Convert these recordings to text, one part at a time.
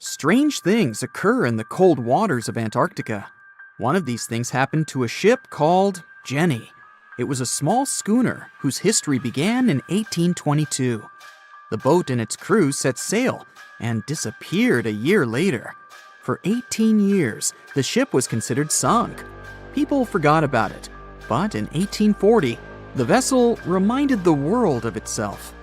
Strange things occur in the cold waters of Antarctica. One of these things happened to a ship called Jenny. It was a small schooner whose history began in 1822. The boat and its crew set sail and disappeared a year later. For 18 years, the ship was considered sunk. People forgot about it, but in 1840, the vessel reminded the world of itself.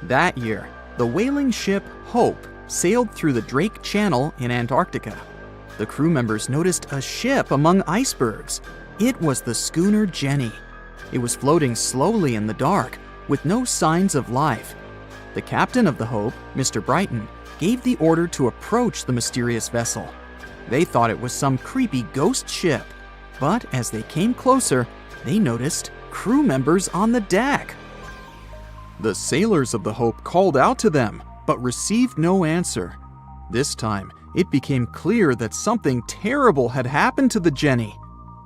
That year, the whaling ship Hope sailed through the Drake Channel in Antarctica. The crew members noticed a ship among icebergs. It was the schooner Jenny. It was floating slowly in the dark, with no signs of life. The captain of the Hope, Mr. Brighton, gave the order to approach the mysterious vessel. They thought it was some creepy ghost ship, but as they came closer, they noticed crew members on the deck. The sailors of the Hope called out to them, but received no answer. This time, it became clear that something terrible had happened to the Jenny.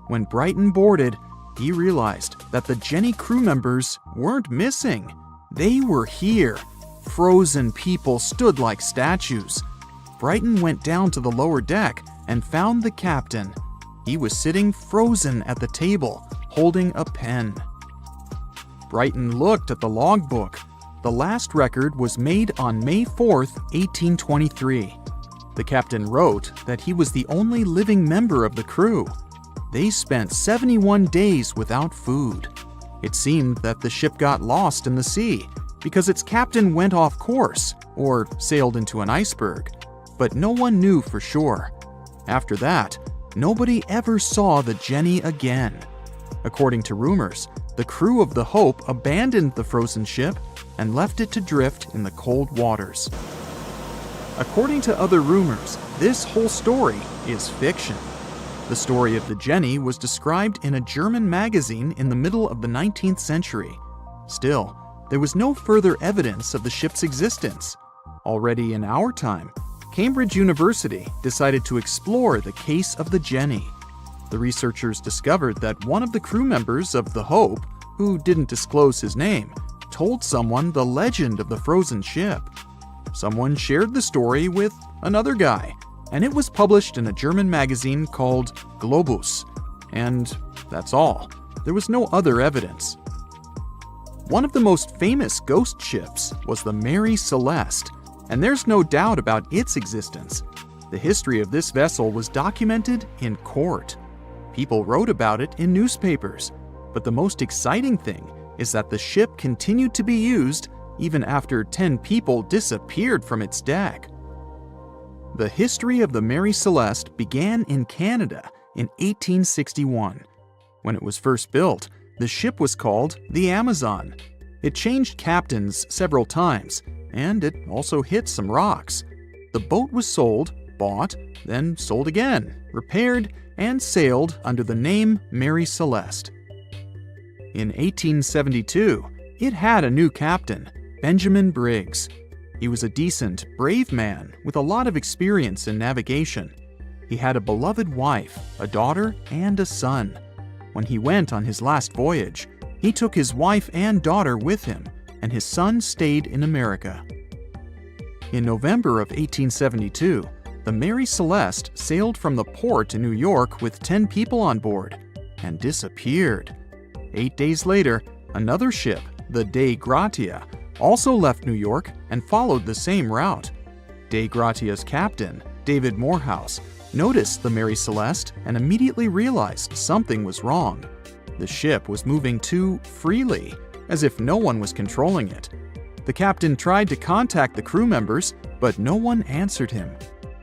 When Brighton boarded, he realized that the Jenny crew members weren't missing. They were here. Frozen people stood like statues. Brighton went down to the lower deck and found the captain. He was sitting frozen at the table, holding a pen. Brighton looked at the logbook. The last record was made on May 4th, 1823. The captain wrote that he was the only living member of the crew. They spent 71 days without food. It seemed that the ship got lost in the sea because its captain went off course or sailed into an iceberg, but no one knew for sure. After that, nobody ever saw the Jenny again. According to rumors, the crew of the Hope abandoned the frozen ship and left it to drift in the cold waters. According to other rumors, this whole story is fiction. The story of the Jenny was described in a German magazine in the middle of the 19th century. Still, there was no further evidence of the ship's existence. Already in our time, Cambridge University decided to explore the case of the Jenny. The researchers discovered that one of the crew members of the Hope, who didn't disclose his name, told someone the legend of the frozen ship. Someone shared the story with another guy, and it was published in a German magazine called Globus. And that's all. There was no other evidence. One of the most famous ghost ships was the Mary Celeste, and there's no doubt about its existence. The history of this vessel was documented in court. People wrote about it in newspapers, but the most exciting thing is that the ship continued to be used even after 10 people disappeared from its deck. The history of the Mary Celeste began in Canada in 1861. When it was first built, the ship was called the Amazon. It changed captains several times, and it also hit some rocks. The boat was sold, bought, then sold again, repaired, and sailed under the name Mary Celeste. In 1872, it had a new captain, Benjamin Briggs. He was a decent, brave man with a lot of experience in navigation. He had a beloved wife, a daughter, and a son. When he went on his last voyage, he took his wife and daughter with him, and his son stayed in America. In November of 1872, the Mary Celeste sailed from the port in New York with 10 people on board and disappeared. 8 days later, another ship, the Dei Gratia, also left New York and followed the same route. Dei Gratia's captain, David Morehouse, noticed the Mary Celeste and immediately realized something was wrong. The ship was moving too freely, as if no one was controlling it. The captain tried to contact the crew members, but no one answered him.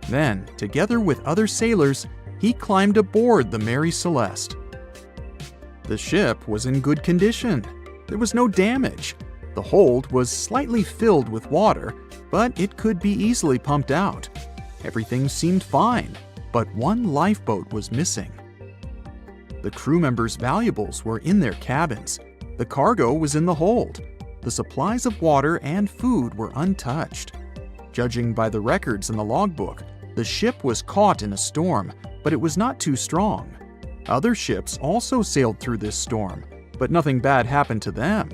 Then, together with other sailors, he climbed aboard the Mary Celeste. The ship was in good condition. There was no damage. The hold was slightly filled with water, but it could be easily pumped out. Everything seemed fine, but one lifeboat was missing. The crew members' valuables were in their cabins. The cargo was in the hold. The supplies of water and food were untouched. Judging by the records in the logbook, the ship was caught in a storm, but it was not too strong. Other ships also sailed through this storm, but nothing bad happened to them.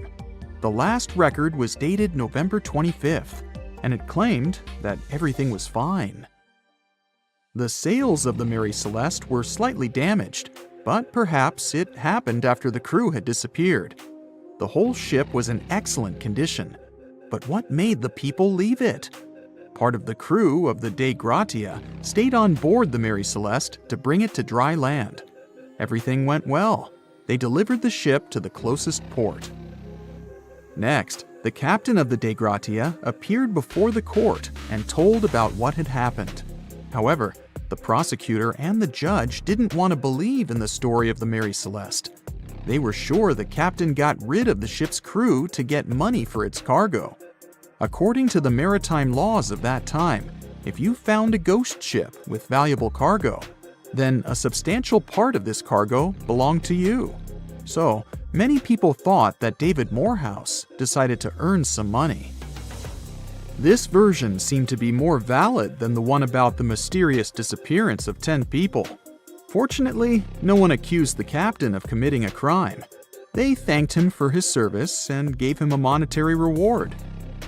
The last record was dated November 25th. and it claimed that everything was fine. The sails of the Mary Celeste were slightly damaged, but perhaps it happened after the crew had disappeared. The whole ship was in excellent condition, but what made the people leave it? Part of the crew of the Dei Gratia stayed on board the Mary Celeste to bring it to dry land. Everything went well. They delivered the ship to the closest port. Next, the captain of the Dei Gratia appeared before the court and told about what had happened. However, the prosecutor and the judge didn't want to believe in the story of the Mary Celeste. They were sure the captain got rid of the ship's crew to get money for its cargo. According to the maritime laws of that time, if you found a ghost ship with valuable cargo, then a substantial part of this cargo belonged to you. So, many people thought that David Morehouse decided to earn some money. This version seemed to be more valid than the one about the mysterious disappearance of 10 people. Fortunately, no one accused the captain of committing a crime. They thanked him for his service and gave him a monetary reward.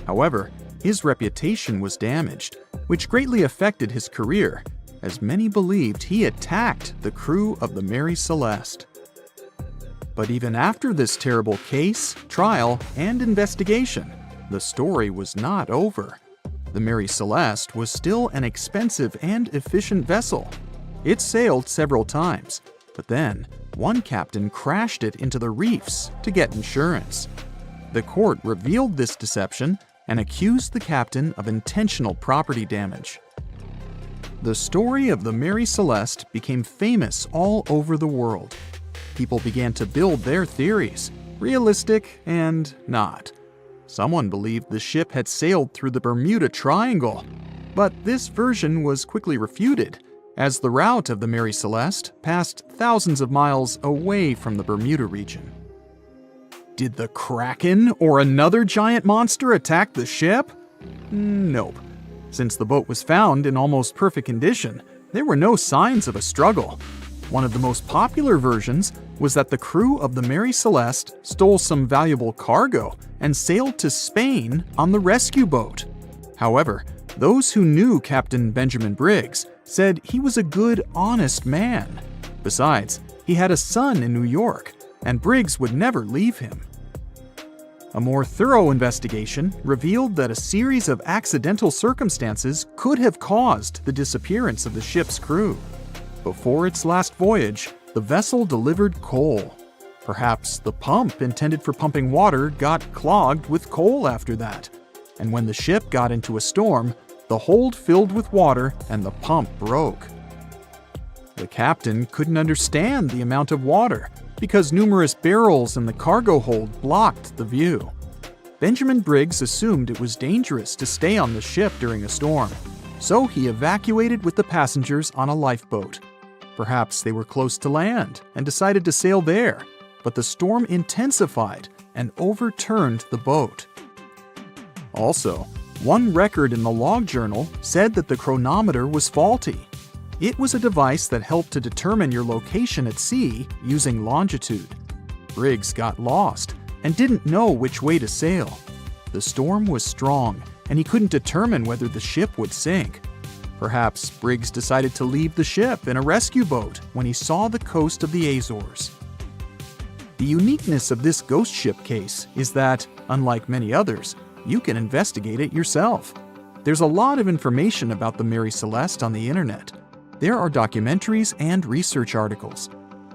However, his reputation was damaged, which greatly affected his career, as many believed he attacked the crew of the Mary Celeste. But even after this terrible case, trial, and investigation, the story was not over. The Mary Celeste was still an expensive and efficient vessel. It sailed several times, but then one captain crashed it into the reefs to get insurance. The court revealed this deception and accused the captain of intentional property damage. The story of the Mary Celeste became famous all over the world. People began to build their theories, realistic and not. Someone believed the ship had sailed through the Bermuda Triangle, but this version was quickly refuted, as the route of the Mary Celeste passed thousands of miles away from the Bermuda region. Did the Kraken or another giant monster attack the ship? Nope. Since the boat was found in almost perfect condition, there were no signs of a struggle. One of the most popular versions was that the crew of the Mary Celeste stole some valuable cargo and sailed to Spain on the rescue boat. However, those who knew Captain Benjamin Briggs said he was a good, honest man. Besides, he had a son in New York, and Briggs would never leave him. A more thorough investigation revealed that a series of accidental circumstances could have caused the disappearance of the ship's crew. Before its last voyage, the vessel delivered coal. Perhaps the pump intended for pumping water got clogged with coal after that, and when the ship got into a storm, the hold filled with water and the pump broke. The captain couldn't understand the amount of water because numerous barrels in the cargo hold blocked the view. Benjamin Briggs assumed it was dangerous to stay on the ship during a storm, so he evacuated with the passengers on a lifeboat. Perhaps they were close to land and decided to sail there, but the storm intensified and overturned the boat. Also, one record in the log journal said that the chronometer was faulty. It was a device that helped to determine your location at sea using longitude. Briggs got lost and didn't know which way to sail. The storm was strong, and he couldn't determine whether the ship would sink. Perhaps Briggs decided to leave the ship in a rescue boat when he saw the coast of the Azores. The uniqueness of this ghost ship case is that, unlike many others, you can investigate it yourself. There's a lot of information about the Mary Celeste on the internet. There are documentaries and research articles.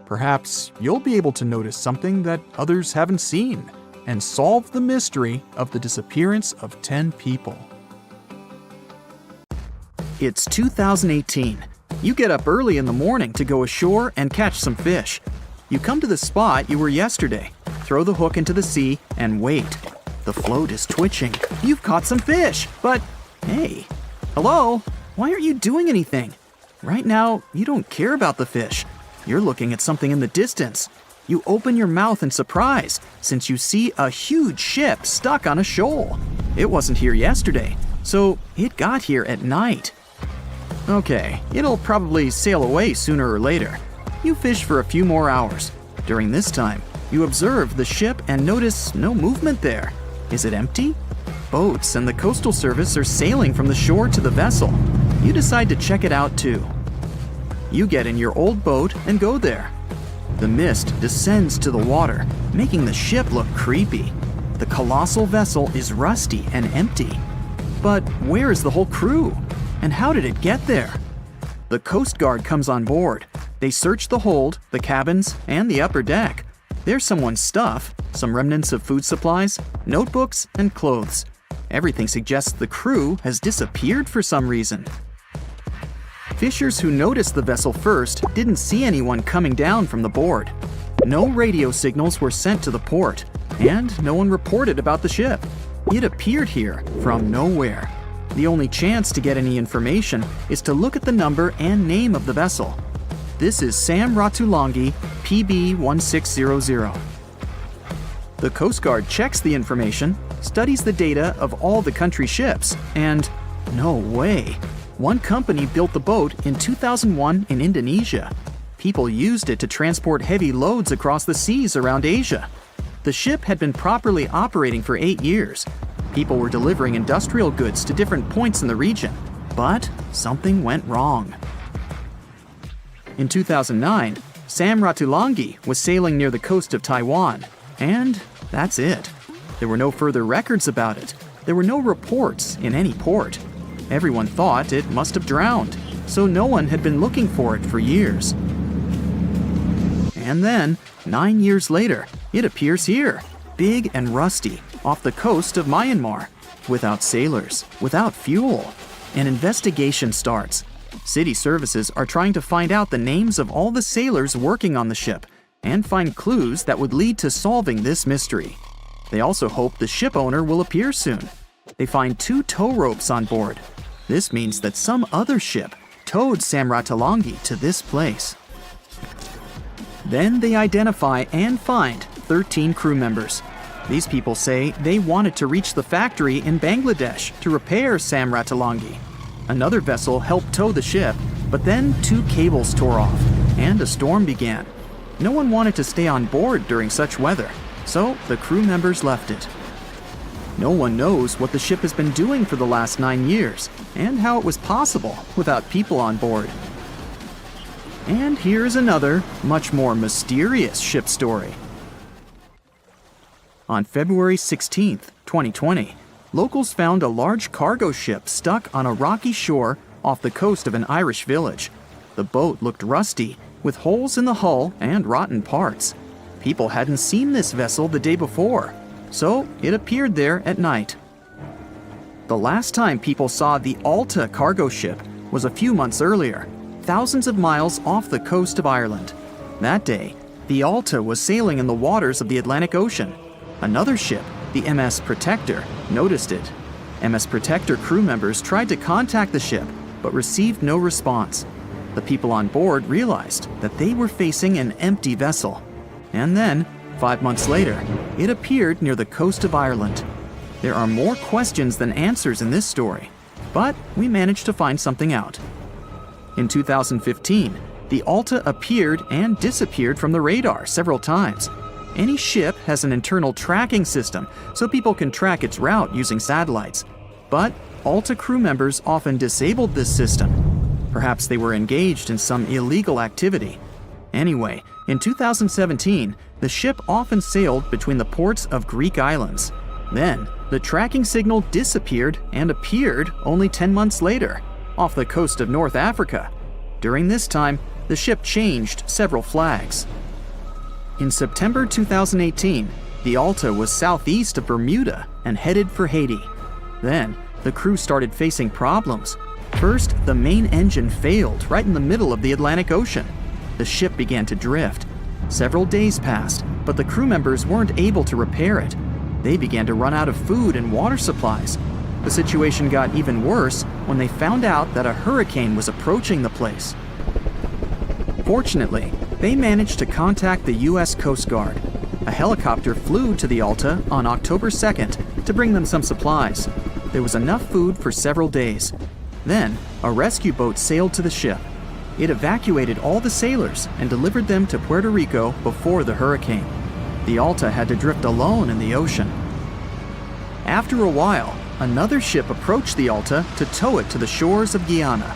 Perhaps you'll be able to notice something that others haven't seen and solve the mystery of the disappearance of 10 people. It's 2018. You get up early in the morning to go ashore and catch some fish. You come to the spot you were yesterday, throw the hook into the sea, and wait. The float is twitching. You've caught some fish, but hey, hello? Why aren't you doing anything? Right now, you don't care about the fish. You're looking at something in the distance. You open your mouth in surprise since you see a huge ship stuck on a shoal. It wasn't here yesterday, so it got here at night. Okay, it'll probably sail away sooner or later. You fish for a few more hours. During this time, you observe the ship and notice no movement there. Is it empty? Boats and the Coastal Service are sailing from the shore to the vessel. You decide to check it out too. You get in your old boat and go there. The mist descends to the water, making the ship look creepy. The colossal vessel is rusty and empty. But where is the whole crew? And how did it get there? The Coast Guard comes on board. They search the hold, the cabins, and the upper deck. There's someone's stuff, some remnants of food supplies, notebooks, and clothes. Everything suggests the crew has disappeared for some reason. Fishers who noticed the vessel first didn't see anyone coming down from the board. No radio signals were sent to the port, and no one reported about the ship. It appeared here from nowhere. The only chance to get any information is to look at the number and name of the vessel. This is Sam Ratulangi, PB 1600. The Coast Guard checks the information, studies the data of all the country's ships, and no way. One company built the boat in 2001 in Indonesia. People used it to transport heavy loads across the seas around Asia. The ship had been properly operating for 8 years. People were delivering industrial goods to different points in the region, but something went wrong. In 2009, Sam Ratulangi was sailing near the coast of Taiwan, and that's it. There were no further records about it. There were no reports in any port. Everyone thought it must have drowned, so no one had been looking for it for years. And then, 9 years later, it appears here, big and rusty, off the coast of Myanmar, without sailors, without fuel. An investigation starts. City services are trying to find out the names of all the sailors working on the ship and find clues that would lead to solving this mystery. They also hope the ship owner will appear soon. They find 2 tow ropes on board. This means that some other ship towed Sam Ratulangi to this place. Then they identify and find 13 crew members. These people say they wanted to reach the factory in Bangladesh to repair Sam Ratulangi. Another vessel helped tow the ship, but then 2 cables tore off, and a storm began. No one wanted to stay on board during such weather, so the crew members left it. No one knows what the ship has been doing for the last 9 years, and how it was possible without people on board. And here's another, much more mysterious ship story. On February 16, 2020, locals found a large cargo ship stuck on a rocky shore off the coast of an Irish village. The boat looked rusty, with holes in the hull and rotten parts. People hadn't seen this vessel the day before, so it appeared there at night. The last time people saw the Alta cargo ship was a few months earlier, thousands of miles off the coast of Ireland. That day, the Alta was sailing in the waters of the Atlantic Ocean. Another ship, the MS Protector, noticed it. MS Protector crew members tried to contact the ship, but received no response. The people on board realized that they were facing an empty vessel. And then, 5 months later, it appeared near the coast of Ireland. There are more questions than answers in this story, but we managed to find something out. In 2015, the Alta appeared and disappeared from the radar several times. Any ship has an internal tracking system, so people can track its route using satellites. But Alta crew members often disabled this system. Perhaps they were engaged in some illegal activity. Anyway, in 2017, the ship often sailed between the ports of Greek islands. Then, the tracking signal disappeared and appeared only 10 months later, off the coast of North Africa. During this time, the ship changed several flags. In September 2018, the Alta was southeast of Bermuda and headed for Haiti. Then, the crew started facing problems. First, the main engine failed right in the middle of the Atlantic Ocean. The ship began to drift. Several days passed, but the crew members weren't able to repair it. They began to run out of food and water supplies. The situation got even worse when they found out that a hurricane was approaching the place. Fortunately, they managed to contact the U.S. Coast Guard. A helicopter flew to the Alta on October 2nd to bring them some supplies. There was enough food for several days. Then, a rescue boat sailed to the ship. It evacuated all the sailors and delivered them to Puerto Rico before the hurricane. The Alta had to drift alone in the ocean. After a while, another ship approached the Alta to tow it to the shores of Guyana.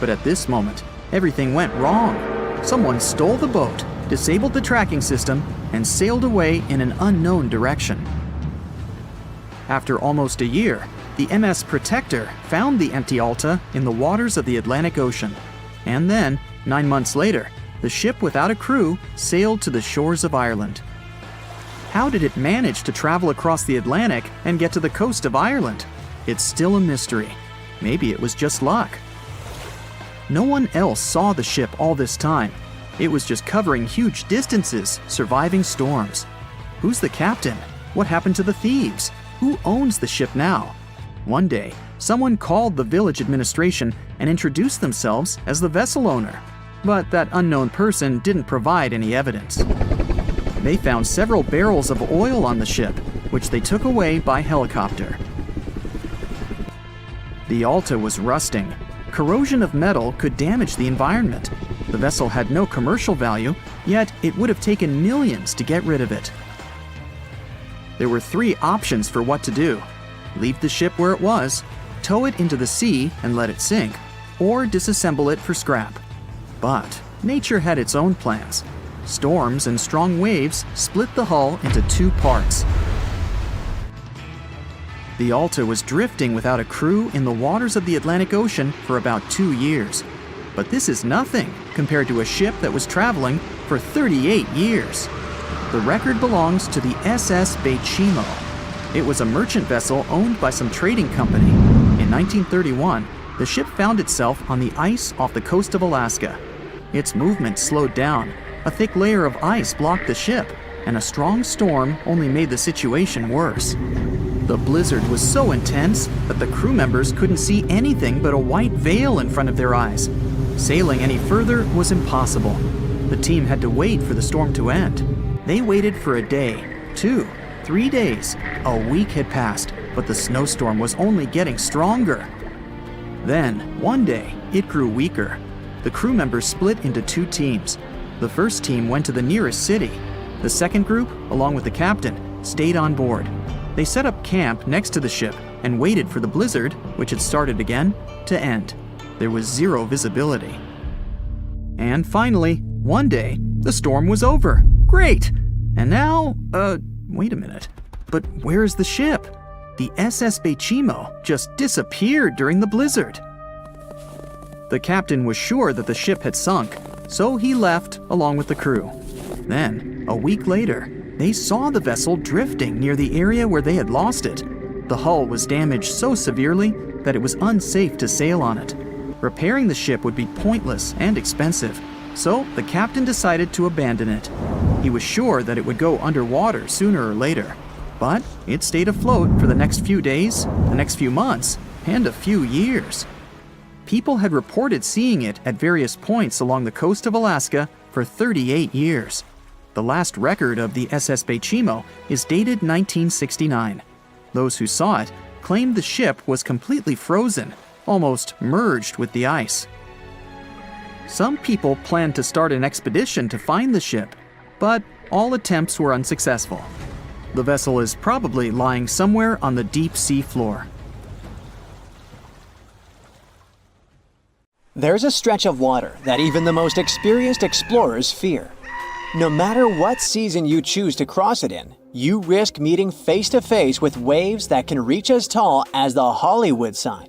But at this moment, everything went wrong. Someone stole the boat, disabled the tracking system, and sailed away in an unknown direction. After almost a year, the MS Protector found the empty Alta in the waters of the Atlantic Ocean. And then, 9 months later, the ship without a crew sailed to the shores of Ireland. How did it manage to travel across the Atlantic and get to the coast of Ireland? It's still a mystery. Maybe it was just luck. No one else saw the ship all this time. It was just covering huge distances, surviving storms. Who's the captain? What happened to the thieves? Who owns the ship now? One day, someone called the village administration and introduced themselves as the vessel owner. But that unknown person didn't provide any evidence. They found several barrels of oil on the ship, which they took away by helicopter. The Alta was rusting. Corrosion of metal could damage the environment. The vessel had no commercial value, yet it would have taken millions to get rid of it. There were 3 options for what to do: leave the ship where it was, tow it into the sea and let it sink, or disassemble it for scrap. But nature had its own plans. Storms and strong waves split the hull into 2 parts. The Alta was drifting without a crew in the waters of the Atlantic Ocean for about 2 years. But this is nothing compared to a ship that was traveling for 38 years. The record belongs to the SS Bechimo. It was a merchant vessel owned by some trading company. In 1931, the ship found itself on the ice off the coast of Alaska. Its movement slowed down. A thick layer of ice blocked the ship, and a strong storm only made the situation worse. The blizzard was so intense that the crew members couldn't see anything but a white veil in front of their eyes. Sailing any further was impossible. The team had to wait for the storm to end. They waited for a day, 2, 3 days. A week had passed, but the snowstorm was only getting stronger. Then, one day, it grew weaker. The crew members split into 2 teams. The first team went to the nearest city. The second group, along with the captain, stayed on board. They set up camp next to the ship and waited for the blizzard, which had started again, to end. There was 0 visibility. And finally, one day, the storm was over. Great! And now, wait a minute. But where is the ship? The SS Bechimo just disappeared during the blizzard. The captain was sure that the ship had sunk, so he left along with the crew. Then, a week later, they saw the vessel drifting near the area where they had lost it. The hull was damaged so severely that it was unsafe to sail on it. Repairing the ship would be pointless and expensive, so the captain decided to abandon it. He was sure that it would go underwater sooner or later, but it stayed afloat for the next few days, the next few months, and a few years. People had reported seeing it at various points along the coast of Alaska for 38 years. The last record of the SS Bechimo is dated 1969. Those who saw it claimed the ship was completely frozen, almost merged with the ice. Some people planned to start an expedition to find the ship, but all attempts were unsuccessful. The vessel is probably lying somewhere on the deep sea floor. There's a stretch of water that even the most experienced explorers fear. No matter what season you choose to cross it in, you risk meeting face-to-face with waves that can reach as tall as the Hollywood sign.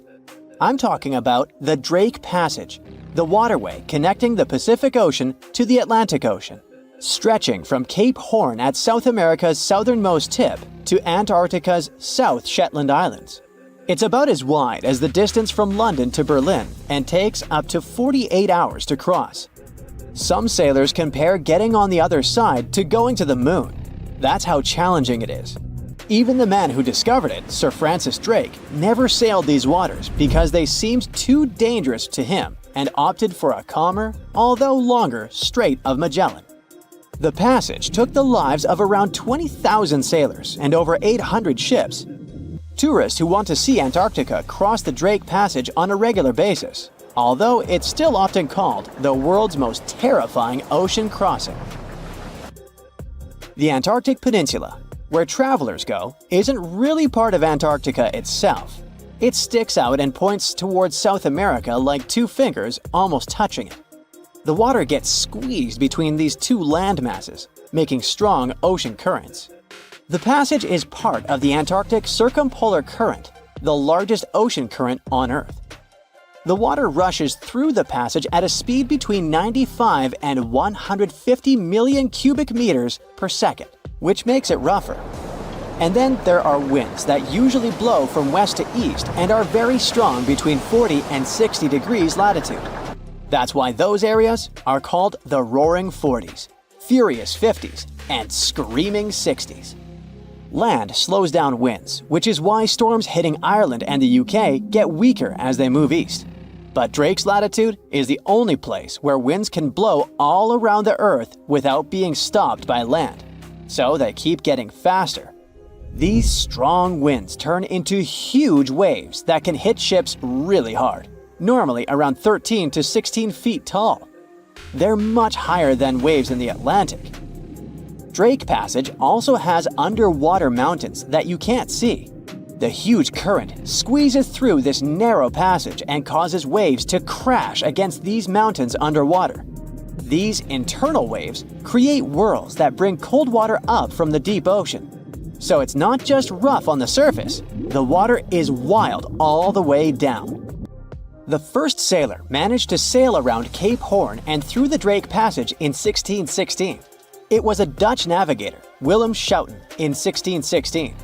I'm talking about the Drake Passage, the waterway connecting the Pacific Ocean to the Atlantic Ocean, stretching from Cape Horn at South America's southernmost tip to Antarctica's South Shetland Islands. It's about as wide as the distance from London to Berlin and takes up to 48 hours to cross. Some sailors compare getting on the other side to going to the moon. That's how challenging it is. Even the man who discovered it, Sir Francis Drake, never sailed these waters because they seemed too dangerous to him and opted for a calmer, although longer, Strait of Magellan. The passage took the lives of around 20,000 sailors and over 800 ships. Tourists who want to see Antarctica cross the Drake Passage on a regular basis, although it's still often called the world's most terrifying ocean crossing. The Antarctic Peninsula, where travelers go, isn't really part of Antarctica itself. It sticks out and points towards South America like two fingers almost touching it. The water gets squeezed between these two land masses, making strong ocean currents. The passage is part of the Antarctic Circumpolar Current, the largest ocean current on Earth. The water rushes through the passage at a speed between 95 and 150 million cubic meters per second, which makes it rougher. And then there are winds that usually blow from west to east and are very strong between 40 and 60 degrees latitude. That's why those areas are called the Roaring Forties, Furious 50s, and Screaming 60s. Land slows down winds, which is why storms hitting Ireland and the UK get weaker as they move east. But Drake's latitude is the only place where winds can blow all around the Earth without being stopped by land. So they keep getting faster. These strong winds turn into huge waves that can hit ships really hard, normally around 13 to 16 feet tall. They're much higher than waves in the Atlantic. Drake Passage also has underwater mountains that you can't see. The huge current squeezes through this narrow passage and causes waves to crash against these mountains underwater. These internal waves create whirls that bring cold water up from the deep ocean. So it's not just rough on the surface, the water is wild all the way down. The first sailor managed to sail around Cape Horn and through the Drake Passage in 1616. It was a Dutch navigator, Willem Schouten, in 1616.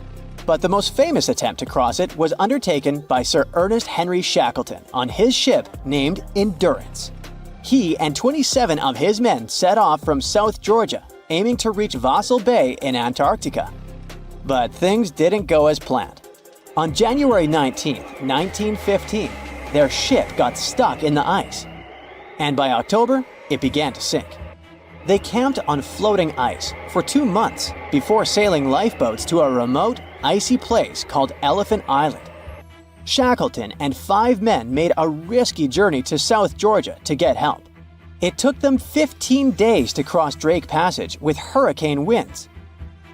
But the most famous attempt to cross it was undertaken by Sir Ernest Henry Shackleton on his ship named Endurance. He and 27 of his men set off from South Georgia, aiming to reach Vassal Bay in Antarctica. But things didn't go as planned. On January 19, 1915, their ship got stuck in the ice. And by October, it began to sink. They camped on floating ice for 2 months before sailing lifeboats to a remote, icy place called Elephant Island. Shackleton and 5 men made a risky journey to South Georgia to get help. It took them 15 days to cross Drake Passage with hurricane winds.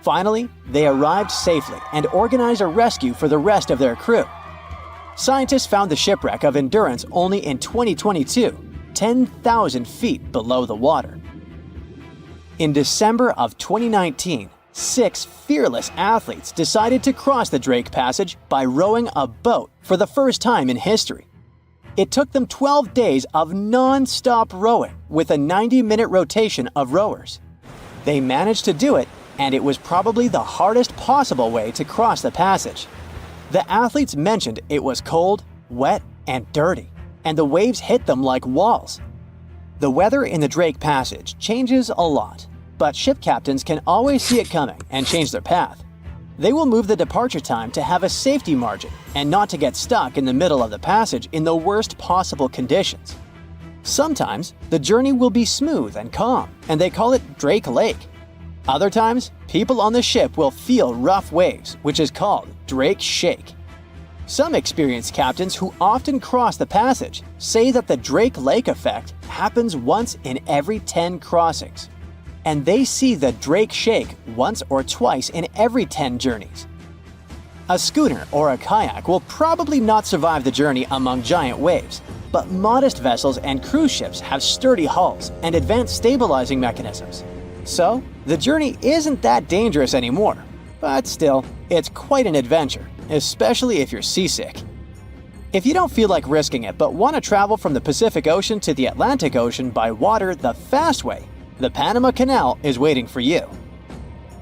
Finally, they arrived safely and organized a rescue for the rest of their crew. Scientists found the shipwreck of Endurance only in 2022, 10,000 feet below the water. In December of 2019, 6 fearless athletes decided to cross the Drake Passage by rowing a boat for the first time in history. It took them 12 days of non-stop rowing with a 90-minute rotation of rowers. They managed to do it, and it was probably the hardest possible way to cross the passage. The athletes mentioned it was cold, wet, and dirty, and the waves hit them like walls. The weather in the Drake Passage changes a lot, but ship captains can always see it coming and change their path. They will move the departure time to have a safety margin and not to get stuck in the middle of the passage in the worst possible conditions. Sometimes, the journey will be smooth and calm, and they call it Drake Lake. Other times, people on the ship will feel rough waves, which is called Drake Shake. Some experienced captains who often cross the passage say that the Drake Lake effect happens once in every 10 crossings, and they see the Drake Shake once or twice in every 10 journeys. A schooner or a kayak will probably not survive the journey among giant waves, but modest vessels and cruise ships have sturdy hulls and advanced stabilizing mechanisms. So, the journey isn't that dangerous anymore, but still, it's quite an adventure, especially if you're seasick. If you don't feel like risking it but want to travel from the Pacific Ocean to the Atlantic Ocean by water the fast way, the Panama Canal is waiting for you.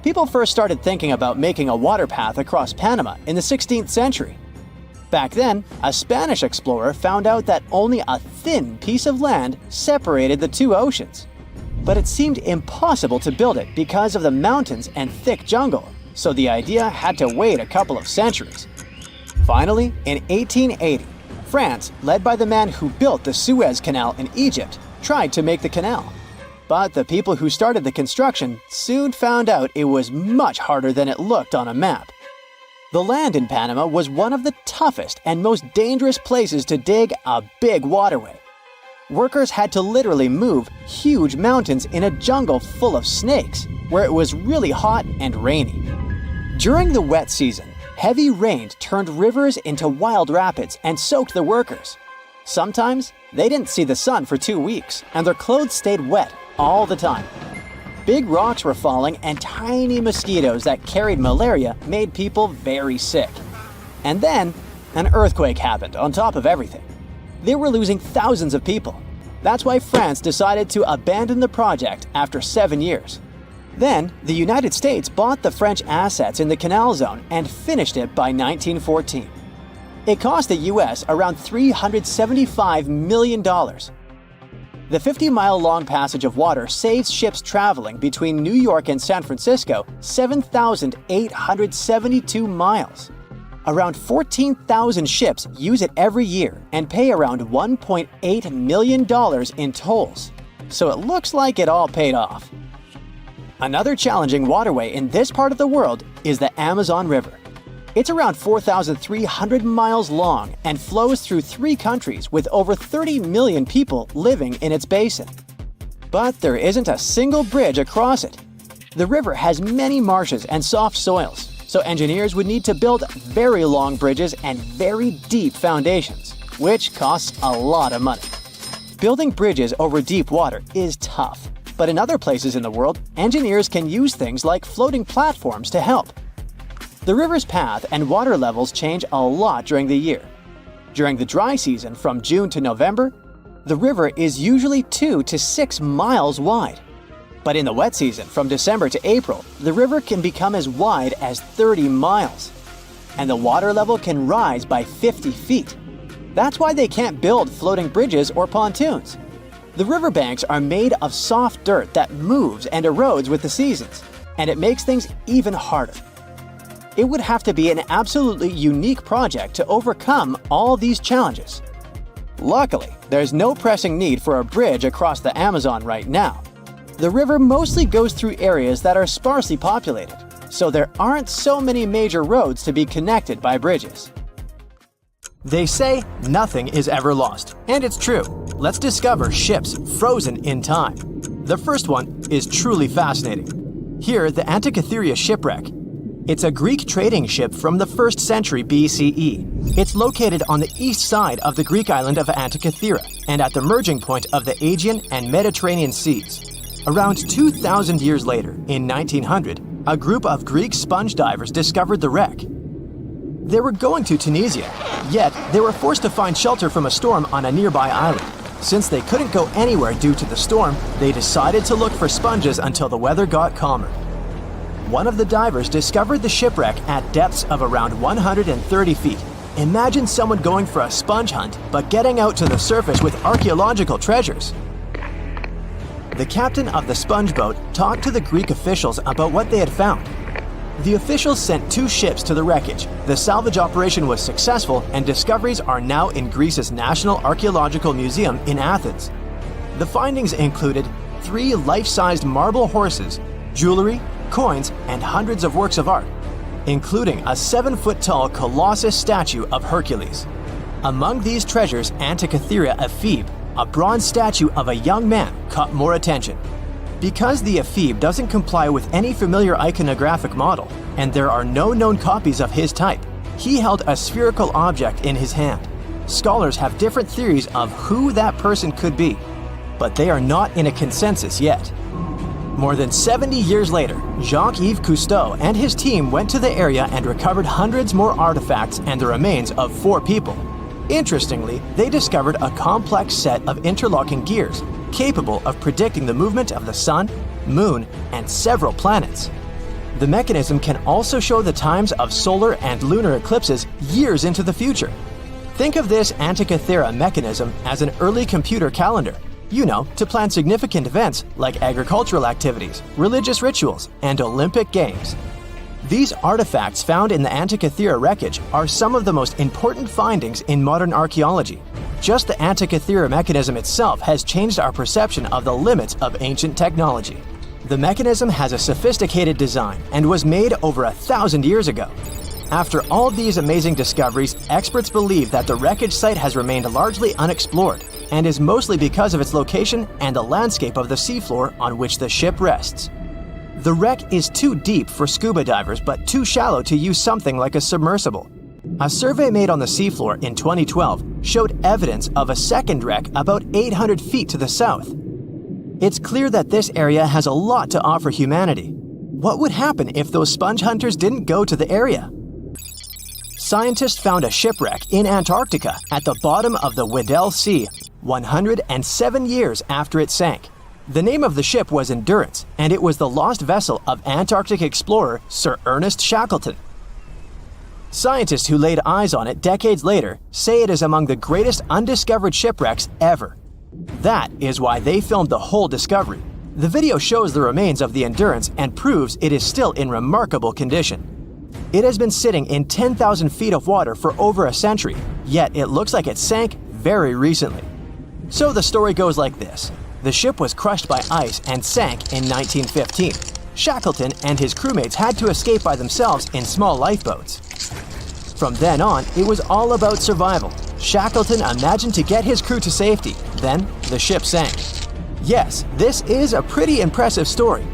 People first started thinking about making a water path across Panama in the 16th century. Back then, a Spanish explorer found out that only a thin piece of land separated the two oceans. But it seemed impossible to build it because of the mountains and thick jungle, so the idea had to wait a couple of centuries. Finally, in 1880, France, led by the man who built the Suez Canal in Egypt, tried to make the canal. But the people who started the construction soon found out it was much harder than it looked on a map. The land in Panama was one of the toughest and most dangerous places to dig a big waterway. Workers had to literally move huge mountains in a jungle full of snakes, where it was really hot and rainy. During the wet season, heavy rain turned rivers into wild rapids and soaked the workers. Sometimes, they didn't see the sun for 2 weeks, and their clothes stayed wet all the time. Big rocks were falling, and tiny mosquitoes that carried malaria made people very sick. And then, an earthquake happened on top of everything. They were losing thousands of people. That's why France decided to abandon the project after 7 years. Then, the United States bought the French assets in the Canal Zone and finished it by 1914. It cost the US around $375 million. The 50-mile-long passage of water saves ships traveling between New York and San Francisco 7,872 miles. Around 14,000 ships use it every year and pay around $1.8 million in tolls. So it looks like it all paid off. Another challenging waterway in this part of the world is the Amazon River. It's around 4,300 miles long and flows through 3 countries with over 30 million people living in its basin. But there isn't a single bridge across it. The river has many marshes and soft soils, so engineers would need to build very long bridges and very deep foundations, which costs a lot of money. Building bridges over deep water is tough, but in other places in the world, engineers can use things like floating platforms to help. The river's path and water levels change a lot during the year. During the dry season from June to November, the river is usually 2 to 6 miles wide. But in the wet season from December to April, the river can become as wide as 30 miles. And the water level can rise by 50 feet. That's why they can't build floating bridges or pontoons. The riverbanks are made of soft dirt that moves and erodes with the seasons, and it makes things even harder. It would have to be an absolutely unique project to overcome all these challenges. Luckily, there's no pressing need for a bridge across the Amazon right now. The river mostly goes through areas that are sparsely populated, so there aren't so many major roads to be connected by bridges. They say nothing is ever lost, and it's true. Let's discover ships frozen in time. The first one is truly fascinating. Here, the Antikythera shipwreck. It's a Greek trading ship from the 1st century BCE. It's located on the east side of the Greek island of Antikythera and at the merging point of the Aegean and Mediterranean seas. Around 2,000 years later, in 1900, a group of Greek sponge divers discovered the wreck. They were going to Tunisia, yet they were forced to find shelter from a storm on a nearby island. Since they couldn't go anywhere due to the storm, they decided to look for sponges until the weather got calmer. One of the divers discovered the shipwreck at depths of around 130 feet. Imagine someone going for a sponge hunt, but getting out to the surface with archaeological treasures. The captain of the sponge boat talked to the Greek officials about what they had found. The officials sent 2 ships to the wreckage. The salvage operation was successful, and discoveries are now in Greece's National Archaeological Museum in Athens. The findings included 3 life-sized marble horses, jewelry, coins, and hundreds of works of art, including a 7-foot-tall Colossus statue of Hercules. Among these treasures, Antikythera ephebe, a bronze statue of a young man, caught more attention. Because the ephebe doesn't comply with any familiar iconographic model, and there are no known copies of his type, he held a spherical object in his hand. Scholars have different theories of who that person could be, but they are not in a consensus yet. More than 70 years later, Jacques-Yves Cousteau and his team went to the area and recovered hundreds more artifacts and the remains of 4 people. Interestingly, they discovered a complex set of interlocking gears, capable of predicting the movement of the sun, moon, and several planets. The mechanism can also show the times of solar and lunar eclipses years into the future. Think of this Antikythera mechanism as an early computer calendar, to plan significant events like agricultural activities, religious rituals, and Olympic Games. These artifacts found in the Antikythera wreckage are some of the most important findings in modern archaeology. Just the Antikythera mechanism itself has changed our perception of the limits of ancient technology. The mechanism has a sophisticated design and was made over 1,000 years ago. After all these amazing discoveries, experts believe that the wreckage site has remained largely unexplored, and is mostly because of its location and the landscape of the seafloor on which the ship rests. The wreck is too deep for scuba divers but too shallow to use something like a submersible. A survey made on the seafloor in 2012 showed evidence of a second wreck about 800 feet to the south. It's clear that this area has a lot to offer humanity. What would happen if those sponge hunters didn't go to the area? Scientists found a shipwreck in Antarctica at the bottom of the Weddell Sea 107 years after it sank. The name of the ship was Endurance, and it was the lost vessel of Antarctic explorer Sir Ernest Shackleton. Scientists who laid eyes on it decades later say it is among the greatest undiscovered shipwrecks ever. That is why they filmed the whole discovery. The video shows the remains of the Endurance and proves it is still in remarkable condition. It has been sitting in 10,000 feet of water for over a century, yet it looks like it sank very recently. So the story goes like this. The ship was crushed by ice and sank in 1915. Shackleton and his crewmates had to escape by themselves in small lifeboats. From then on, it was all about survival. Shackleton imagined to get his crew to safety. Then, the ship sank. Yes, this is a pretty impressive story.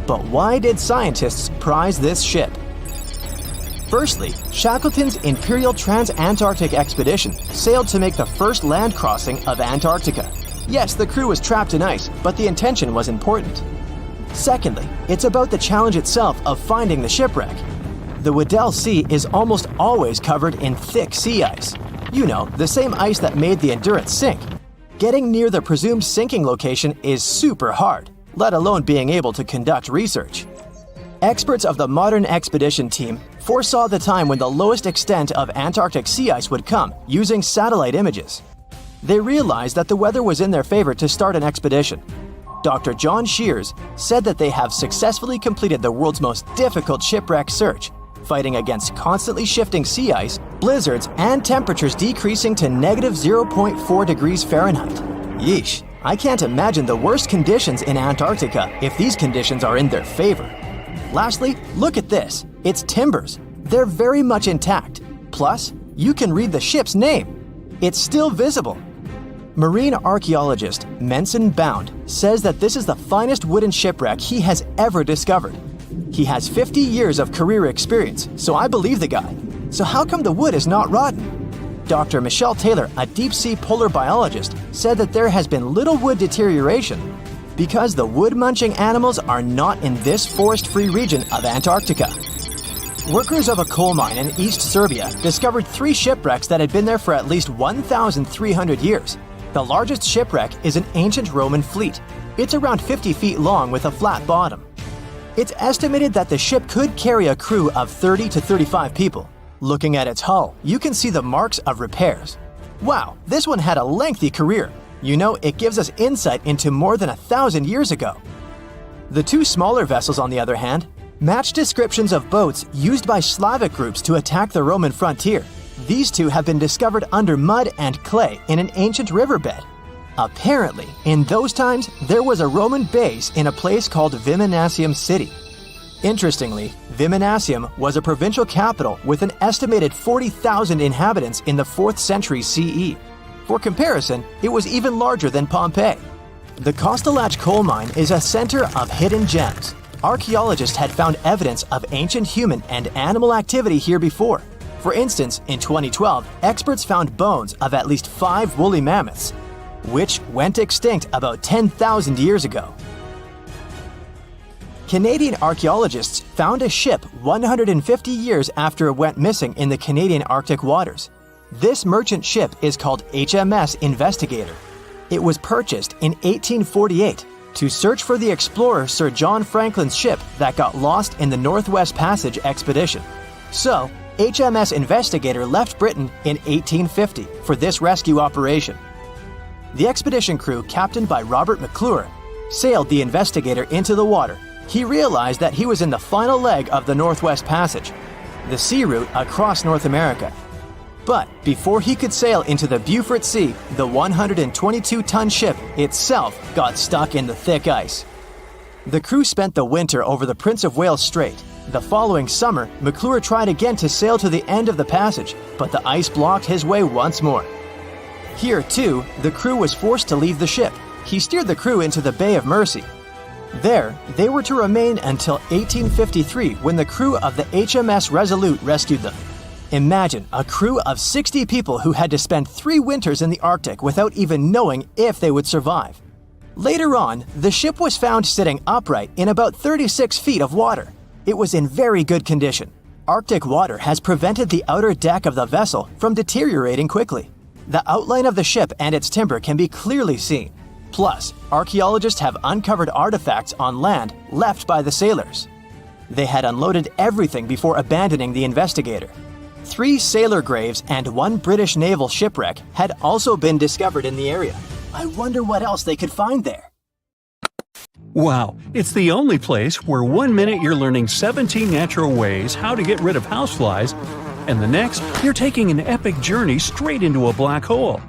But why did scientists prize this ship? Firstly, Shackleton's Imperial Trans-Antarctic Expedition sailed to make the first land crossing of Antarctica. Yes, the crew was trapped in ice, but the intention was important. Secondly, it's about the challenge itself of finding the shipwreck. The Weddell Sea is almost always covered in thick sea ice. You know, the same ice that made the Endurance sink. Getting near the presumed sinking location is super hard, let alone being able to conduct research. Experts of the modern expedition team foresaw the time when the lowest extent of Antarctic sea ice would come using satellite images. They realized that the weather was in their favor to start an expedition. Dr. John Shears said that they have successfully completed the world's most difficult shipwreck search, fighting against constantly shifting sea ice, blizzards, and temperatures decreasing to -0.4 degrees Fahrenheit. Yeesh, I can't imagine the worst conditions in Antarctica if these conditions are in their favor. Lastly, look at this. It's timbers. They're very much intact. Plus, you can read the ship's name. It's still visible. Marine archaeologist Menson Bound says that this is the finest wooden shipwreck he has ever discovered. He has 50 years of career experience, so I believe the guy. So how come the wood is not rotten? Dr. Michelle Taylor, a deep-sea polar biologist, said that there has been little wood deterioration because the wood-munching animals are not in this forest-free region of Antarctica. Workers of a coal mine in East Serbia discovered 3 shipwrecks that had been there for at least 1,300 years. The largest shipwreck is an ancient Roman fleet. It's around 50 feet long with a flat bottom. It's estimated that the ship could carry a crew of 30 to 35 people. Looking at its hull, you can see the marks of repairs. Wow, this one had a lengthy career. You know, it gives us insight into more than 1,000 years ago. The 2 smaller vessels, on the other hand, match descriptions of boats used by Slavic groups to attack the Roman frontier. These 2 have been discovered under mud and clay in an ancient riverbed. Apparently, in those times, there was a Roman base in a place called Viminacium City. Interestingly, Viminacium was a provincial capital with an estimated 40,000 inhabitants in the 4th century CE. For comparison, it was even larger than Pompeii. The Kostelach coal mine is a center of hidden gems. Archaeologists had found evidence of ancient human and animal activity here before. For instance, in 2012, experts found bones of at least 5 woolly mammoths, which went extinct about 10,000 years ago. Canadian archaeologists found a ship 150 years after it went missing in the Canadian Arctic waters. This merchant ship is called HMS Investigator. It was purchased in 1848 to search for the explorer Sir John Franklin's ship that got lost in the Northwest Passage expedition. So, HMS Investigator left Britain in 1850 for this rescue operation. The expedition crew, captained by Robert McClure, sailed the Investigator into the water. He realized that he was in the final leg of the Northwest Passage, the sea route across North America. But before he could sail into the Beaufort Sea, the 122-ton ship itself got stuck in the thick ice. The crew spent the winter over the Prince of Wales Strait. The following summer, McClure tried again to sail to the end of the passage, but the ice blocked his way once more. Here, too, the crew was forced to leave the ship. He steered the crew into the Bay of Mercy. There, they were to remain until 1853 when the crew of the HMS Resolute rescued them. Imagine a crew of 60 people who had to spend 3 winters in the Arctic without even knowing if they would survive. Later on, the ship was found sitting upright in about 36 feet of water. It was in very good condition. Arctic water has prevented the outer deck of the vessel from deteriorating quickly. The outline of the ship and its timber can be clearly seen. Plus, archaeologists have uncovered artifacts on land left by the sailors. They had unloaded everything before abandoning the Investigator. 3 sailor graves and 1 British naval shipwreck had also been discovered in the area. I wonder what else they could find there. Wow, it's the only place where 1 minute you're learning 17 natural ways how to get rid of houseflies, and the next, you're taking an epic journey straight into a black hole.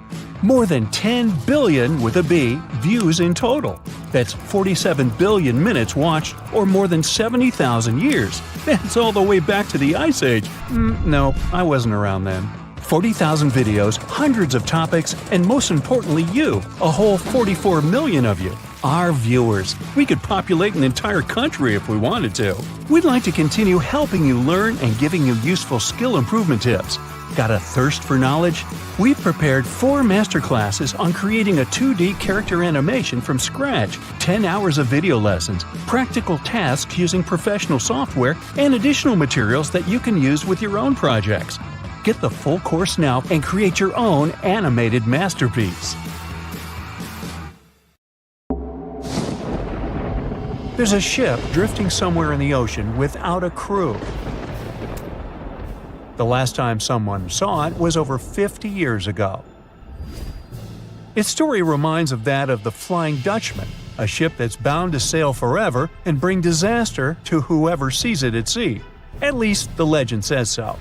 More than 10 billion with a B views in total. That's 47 billion minutes watched, or more than 70,000 years. That's all the way back to the Ice Age. No, I wasn't around then. 40,000 videos, hundreds of topics, and most importantly you, a whole 44 million of you. Our viewers. We could populate an entire country if we wanted to. We'd like to continue helping you learn and giving you useful skill improvement tips. Got a thirst for knowledge? We've prepared 4 masterclasses on creating a 2D character animation from scratch, 10 hours of video lessons, practical tasks using professional software, and additional materials that you can use with your own projects. Get the full course now and create your own animated masterpiece. There's a ship drifting somewhere in the ocean without a crew. The last time someone saw it was over 50 years ago. Its story reminds of that of the Flying Dutchman, a ship that's bound to sail forever and bring disaster to whoever sees it at sea. At least the legend says so.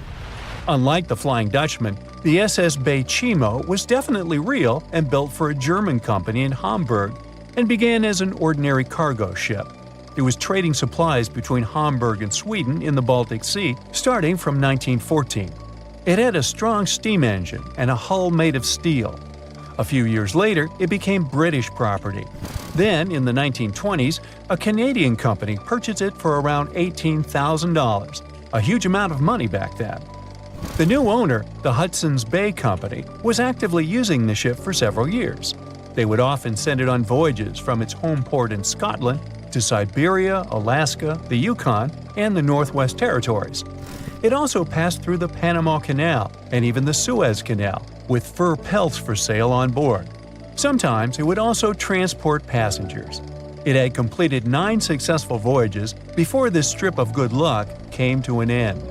Unlike the Flying Dutchman, the SS Bay Chimo was definitely real and built for a German company in Hamburg, and began as an ordinary cargo ship. It was trading supplies between Hamburg and Sweden in the Baltic Sea starting from 1914. It had a strong steam engine and a hull made of steel. A few years later, it became British property. Then, in the 1920s, a Canadian company purchased it for around $18,000, a huge amount of money back then. The new owner, the Hudson's Bay Company, was actively using the ship for several years. They would often send it on voyages from its home port in Scotland to Siberia, Alaska, the Yukon, and the Northwest Territories. It also passed through the Panama Canal and even the Suez Canal, with fur pelts for sale on board. Sometimes it would also transport passengers. It had completed 9 successful voyages before this strip of good luck came to an end.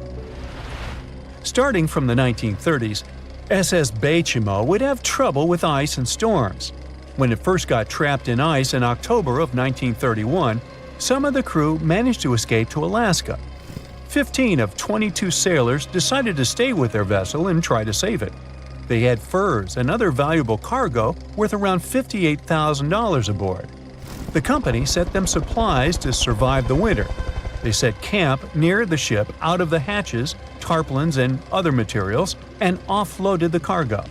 Starting from the 1930s, SS Beichimo would have trouble with ice and storms. When it first got trapped in ice in October of 1931, some of the crew managed to escape to Alaska. 15 of 22 sailors decided to stay with their vessel and try to save it. They had furs and other valuable cargo worth around $58,000 aboard. The company sent them supplies to survive the winter. They set camp near the ship out of the hatches, tarpaulins, and other materials, and offloaded the cargo.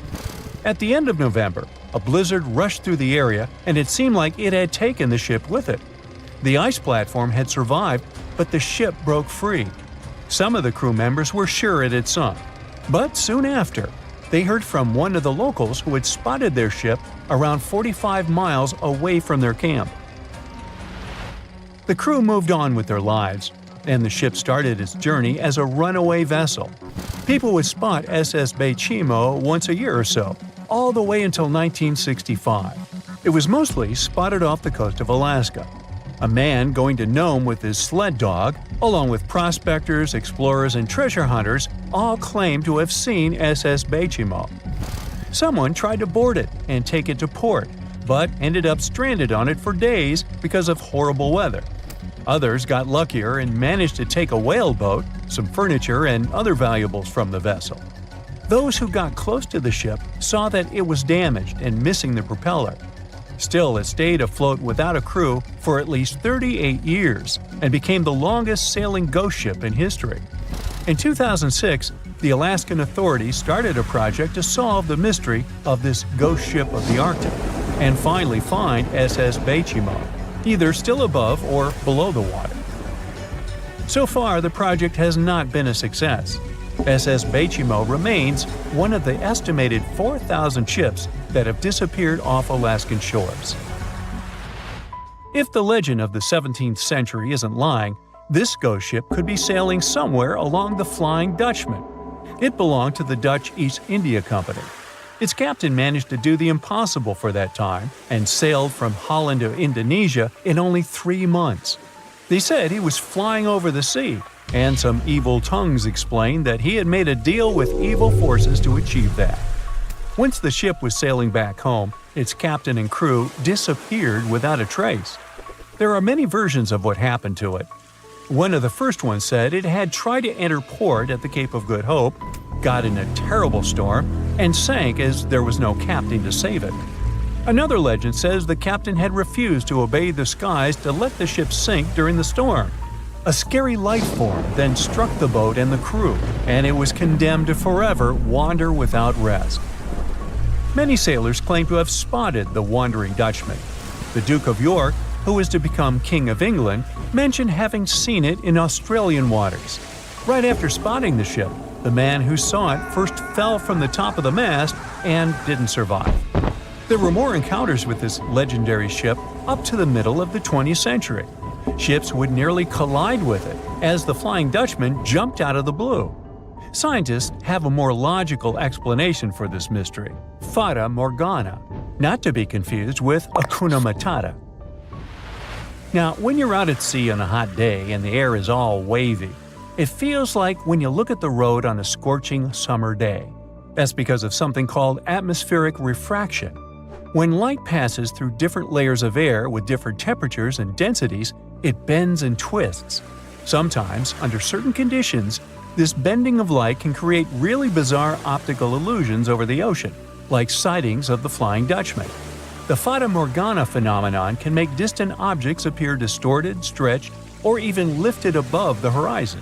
At the end of November, a blizzard rushed through the area, and it seemed like it had taken the ship with it. The ice platform had survived, but the ship broke free. Some of the crew members were sure it had sunk. But soon after, they heard from one of the locals who had spotted their ship around 45 miles away from their camp. The crew moved on with their lives, and the ship started its journey as a runaway vessel. People would spot SS Beichimo once a year or so, all the way until 1965. It was mostly spotted off the coast of Alaska. A man going to Nome with his sled dog, along with prospectors, explorers, and treasure hunters, all claimed to have seen SS Beichimo. Someone tried to board it and take it to port, but ended up stranded on it for days because of horrible weather. Others got luckier and managed to take a whaleboat, some furniture, and other valuables from the vessel. Those who got close to the ship saw that it was damaged and missing the propeller. Still, it stayed afloat without a crew for at least 38 years and became the longest sailing ghost ship in history. In 2006, the Alaskan authorities started a project to solve the mystery of this ghost ship of the Arctic and finally find SS Beichimo. either still above or below the water. So far, the project has not been a success. SS Bechimo remains one of the estimated 4,000 ships that have disappeared off Alaskan shores. If the legend of the 17th century isn't lying, this ghost ship could be sailing somewhere along the Flying Dutchman. It belonged to the Dutch East India Company. Its captain managed to do the impossible for that time and sailed from Holland to Indonesia in only 3 months. They said he was flying over the sea, and some evil tongues explained that he had made a deal with evil forces to achieve that. Once the ship was sailing back home, its captain and crew disappeared without a trace. There are many versions of what happened to it. One of the first ones said it had tried to enter port at the Cape of Good Hope, got in a terrible storm, and sank as there was no captain to save it. Another legend says the captain had refused to obey the skies to let the ship sink during the storm. A scary life form then struck the boat and the crew, and it was condemned to forever wander without rest. Many sailors claim to have spotted the Wandering Dutchman. The Duke of York, who was to become King of England, mentioned having seen it in Australian waters. Right after spotting the ship, the man who saw it first fell from the top of the mast and didn't survive. There were more encounters with this legendary ship up to the middle of the 20th century. Ships would nearly collide with it as the Flying Dutchman jumped out of the blue. Scientists have a more logical explanation for this mystery: Fata Morgana, not to be confused with Hakuna Matata. Now, when you're out at sea on a hot day and the air is all wavy, it feels like when you look at the road on a scorching summer day. That's because of something called atmospheric refraction. When light passes through different layers of air with different temperatures and densities, it bends and twists. Sometimes, under certain conditions, this bending of light can create really bizarre optical illusions over the ocean, like sightings of the Flying Dutchman. The Fata Morgana phenomenon can make distant objects appear distorted, stretched, or even lifted above the horizon.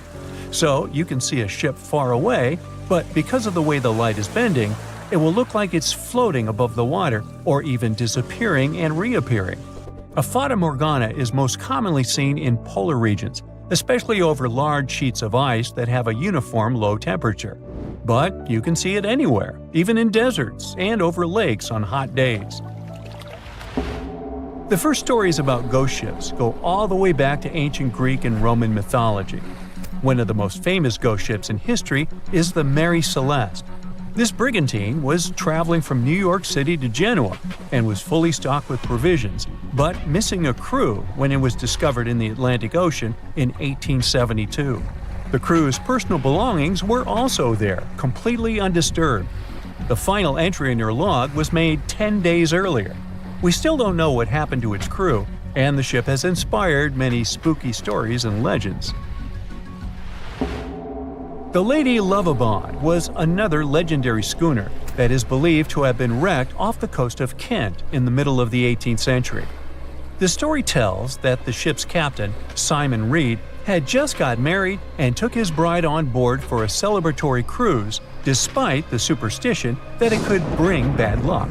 So you can see a ship far away, but because of the way the light is bending, it will look like it's floating above the water or even disappearing and reappearing. A Fata Morgana is most commonly seen in polar regions, especially over large sheets of ice that have a uniform low temperature. But you can see it anywhere, even in deserts and over lakes on hot days. The first stories about ghost ships go all the way back to ancient Greek and Roman mythology. One of the most famous ghost ships in history is the Mary Celeste. This brigantine was traveling from New York City to Genoa and was fully stocked with provisions, but missing a crew when it was discovered in the Atlantic Ocean in 1872. The crew's personal belongings were also there, completely undisturbed. The final entry in their log was made 10 days earlier. We still don't know what happened to its crew, and the ship has inspired many spooky stories and legends. The Lady Lovibond was another legendary schooner that is believed to have been wrecked off the coast of Kent in the middle of the 18th century. The story tells that the ship's captain, Simon Reed, had just got married and took his bride on board for a celebratory cruise, despite the superstition that it could bring bad luck.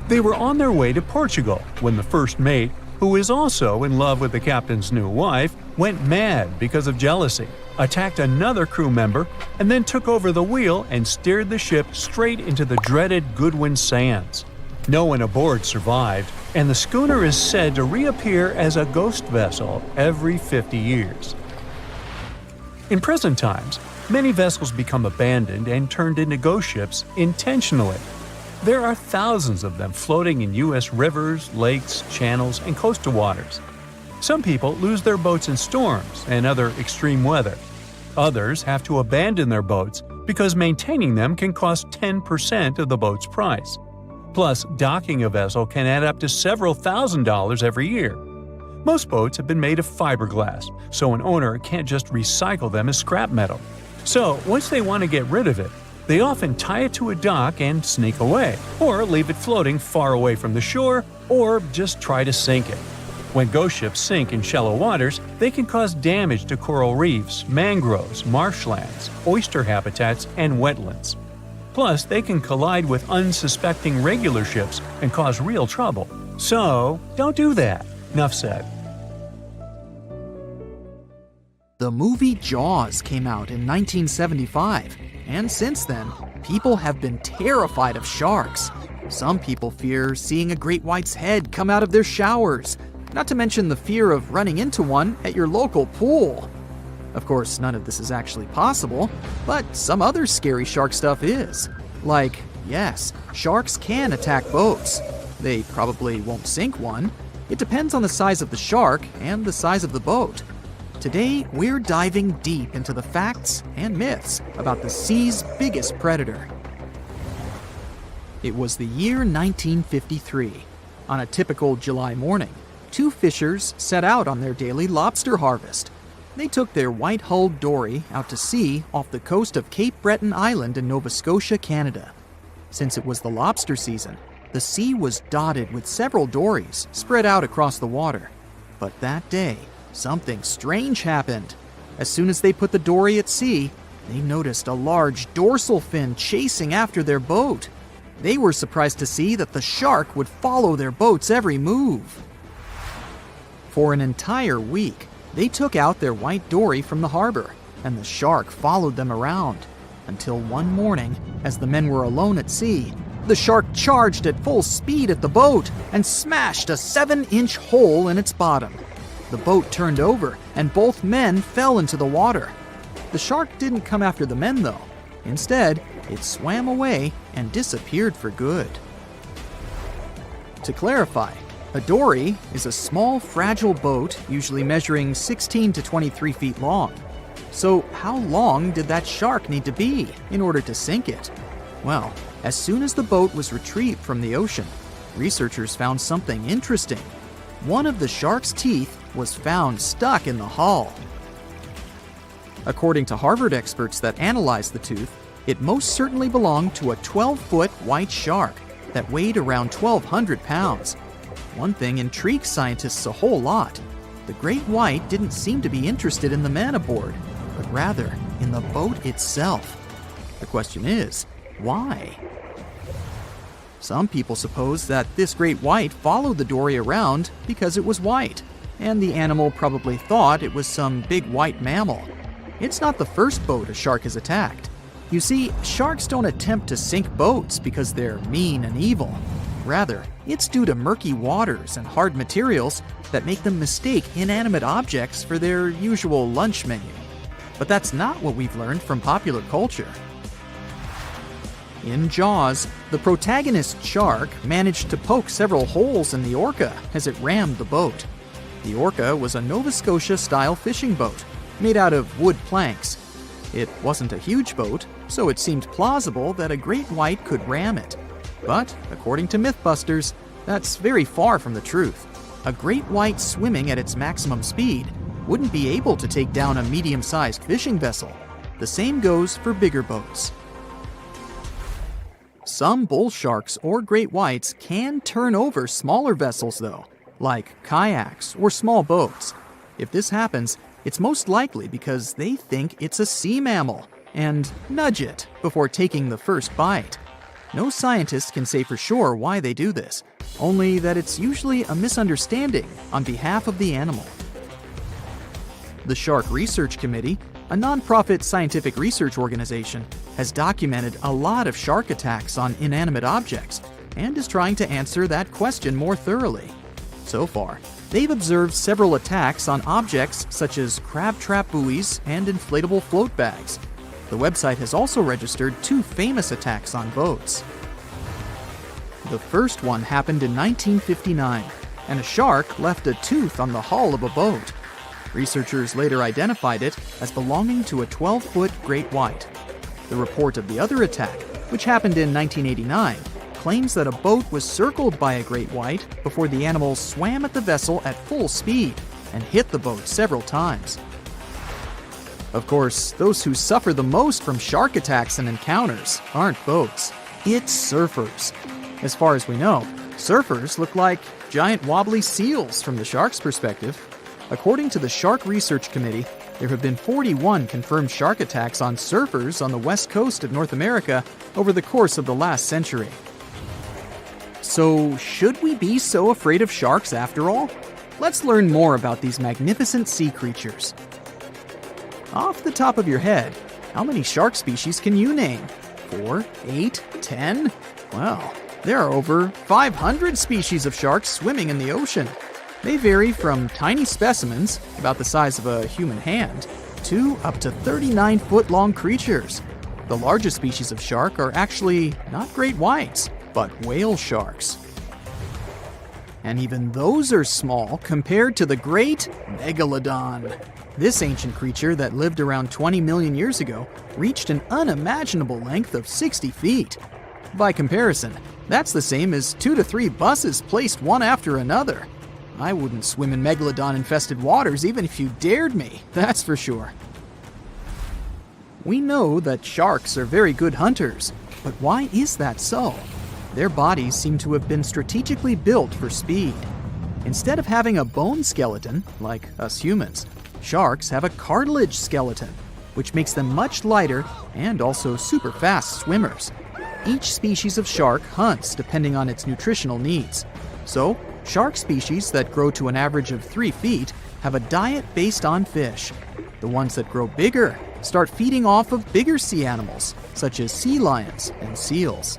They were on their way to Portugal when the first mate, who is also in love with the captain's new wife, went mad because of jealousy, attacked another crew member, and then took over the wheel and steered the ship straight into the dreaded Goodwin Sands. No one aboard survived, and the schooner is said to reappear as a ghost vessel every 50 years. In present times, many vessels become abandoned and turned into ghost ships intentionally. There are thousands of them floating in U.S. rivers, lakes, channels, and coastal waters. Some people lose their boats in storms and other extreme weather. Others have to abandon their boats because maintaining them can cost 10% of the boat's price. Plus, docking a vessel can add up to several $1,000s every year. Most boats have been made of fiberglass, so an owner can't just recycle them as scrap metal. So, once they want to get rid of it, they often tie it to a dock and sneak away, or leave it floating far away from the shore, or just try to sink it. When ghost ships sink in shallow waters, they can cause damage to coral reefs, mangroves, marshlands, oyster habitats, and wetlands. Plus, they can collide with unsuspecting regular ships and cause real trouble. So, don't do that. Enough said. The movie Jaws came out in 1975, and since then, people have been terrified of sharks. Some people fear seeing a great white's head come out of their showers, not to mention the fear of running into one at your local pool. Of course, none of this is actually possible, but some other scary shark stuff is. Like, yes, sharks can attack boats. They probably won't sink one. It depends on the size of the shark and the size of the boat. Today, we're diving deep into the facts and myths about the sea's biggest predator. It was the year 1953. On a typical July morning, two fishers set out on their daily lobster harvest. They took their white-hulled dory out to sea off the coast of Cape Breton Island in Nova Scotia, Canada. Since it was the lobster season, the sea was dotted with several dories spread out across the water. But that day, something strange happened. As soon as they put the dory at sea, they noticed a large dorsal fin chasing after their boat. They were surprised to see that the shark would follow their boat's every move. For an entire week, they took out their white dory from the harbor, and the shark followed them around. Until one morning, as the men were alone at sea, the shark charged at full speed at the boat and smashed a 7-inch hole in its bottom. The boat turned over, and both men fell into the water. The shark didn't come after the men, though. Instead, it swam away and disappeared for good. To clarify, a dory is a small, fragile boat usually measuring 16 to 23 feet long. So how long did that shark need to be in order to sink it? Well, as soon as the boat was retrieved from the ocean, researchers found something interesting. One of the shark's teeth was found stuck in the hull. According to Harvard experts that analyzed the tooth, it most certainly belonged to a 12-foot white shark that weighed around 1,200 pounds. One thing intrigued scientists a whole lot. The great white didn't seem to be interested in the man aboard, but rather in the boat itself. The question is, why? Some people suppose that this great white followed the dory around because it was white, and the animal probably thought it was some big white mammal. It's not the first boat a shark has attacked. You see, sharks don't attempt to sink boats because they're mean and evil. Rather, it's due to murky waters and hard materials that make them mistake inanimate objects for their usual lunch menu. But that's not what we've learned from popular culture. In Jaws, the protagonist shark managed to poke several holes in the orca as it rammed the boat. The orca was a Nova Scotia-style fishing boat made out of wood planks. It wasn't a huge boat, so it seemed plausible that a great white could ram it. But, according to Mythbusters, that's very far from the truth. A great white swimming at its maximum speed wouldn't be able to take down a medium-sized fishing vessel. The same goes for bigger boats. Some bull sharks or great whites can turn over smaller vessels, though, like kayaks or small boats. If this happens, it's most likely because they think it's a sea mammal and nudge it before taking the first bite. No scientist can say for sure why they do this, only that it's usually a misunderstanding on behalf of the animal. The Shark Research Committee, a nonprofit scientific research organization, has documented a lot of shark attacks on inanimate objects and is trying to answer that question more thoroughly. So far, they've observed several attacks on objects such as crab trap buoys and inflatable float bags. The website has also registered 2 famous attacks on boats. The first one happened in 1959, and a shark left a tooth on the hull of a boat. Researchers later identified it as belonging to a 12-foot great white. The report of the other attack, which happened in 1989, claims that a boat was circled by a great white before the animal swam at the vessel at full speed and hit the boat several times. Of course, those who suffer the most from shark attacks and encounters aren't boats. It's surfers. As far as we know, surfers look like giant wobbly seals from the shark's perspective. According to the Shark Research Committee, there have been 41 confirmed shark attacks on surfers on the west coast of North America over the course of the last century. So, should we be so afraid of sharks after all? Let's learn more about these magnificent sea creatures. Off the top of your head, how many shark species can you name? 4, 8, 10? Well, there are over 500 species of sharks swimming in the ocean. They vary from tiny specimens, about the size of a human hand, to up to 39-foot-long creatures. The largest species of shark are actually not great whites, but whale sharks. And even those are small compared to the great megalodon. This ancient creature that lived around 20 million years ago reached an unimaginable length of 60 feet. By comparison, that's the same as 2 to 3 buses placed one after another. I wouldn't swim in megalodon-infested waters even if you dared me, that's for sure. We know that sharks are very good hunters, but why is that so? Their bodies seem to have been strategically built for speed. Instead of having a bone skeleton, like us humans, sharks have a cartilage skeleton, which makes them much lighter and also super fast swimmers. Each species of shark hunts depending on its nutritional needs. So, shark species that grow to an average of 3 feet have a diet based on fish. The ones that grow bigger start feeding off of bigger sea animals, such as sea lions and seals.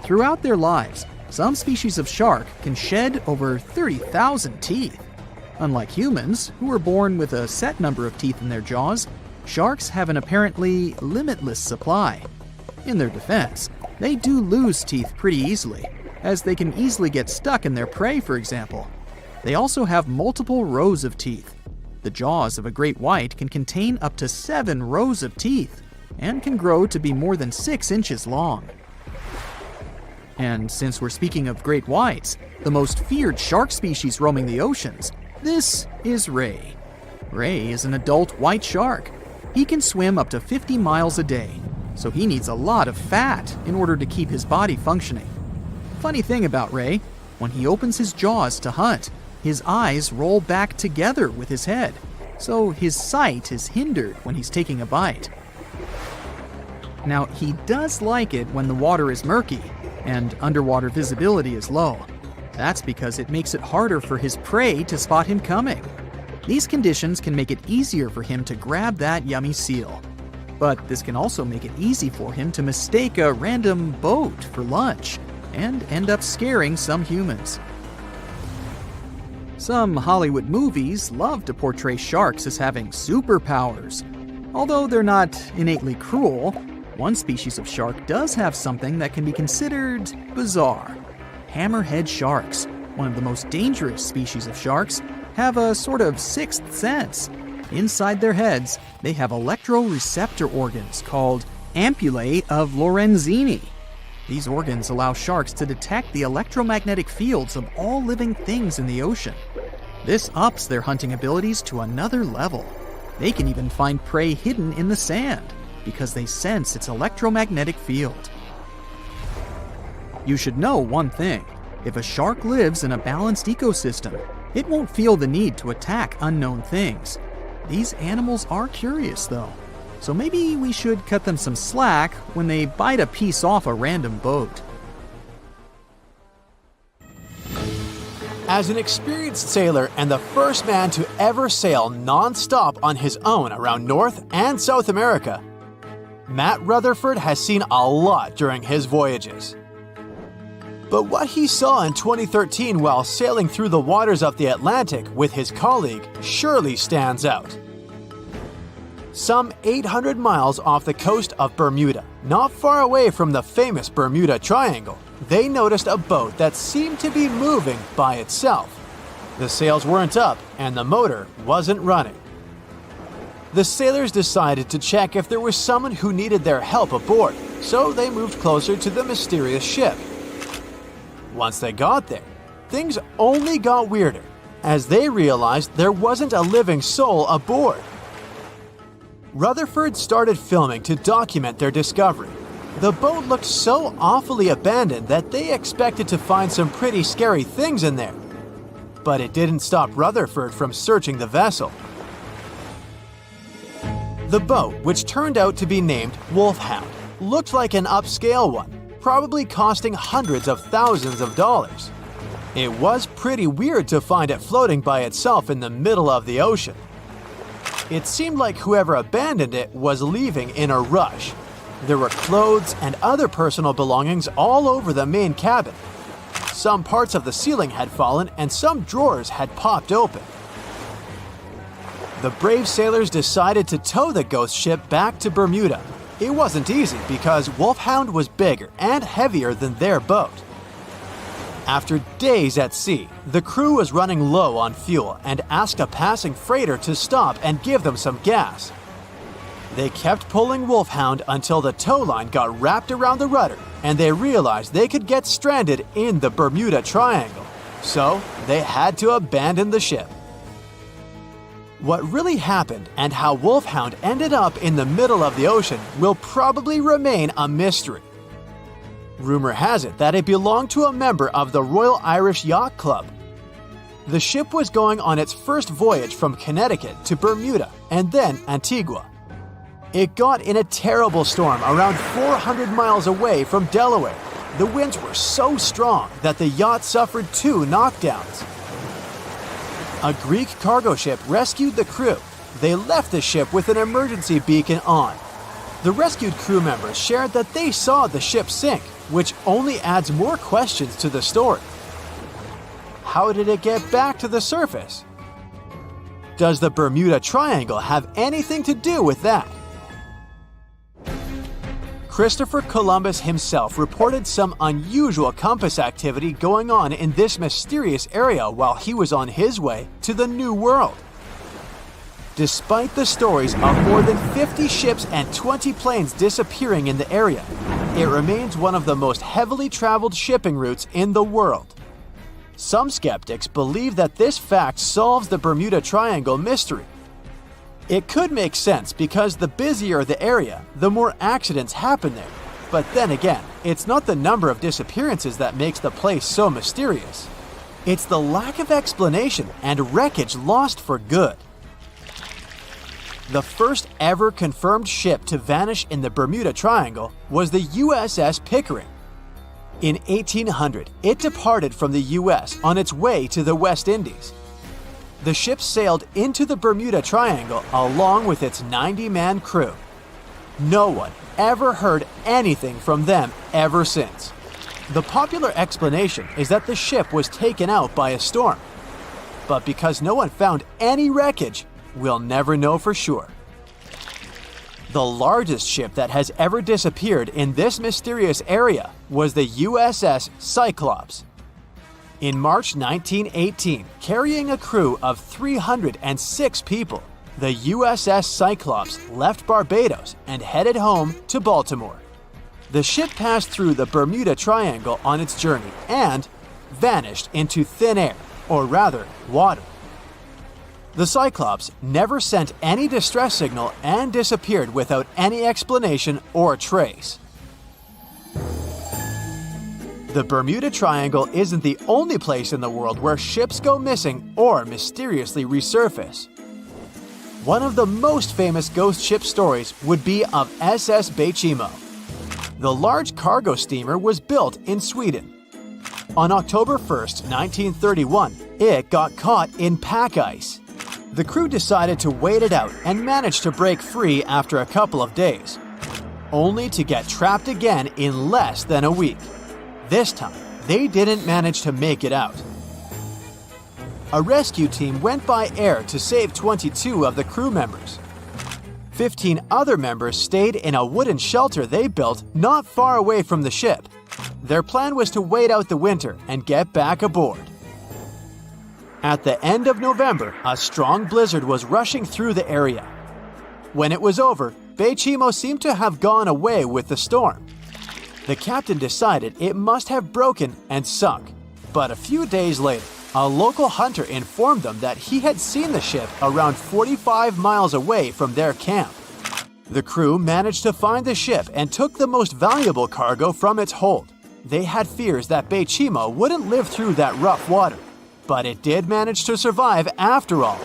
Throughout their lives, some species of shark can shed over 30,000 teeth. Unlike humans, who are born with a set number of teeth in their jaws, sharks have an apparently limitless supply. In their defense, they do lose teeth pretty easily, as they can easily get stuck in their prey, for example. They also have multiple rows of teeth. The jaws of a great white can contain up to 7 rows of teeth, and can grow to be more than 6 inches long. And since we're speaking of great whites, the most feared shark species roaming the oceans, this is ray. Ray is an adult white shark. He can swim up to 50 miles a day, so he needs a lot of fat in order to keep his body functioning. Funny thing about Ray, when he opens his jaws to hunt, his eyes roll back together with his head, so his sight is hindered when he's taking a bite. Now, he does like it when the water is murky and underwater visibility is low. That's because it makes it harder for his prey to spot him coming. These conditions can make it easier for him to grab that yummy seal. But this can also make it easy for him to mistake a random boat for lunch and end up scaring some humans. Some Hollywood movies love to portray sharks as having superpowers. Although they're not innately cruel, one species of shark does have something that can be considered bizarre. Hammerhead sharks, one of the most dangerous species of sharks, have a sort of sixth sense. Inside their heads, they have electroreceptor organs called ampullae of Lorenzini. These organs allow sharks to detect the electromagnetic fields of all living things in the ocean. This ups their hunting abilities to another level. They can even find prey hidden in the sand because they sense its electromagnetic field. You should know one thing. If a shark lives in a balanced ecosystem, it won't feel the need to attack unknown things. These animals are curious, though, so maybe we should cut them some slack when they bite a piece off a random boat. As an experienced sailor and the first man to ever sail non-stop on his own around North and South America, Matt Rutherford has seen a lot during his voyages. But what he saw in 2013 while sailing through the waters of the Atlantic with his colleague surely stands out. Some 800 miles off the coast of Bermuda, not far away from the famous Bermuda Triangle, they noticed a boat that seemed to be moving by itself. The sails weren't up and the motor wasn't running. The sailors decided to check if there was someone who needed their help aboard, so they moved closer to the mysterious ship. Once they got there, things only got weirder, as they realized there wasn't a living soul aboard. Rutherford started filming to document their discovery. The boat looked so awfully abandoned that they expected to find some pretty scary things in there. But it didn't stop Rutherford from searching the vessel. The boat, which turned out to be named Wolfhound, looked like an upscale one, probably costing hundreds of thousands of dollars. It was pretty weird to find it floating by itself in the middle of the ocean. It seemed like whoever abandoned it was leaving in a rush. There were clothes and other personal belongings all over the main cabin. Some parts of the ceiling had fallen and some drawers had popped open. The brave sailors decided to tow the ghost ship back to Bermuda. It wasn't easy because Wolfhound was bigger and heavier than their boat. After days at sea, the crew was running low on fuel and asked a passing freighter to stop and give them some gas. They kept pulling Wolfhound until the tow line got wrapped around the rudder and they realized they could get stranded in the Bermuda Triangle. So they had to abandon the ship. What really happened and how Wolfhound ended up in the middle of the ocean will probably remain a mystery. Rumor has it that it belonged to a member of the Royal Irish Yacht Club. The ship was going on its first voyage from Connecticut to Bermuda and then Antigua. It got in a terrible storm around 400 miles away from Delaware. The winds were so strong that the yacht suffered 2 knockdowns. A Greek cargo ship rescued the crew. They left the ship with an emergency beacon on. The rescued crew members shared that they saw the ship sink, which only adds more questions to the story. How did it get back to the surface? Does the Bermuda Triangle have anything to do with that? Christopher Columbus himself reported some unusual compass activity going on in this mysterious area while he was on his way to the New World. Despite the stories of more than 50 ships and 20 planes disappearing in the area, it remains one of the most heavily traveled shipping routes in the world. Some skeptics believe that this fact solves the Bermuda Triangle mystery. It could make sense because the busier the area, the more accidents happen there. But then again, it's not the number of disappearances that makes the place so mysterious. It's the lack of explanation and wreckage lost for good. The first ever confirmed ship to vanish in the Bermuda Triangle was the USS Pickering. In 1800, it departed from the US on its way to the West Indies. The ship sailed into the Bermuda Triangle along with its 90-man crew. No one ever heard anything from them ever since. The popular explanation is that the ship was taken out by a storm. But because no one found any wreckage, we'll never know for sure. The largest ship that has ever disappeared in this mysterious area was the USS Cyclops. In March 1918, carrying a crew of 306 people, the USS Cyclops left Barbados and headed home to Baltimore. The ship passed through the Bermuda Triangle on its journey and vanished into thin air, or rather, water. The Cyclops never sent any distress signal and disappeared without any explanation or trace. The Bermuda Triangle isn't the only place in the world where ships go missing or mysteriously resurface. One of the most famous ghost ship stories would be of SS Bechimo. The large cargo steamer was built in Sweden. On October 1st, 1931, it got caught in pack ice. The crew decided to wait it out and managed to break free after a couple of days, only to get trapped again in less than a week. This time, they didn't manage to make it out. A rescue team went by air to save 22 of the crew members. 15 other members stayed in a wooden shelter they built not far away from the ship. Their plan was to wait out the winter and get back aboard. At the end of November, a strong blizzard was rushing through the area. When it was over, Bechimo seemed to have gone away with the storm. The captain decided it must have broken and sunk, but a few days later, a local hunter informed them that he had seen the ship around 45 miles away from their camp. The crew managed to find the ship and took the most valuable cargo from its hold. They had fears that Bechimo wouldn't live through that rough water, but it did manage to survive after all.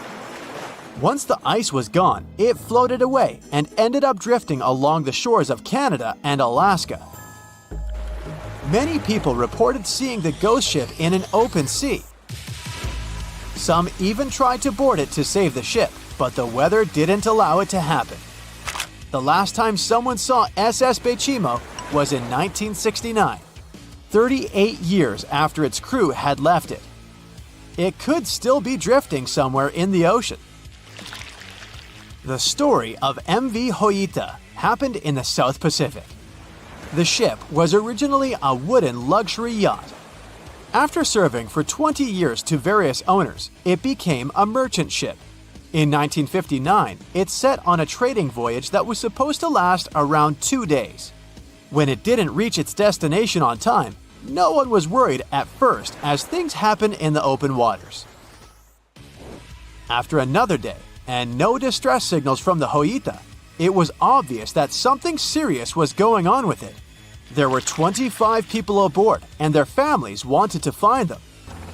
Once the ice was gone, it floated away and ended up drifting along the shores of Canada and Alaska. Many people reported seeing the ghost ship in an open sea. Some even tried to board it to save the ship, but the weather didn't allow it to happen. The last time someone saw SS Bechimo was in 1969, 38 years after its crew had left it. It could still be drifting somewhere in the ocean. The story of MV Hoita happened in the South Pacific. The ship was originally a wooden luxury yacht. After serving for 20 years to various owners, it became a merchant ship. In 1959, it set on a trading voyage that was supposed to last around 2 days. When it didn't reach its destination on time, no one was worried at first, as things happen in the open waters. After another day, and no distress signals from the Hoita, it was obvious that something serious was going on with it. There were 25 people aboard, and their families wanted to find them.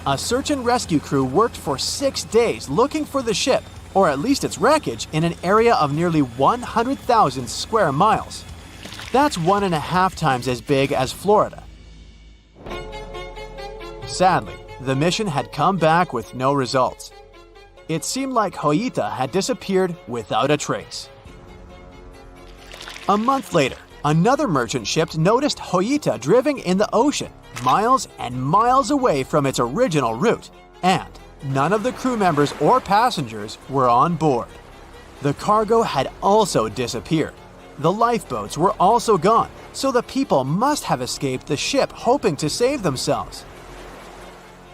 A search and rescue crew worked for 6 days looking for the ship, or at least its wreckage, in an area of nearly 100,000 square miles. That's 1.5 times as big as Florida. Sadly, the mission had come back with no results. It seemed like Hoita had disappeared without a trace. A month later, another merchant ship noticed Hoita drifting in the ocean, miles and miles away from its original route, and none of the crew members or passengers were on board. The cargo had also disappeared. The lifeboats were also gone, so the people must have escaped the ship hoping to save themselves.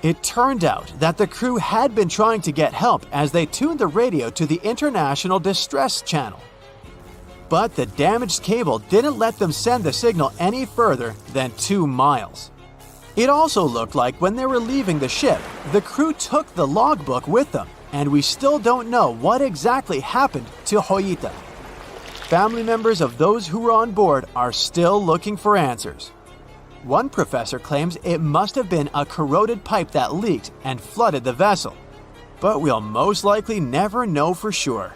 It turned out that the crew had been trying to get help as they tuned the radio to the International Distress Channel. But the damaged cable didn't let them send the signal any further than 2 miles. It also looked like when they were leaving the ship, the crew took the logbook with them, and we still don't know what exactly happened to Hoita. Family members of those who were on board are still looking for answers. One professor claims it must have been a corroded pipe that leaked and flooded the vessel, but we'll most likely never know for sure.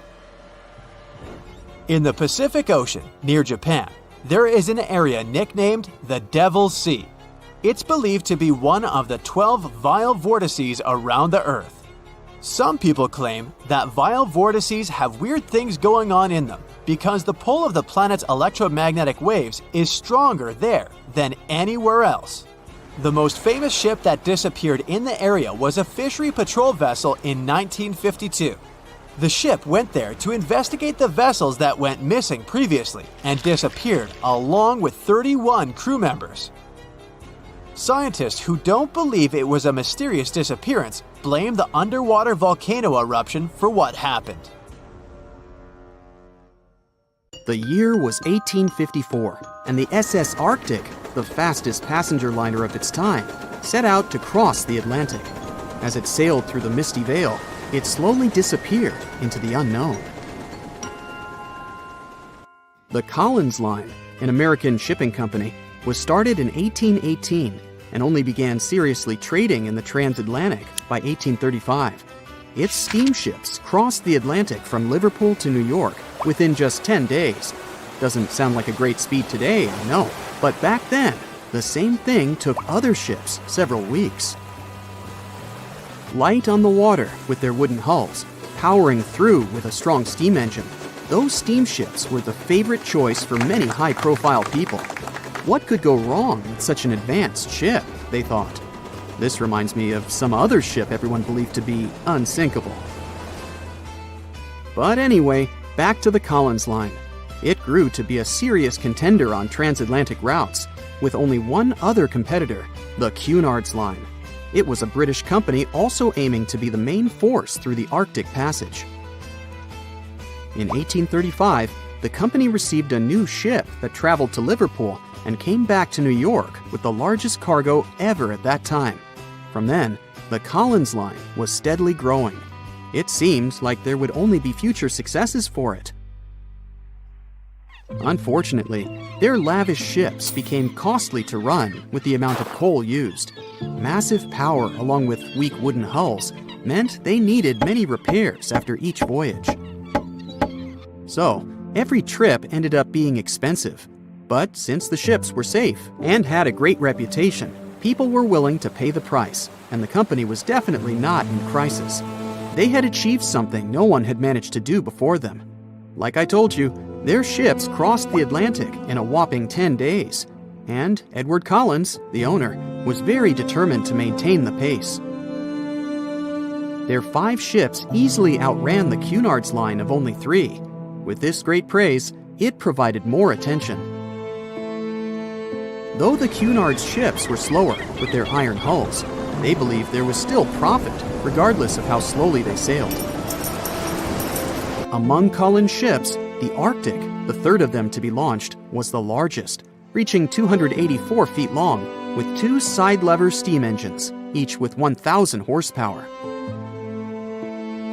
In the Pacific Ocean, near Japan, there is an area nicknamed the Devil's Sea. It's believed to be one of the 12 vile vortices around the Earth. Some people claim that vile vortices have weird things going on in them because the pull of the planet's electromagnetic waves is stronger there than anywhere else. The most famous ship that disappeared in the area was a fishery patrol vessel in 1952. The ship went there to investigate the vessels that went missing previously and disappeared along with 31 crew members. Scientists who don't believe it was a mysterious disappearance blame the underwater volcano eruption for what happened. The year was 1854, and the SS Arctic, the fastest passenger liner of its time, set out to cross the Atlantic. As it sailed through the misty veil, it slowly disappeared into the unknown. The Collins Line, an American shipping company, was started in 1818 and only began seriously trading in the transatlantic by 1835. Its steamships crossed the Atlantic from Liverpool to New York within just 10 days. Doesn't sound like a great speed today, I know, but back then, the same thing took other ships several weeks. Light on the water with their wooden hulls, powering through with a strong steam engine, those steamships were the favorite choice for many high-profile people. What could go wrong with such an advanced ship, they thought. This reminds me of some other ship everyone believed to be unsinkable. But anyway, back to the Collins Line. It grew to be a serious contender on transatlantic routes, with only one other competitor, the Cunard's Line. It was a British company also aiming to be the main force through the Arctic Passage. In 1835, the company received a new ship that traveled to Liverpool and came back to New York with the largest cargo ever at that time. From then, the Collins Line was steadily growing. It seemed like there would only be future successes for it. Unfortunately, their lavish ships became costly to run with the amount of coal used. Massive power along with weak wooden hulls meant they needed many repairs after each voyage. So, every trip ended up being expensive. But since the ships were safe and had a great reputation, people were willing to pay the price, and the company was definitely not in crisis. They had achieved something no one had managed to do before them. Like I told you, their ships crossed the Atlantic in a whopping 10 days. And Edward Collins, the owner, was very determined to maintain the pace. Their 5 ships easily outran the Cunard's line of only 3. With this great praise, it provided more attention. Though the Cunard's ships were slower with their iron hulls, they believed there was still profit, regardless of how slowly they sailed. Among Collins' ships, the Arctic, the third of them to be launched, was the largest, reaching 284 feet long, with 2 side-lever steam engines, each with 1,000 horsepower.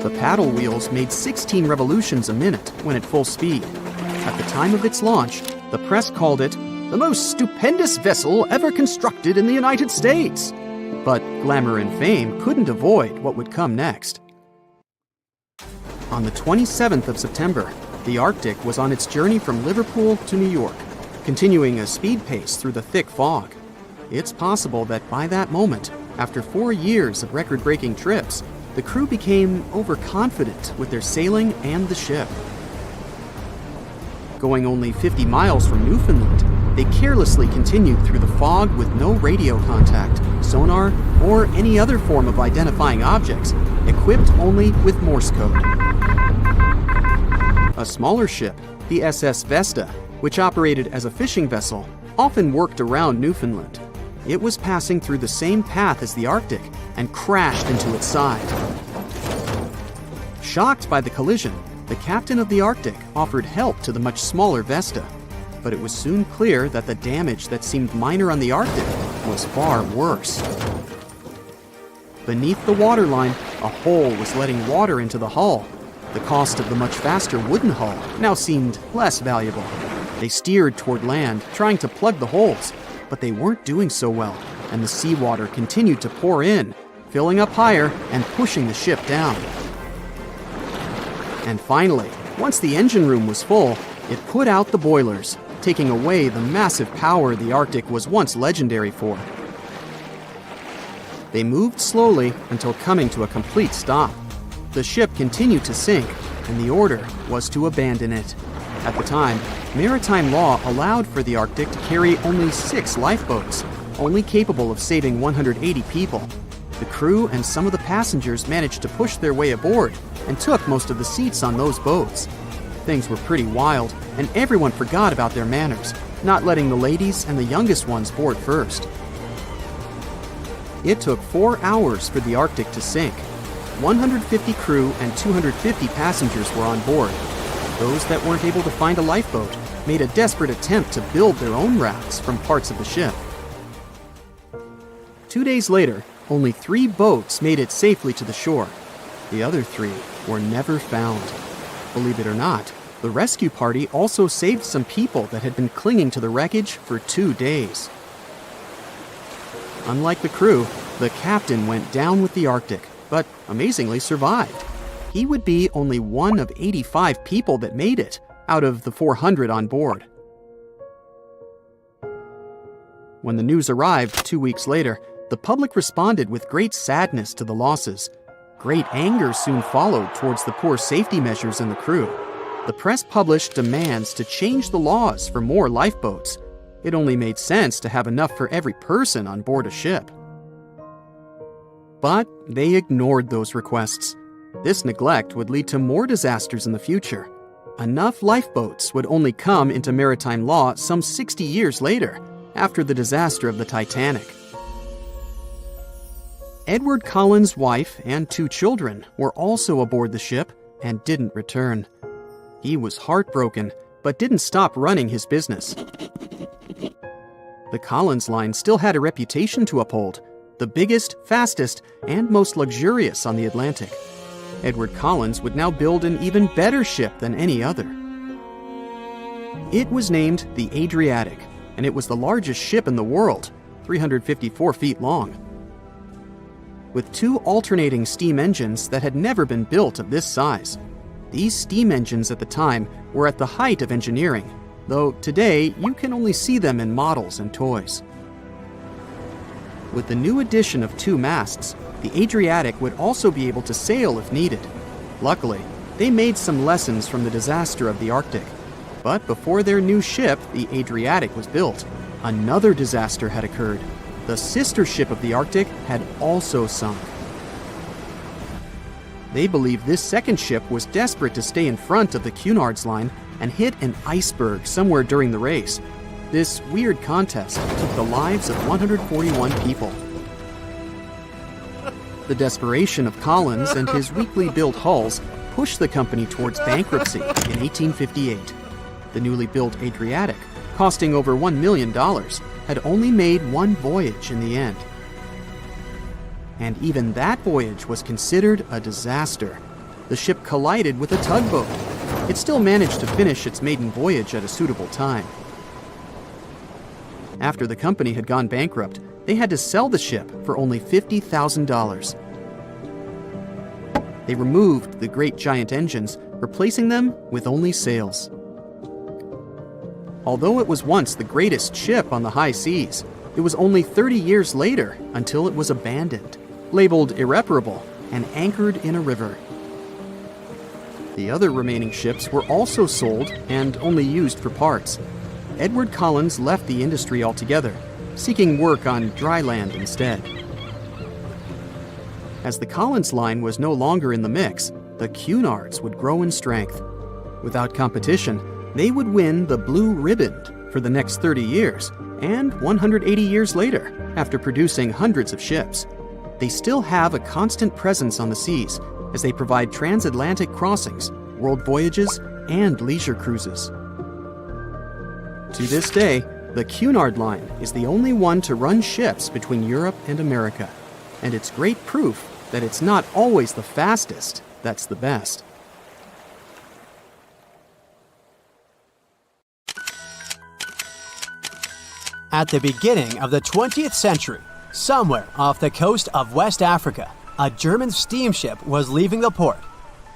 The paddle wheels made 16 revolutions a minute when at full speed. At the time of its launch, the press called it the most stupendous vessel ever constructed in the United States. But glamour and fame couldn't avoid what would come next. On the 27th of September, the Arctic was on its journey from Liverpool to New York, continuing a speed pace through the thick fog. It's possible that by that moment, after 4 years of record-breaking trips, the crew became overconfident with their sailing and the ship. Going only 50 miles from Newfoundland, they carelessly continued through the fog with no radio contact, sonar, or any other form of identifying objects, equipped only with Morse code. A smaller ship, the SS Vesta, which operated as a fishing vessel, often worked around Newfoundland. It was passing through the same path as the Arctic and crashed into its side. Shocked by the collision, the captain of the Arctic offered help to the much smaller Vesta, but it was soon clear that the damage that seemed minor on the Arctic was far worse. Beneath the waterline, a hole was letting water into the hull. The cost of the much faster wooden hull now seemed less valuable. They steered toward land, trying to plug the holes, but they weren't doing so well, and the seawater continued to pour in, filling up higher and pushing the ship down. And finally, once the engine room was full, it put out the boilers, taking away the massive power the Arctic was once legendary for. They moved slowly until coming to a complete stop. The ship continued to sink, and the order was to abandon it. At the time, maritime law allowed for the Arctic to carry only 6 lifeboats, only capable of saving 180 people. The crew and some of the passengers managed to push their way aboard and took most of the seats on those boats. Things were pretty wild, and everyone forgot about their manners, not letting the ladies and the youngest ones board first. It took 4 hours for the Arctic to sink. 150 crew and 250 passengers were on board. Those that weren't able to find a lifeboat made a desperate attempt to build their own rafts from parts of the ship. 2 days later, only 3 boats made it safely to the shore. The other 3 were never found. Believe it or not, the rescue party also saved some people that had been clinging to the wreckage for 2 days. Unlike the crew, the captain went down with the Arctic, but amazingly survived. He would be only one of 85 people that made it out of the 400 on board. When the news arrived 2 weeks later, the public responded with great sadness to the losses. Great anger soon followed towards the poor safety measures in the crew. The press published demands to change the laws for more lifeboats. It only made sense to have enough for every person on board a ship. But they ignored those requests. This neglect would lead to more disasters in the future. Enough lifeboats would only come into maritime law some 60 years later, after the disaster of the Titanic. Edward Collins' wife and 2 children were also aboard the ship and didn't return. He was heartbroken, but didn't stop running his business. The Collins line still had a reputation to uphold, the biggest, fastest, and most luxurious on the Atlantic. Edward Collins would now build an even better ship than any other. It was named the Adriatic, and it was the largest ship in the world, 354 feet long. With 2 alternating steam engines that had never been built of this size. These steam engines at the time were at the height of engineering, though today you can only see them in models and toys. With the new addition of 2 masts, The Adriatic would also be able to sail if needed. Luckily, they made some lessons from the disaster of the Arctic. But before their new ship, the Adriatic, was built, another disaster had occurred. The sister ship of the Arctic had also sunk. They believe this second ship was desperate to stay in front of the Cunard's line and hit an iceberg somewhere during the race. This weird contest took the lives of 141 people. The desperation of Collins and his weakly built hulls pushed the company towards bankruptcy in 1858. The newly built Adriatic, costing over $1 million, had only made one voyage in the end. And even that voyage was considered a disaster. The ship collided with a tugboat. It still managed to finish its maiden voyage at a suitable time. After the company had gone bankrupt, they had to sell the ship for only $50,000. They removed the great giant engines, replacing them with only sails. Although it was once the greatest ship on the high seas, it was only 30 years later until it was abandoned, labeled irreparable, and anchored in a river. The other remaining ships were also sold and only used for parts. Edward Collins left the industry altogether, seeking work on dry land instead. As the Collins line was no longer in the mix, the Cunards would grow in strength. Without competition, they would win the Blue Riband for the next 30 years, and 180 years later, after producing hundreds of ships. They still have a constant presence on the seas as they provide transatlantic crossings, world voyages, and leisure cruises. To this day, the Cunard line is the only one to run ships between Europe and America, and it's great proof that it's not always the fastest that's the best. At the beginning of the 20th century, somewhere off the coast of West Africa, a German steamship was leaving the port.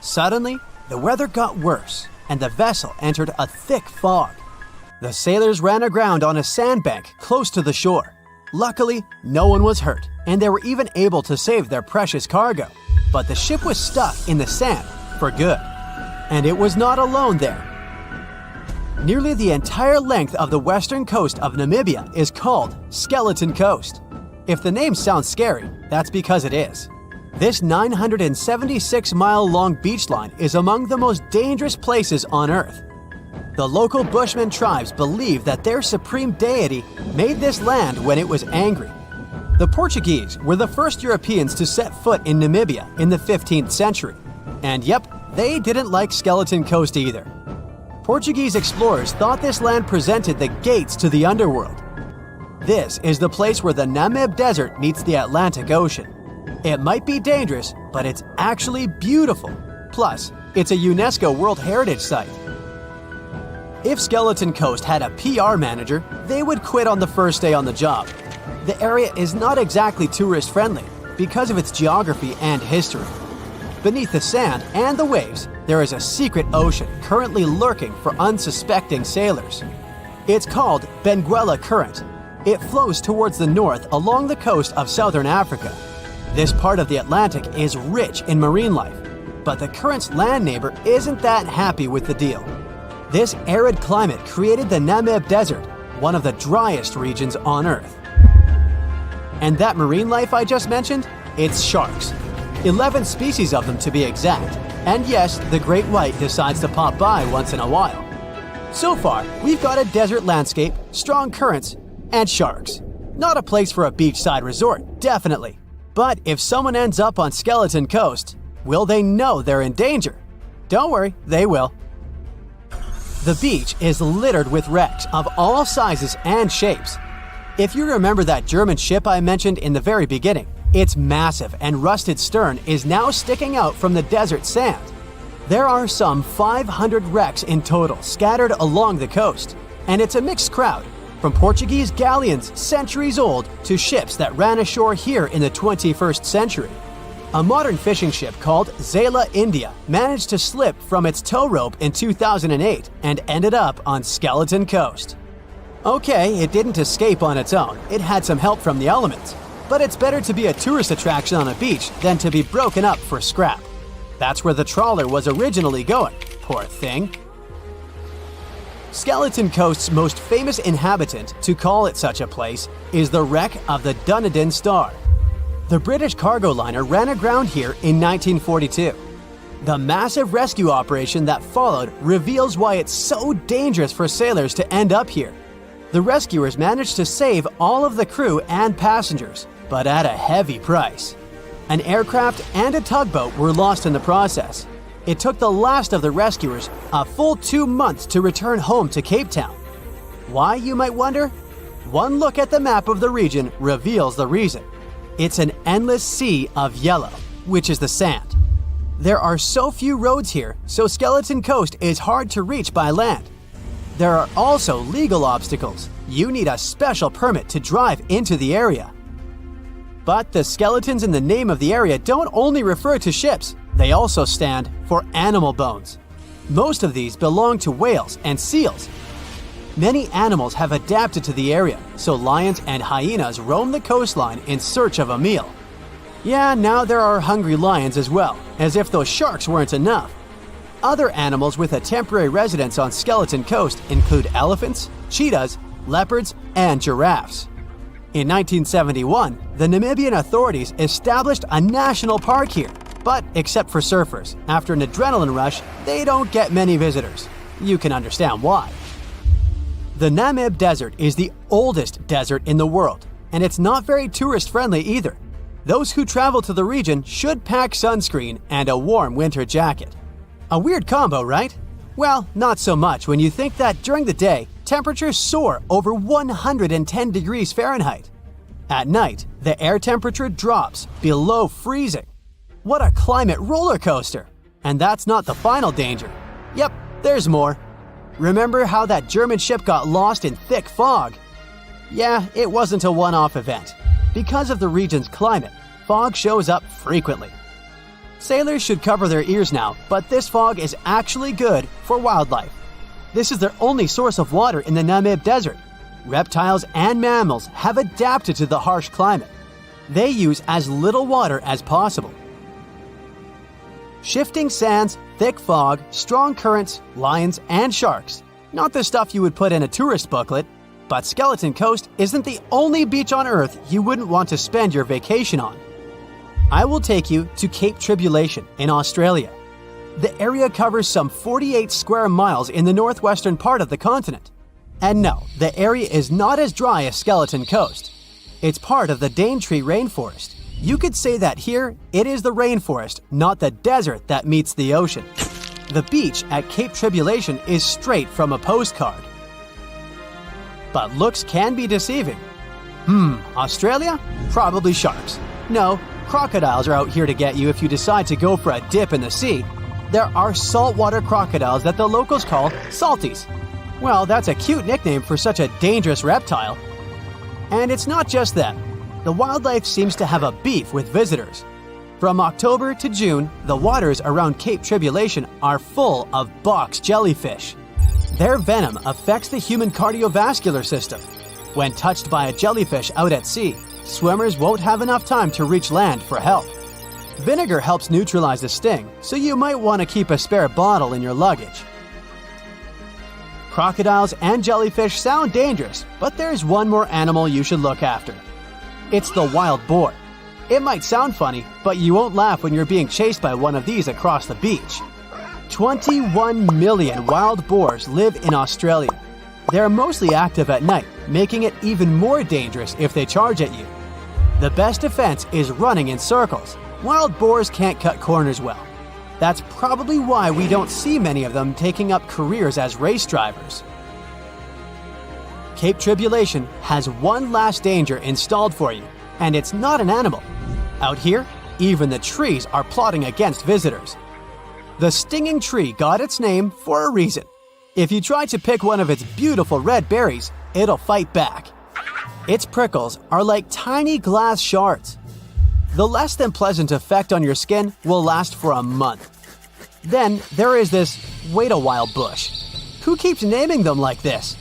Suddenly, the weather got worse, and the vessel entered a thick fog. The sailors ran aground on a sandbank close to the shore. Luckily, no one was hurt, and they were even able to save their precious cargo. But the ship was stuck in the sand for good. And it was not alone there. Nearly the entire length of the western coast of Namibia is called Skeleton Coast. If the name sounds scary, that's because it is. This 976-mile-long beach line is among the most dangerous places on Earth. The local Bushman tribes believe that their supreme deity made this land when it was angry. The Portuguese were the first Europeans to set foot in Namibia in the 15th century. And yep, they didn't like Skeleton Coast either. Portuguese explorers thought this land presented the gates to the underworld. This is the place where the Namib Desert meets the Atlantic Ocean. It might be dangerous, but it's actually beautiful. Plus, it's a UNESCO World Heritage Site. If Skeleton Coast had a PR manager, they would quit on the first day on the job. The area is not exactly tourist-friendly because of its geography and history. Beneath the sand and the waves, there is a secret ocean currently lurking for unsuspecting sailors. It's called Benguela Current. It flows towards the north along the coast of southern Africa. This part of the Atlantic is rich in marine life, but the current's land neighbor isn't that happy with the deal. This arid climate created the Namib Desert, one of the driest regions on Earth. And that marine life I just mentioned? It's sharks. 11 species of them to be exact. And yes, the great white decides to pop by once in a while. So far, we've got a desert landscape, strong currents, and sharks. Not a place for a beachside resort, definitely. But if someone ends up on Skeleton Coast, will they know they're in danger? Don't worry, they will. The beach is littered with wrecks of all sizes and shapes. If you remember that German ship I mentioned in the very beginning, its massive and rusted stern is now sticking out from the desert sand. There are some 500 wrecks in total scattered along the coast, and it's a mixed crowd, from Portuguese galleons centuries old to ships that ran ashore here in the 21st century. A modern fishing ship called Zela India managed to slip from its tow rope in 2008 and ended up on Skeleton Coast. Okay, it didn't escape on its own. It had some help from the elements. But it's better to be a tourist attraction on a beach than to be broken up for scrap. That's where the trawler was originally going, poor thing. Skeleton Coast's most famous inhabitant, to call it such a place, is the wreck of the Dunedin Star. The British cargo liner ran aground here in 1942. The massive rescue operation that followed reveals why it's so dangerous for sailors to end up here. The rescuers managed to save all of the crew and passengers, but at a heavy price. An aircraft and a tugboat were lost in the process. It took the last of the rescuers a full 2 months to return home to Cape Town. Why, you might wonder? One look at the map of the region reveals the reason. It's an endless sea of yellow, which is the sand. There are so few roads here, so Skeleton Coast is hard to reach by land. There are also legal obstacles. You need a special permit to drive into the area. But the skeletons in the name of the area don't only refer to ships, they also stand for animal bones. Most of these belong to whales and seals. Many animals have adapted to the area, so lions and hyenas roam the coastline in search of a meal. Yeah, now there are hungry lions as well, as if those sharks weren't enough. Other animals with a temporary residence on Skeleton Coast include elephants, cheetahs, leopards, and giraffes. In 1971, the Namibian authorities established a national park here, but except for surfers, after an adrenaline rush, they don't get many visitors. You can understand why. The Namib Desert is the oldest desert in the world, and it's not very tourist-friendly either. Those who travel to the region should pack sunscreen and a warm winter jacket. A weird combo, right? Well, not so much when you think that during the day, temperatures soar over 110 degrees Fahrenheit. At night, the air temperature drops below freezing. What a climate roller coaster! And that's not the final danger. Yep, there's more. Remember how that German ship got lost in thick fog? Yeah, it wasn't a one-off event. Because of the region's climate, fog shows up frequently. Sailors should cover their ears now, but this fog is actually good for wildlife. This is their only source of water in the Namib Desert. Reptiles and mammals have adapted to the harsh climate. They use as little water as possible. Shifting sands, thick fog, strong currents, lions, and sharks. Not the stuff you would put in a tourist booklet. But Skeleton Coast isn't the only beach on Earth you wouldn't want to spend your vacation on. I will take you to Cape Tribulation in Australia. The area covers some 48 square miles in the northwestern part of the continent. And no, the area is not as dry as Skeleton Coast. It's part of the Daintree rainforest. You could say that here, it is the rainforest, not the desert that meets the ocean. The beach at Cape Tribulation is straight from a postcard. But looks can be deceiving. Australia? Probably sharks. No, crocodiles are out here to get you if you decide to go for a dip in the sea. There are saltwater crocodiles that the locals call salties. Well, that's a cute nickname for such a dangerous reptile. And it's not just them. The wildlife seems to have a beef with visitors. From October to June, the waters around Cape Tribulation are full of box jellyfish. Their venom affects the human cardiovascular system. When touched by a jellyfish out at sea, swimmers won't have enough time to reach land for help. Vinegar helps neutralize the sting, so you might want to keep a spare bottle in your luggage. Crocodiles and jellyfish sound dangerous, but there's one more animal you should look after. It's the wild boar. It might sound funny, but you won't laugh when you're being chased by one of these across the beach. 21 million wild boars live in Australia. They're mostly active at night, making it even more dangerous if they charge at you. The best defense is running in circles. Wild boars can't cut corners well. That's probably why we don't see many of them taking up careers as race drivers. Cape Tribulation has one last danger installed for you, and it's not an animal. Out here, even the trees are plotting against visitors. The stinging tree got its name for a reason. If you try to pick one of its beautiful red berries, it'll fight back. Its prickles are like tiny glass shards. The less than pleasant effect on your skin will last for a month. Then there is this wait a while bush. Who keeps naming them like this?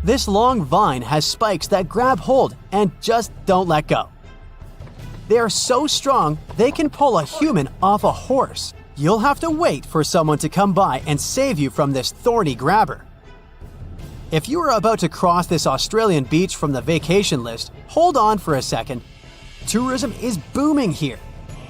This long vine has spikes that grab hold and just don't let go. They are so strong, they can pull a human off a horse. You'll have to wait for someone to come by and save you from this thorny grabber. If you are about to cross this Australian beach from the vacation list, hold on for a second. Tourism is booming here.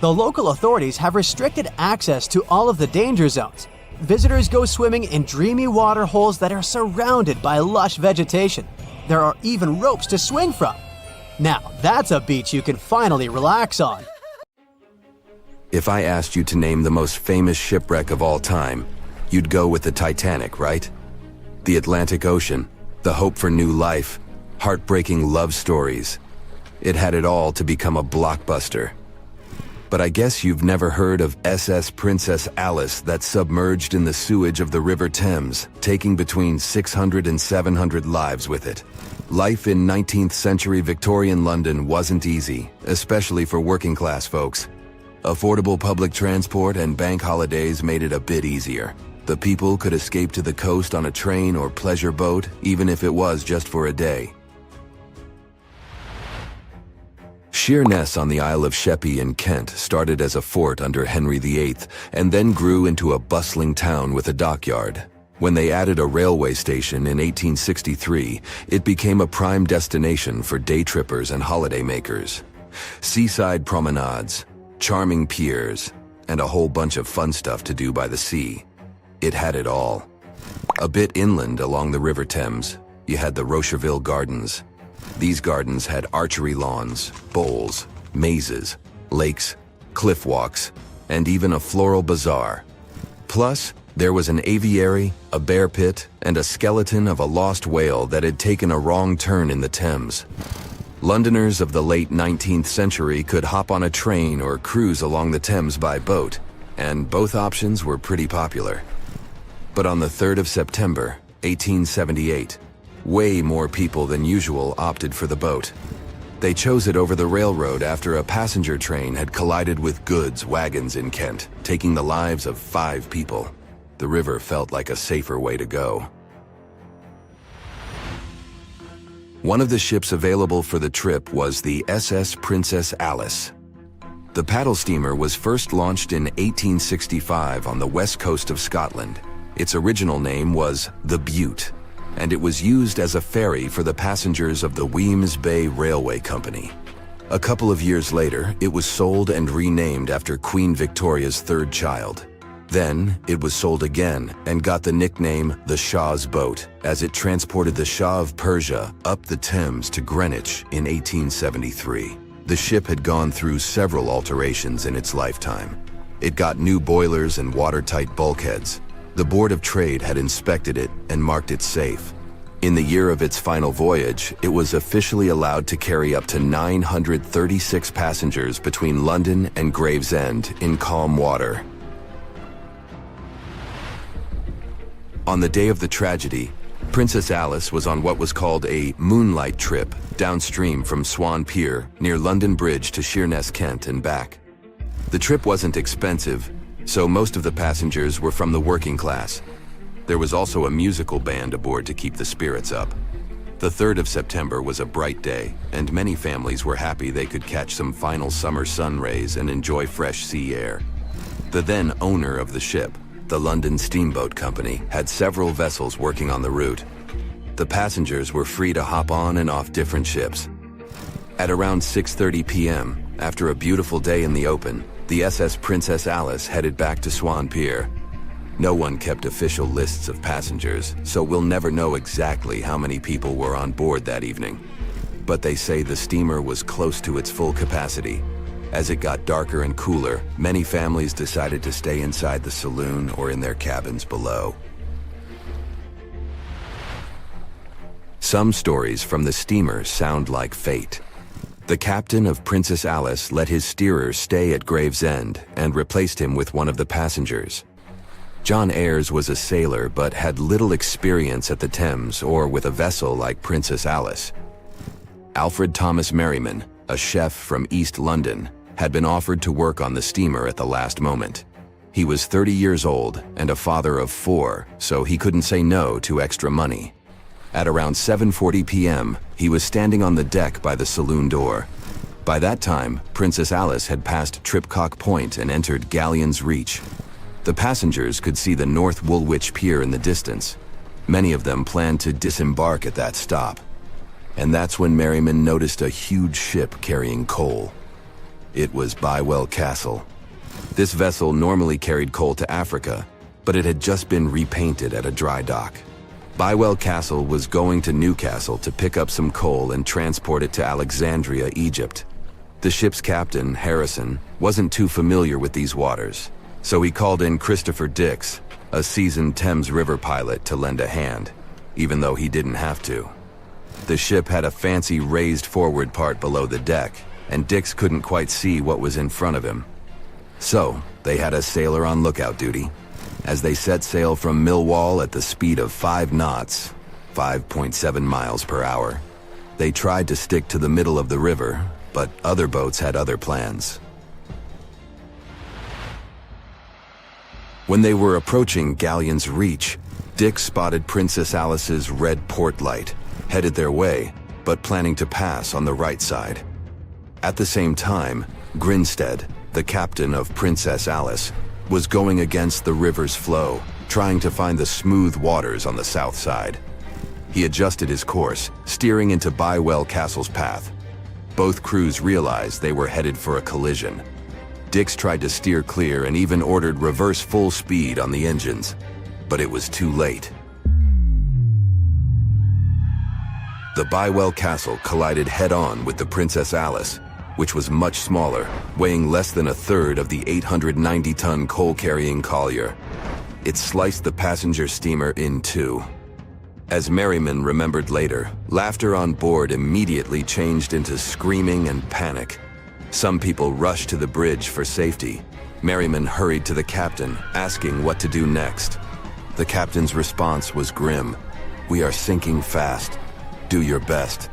The local authorities have restricted access to all of the danger zones. Visitors go swimming in dreamy water holes that are surrounded by lush vegetation. There are even ropes to swing from. Now, that's a beach you can finally relax on. If I asked you to name the most famous shipwreck of all time, you'd go with the Titanic, right? The Atlantic Ocean, the hope for new life, heartbreaking love stories. It had it all to become a blockbuster. But I guess you've never heard of SS Princess Alice that submerged in the sewage of the River Thames, taking between 600 and 700 lives with it. Life in 19th century Victorian London wasn't easy, especially for working class folks. Affordable public transport and bank holidays made it a bit easier. The people could escape to the coast on a train or pleasure boat, even if it was just for a day. Sheerness on the Isle of Sheppey in Kent started as a fort under Henry VIII and then grew into a bustling town with a dockyard. When they added a railway station in 1863, it became a prime destination for day trippers and holidaymakers. Seaside promenades, charming piers, and a whole bunch of fun stuff to do by the sea. It had it all. A bit inland along the River Thames, you had the Rocherville Gardens. These gardens had archery lawns, bowls, mazes, lakes, cliff walks, and even a floral bazaar. Plus, there was an aviary, a bear pit, and a skeleton of a lost whale that had taken a wrong turn in the Thames. Londoners of the late 19th century could hop on a train or cruise along the Thames by boat, and both options were pretty popular. But on the 3rd of September, 1878, way more people than usual opted for the boat. They chose it over the railroad after a passenger train had collided with goods wagons in Kent, taking the lives of 5 people. The river felt like a safer way to go. One of the ships available for the trip was the SS Princess Alice. The paddle steamer was first launched in 1865 on the west coast of Scotland. Its original name was the Bute, and it was used as a ferry for the passengers of the Wemyss Bay Railway Company. A couple of years later, it was sold and renamed after Queen Victoria's 3rd child. Then, it was sold again and got the nickname the Shah's Boat, as it transported the Shah of Persia up the Thames to Greenwich in 1873. The ship had gone through several alterations in its lifetime. It got new boilers and watertight bulkheads. The Board of Trade had inspected it and marked it safe. In the year of its final voyage, it was officially allowed to carry up to 936 passengers between London and Gravesend in calm water. On the day of the tragedy, Princess Alice was on what was called a moonlight trip downstream from Swan Pier near London Bridge to Sheerness, Kent and back. The trip wasn't expensive, so most of the passengers were from the working class. There was also a musical band aboard to keep the spirits up. The 3rd of September was a bright day, and many families were happy they could catch some final summer sun rays and enjoy fresh sea air. The then owner of the ship, the London Steamboat Company, had several vessels working on the route. The passengers were free to hop on and off different ships. At around 6:30 p.m., after a beautiful day in the open, the SS Princess Alice headed back to Swan Pier. No one kept official lists of passengers, so we'll never know exactly how many people were on board that evening. But they say the steamer was close to its full capacity. As it got darker and cooler, many families decided to stay inside the saloon or in their cabins below. Some stories from the steamer sound like fate. The captain of Princess Alice let his steerer stay at Gravesend and replaced him with one of the passengers. John Ayres was a sailor but had little experience at the Thames or with a vessel like Princess Alice. Alfred Thomas Merriman, a chef from East London, had been offered to work on the steamer at the last moment. He was 30 years old and a father of 4, so he couldn't say no to extra money. At around 7:40 p.m., he was standing on the deck by the saloon door. By that time, Princess Alice had passed Tripcock Point and entered Galleon's Reach. The passengers could see the North Woolwich Pier in the distance. Many of them planned to disembark at that stop. And that's when Merriman noticed a huge ship carrying coal. It was Bywell Castle. This vessel normally carried coal to Africa, but it had just been repainted at a dry dock. Bywell Castle was going to Newcastle to pick up some coal and transport it to Alexandria, Egypt. The ship's captain, Harrison, wasn't too familiar with these waters, so he called in Christopher Dix, a seasoned Thames River pilot, to lend a hand, even though he didn't have to. The ship had a fancy raised forward part below the deck, and Dix couldn't quite see what was in front of him. So, they had a sailor on lookout duty. As they set sail from Millwall at the speed of 5 knots, 5.7 miles per hour, they tried to stick to the middle of the river, but other boats had other plans. When they were approaching Galleon's Reach, Dick spotted Princess Alice's red port light, headed their way, but planning to pass on the right side. At the same time, Grinstead, the captain of Princess Alice, was going against the river's flow, trying to find the smooth waters on the south side. He adjusted his course, steering into Bywell Castle's path. Both crews realized they were headed for a collision. Dix tried to steer clear and even ordered reverse full speed on the engines, but it was too late. The Bywell Castle collided head-on with the Princess Alice, which was much smaller, weighing less than a third of the 890-ton coal-carrying collier. It sliced the passenger steamer in two. As Merriman remembered later, laughter on board immediately changed into screaming and panic. Some people rushed to the bridge for safety. Merriman hurried to the captain, asking what to do next. The captain's response was grim. "We are sinking fast. Do your best."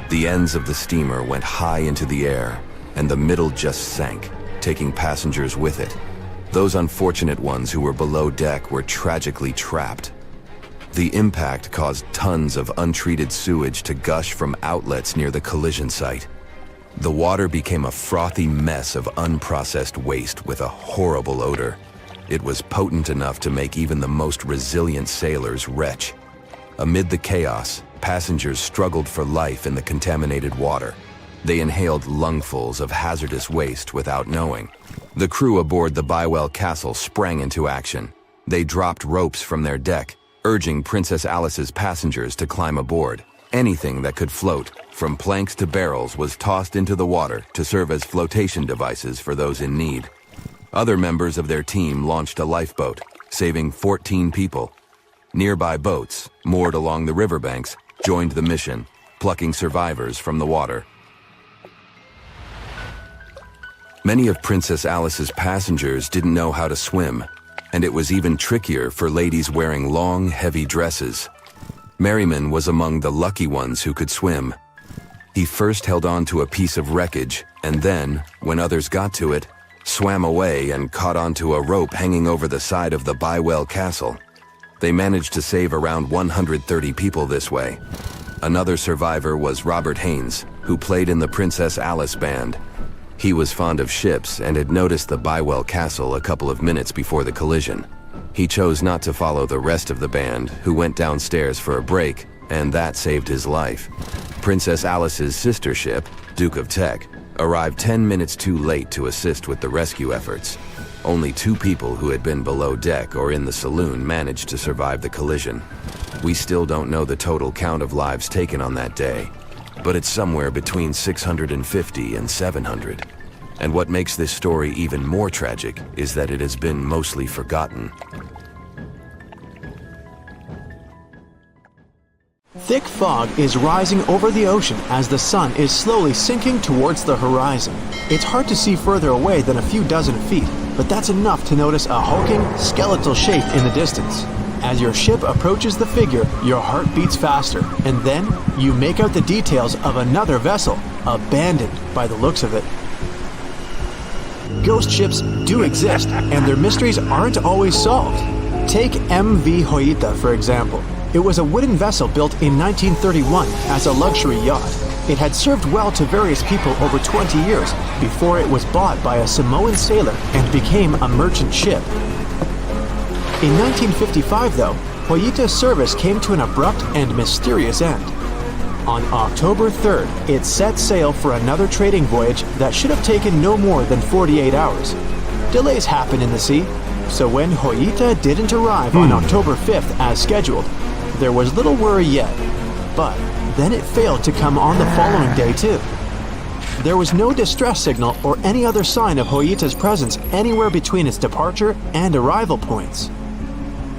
The ends of the steamer went high into the air, and the middle just sank, taking passengers with it. Those unfortunate ones who were below deck were tragically trapped. The impact caused tons of untreated sewage to gush from outlets near the collision site. The water became a frothy mess of unprocessed waste with a horrible odor. It was potent enough to make even the most resilient sailors retch. Amid the chaos, passengers struggled for life in the contaminated water. They inhaled lungfuls of hazardous waste without knowing. The crew aboard the Bywell Castle sprang into action. They dropped ropes from their deck, urging Princess Alice's passengers to climb aboard. Anything that could float, from planks to barrels, was tossed into the water to serve as flotation devices for those in need. Other members of their team launched a lifeboat, saving 14 people. Nearby boats, moored along the riverbanks, joined the mission, plucking survivors from the water. Many of Princess Alice's passengers didn't know how to swim, and it was even trickier for ladies wearing long, heavy dresses. Merriman was among the lucky ones who could swim. He first held on to a piece of wreckage, and then, when others got to it, swam away and caught onto a rope hanging over the side of the Bywell Castle. They managed to save around 130 people this way. Another survivor was Robert Haynes, who played in the Princess Alice band. He was fond of ships and had noticed the Bywell Castle a couple of minutes before the collision. He chose not to follow the rest of the band, who went downstairs for a break, and that saved his life. Princess Alice's sister ship, Duke of Teck, arrived 10 minutes too late to assist with the rescue efforts. Only 2 people who had been below deck or in the saloon managed to survive the collision. We still don't know the total count of lives taken on that day, but it's somewhere between 650 and 700. And what makes this story even more tragic is that it has been mostly forgotten. Thick fog is rising over the ocean as the sun is slowly sinking towards the horizon. It's hard to see further away than a few dozen feet, but that's enough to notice a hulking, skeletal shape in the distance. As your ship approaches the figure, your heart beats faster, and then you make out the details of another vessel, abandoned by the looks of it. Ghost ships do exist, and their mysteries aren't always solved. Take MV Hoita, for example. It was a wooden vessel built in 1931 as a luxury yacht. It had served well to various people over 20 years before it was bought by a Samoan sailor and became a merchant ship. In 1955, though, Hoyita's service came to an abrupt and mysterious end. On October 3rd, it set sail for another trading voyage that should have taken no more than 48 hours. Delays happen in the sea, so when Hoyita didn't arrive on October 5th as scheduled, there was little worry yet. But then it failed to come on the following day too. There was no distress signal or any other sign of Hoyita's presence anywhere between its departure and arrival points.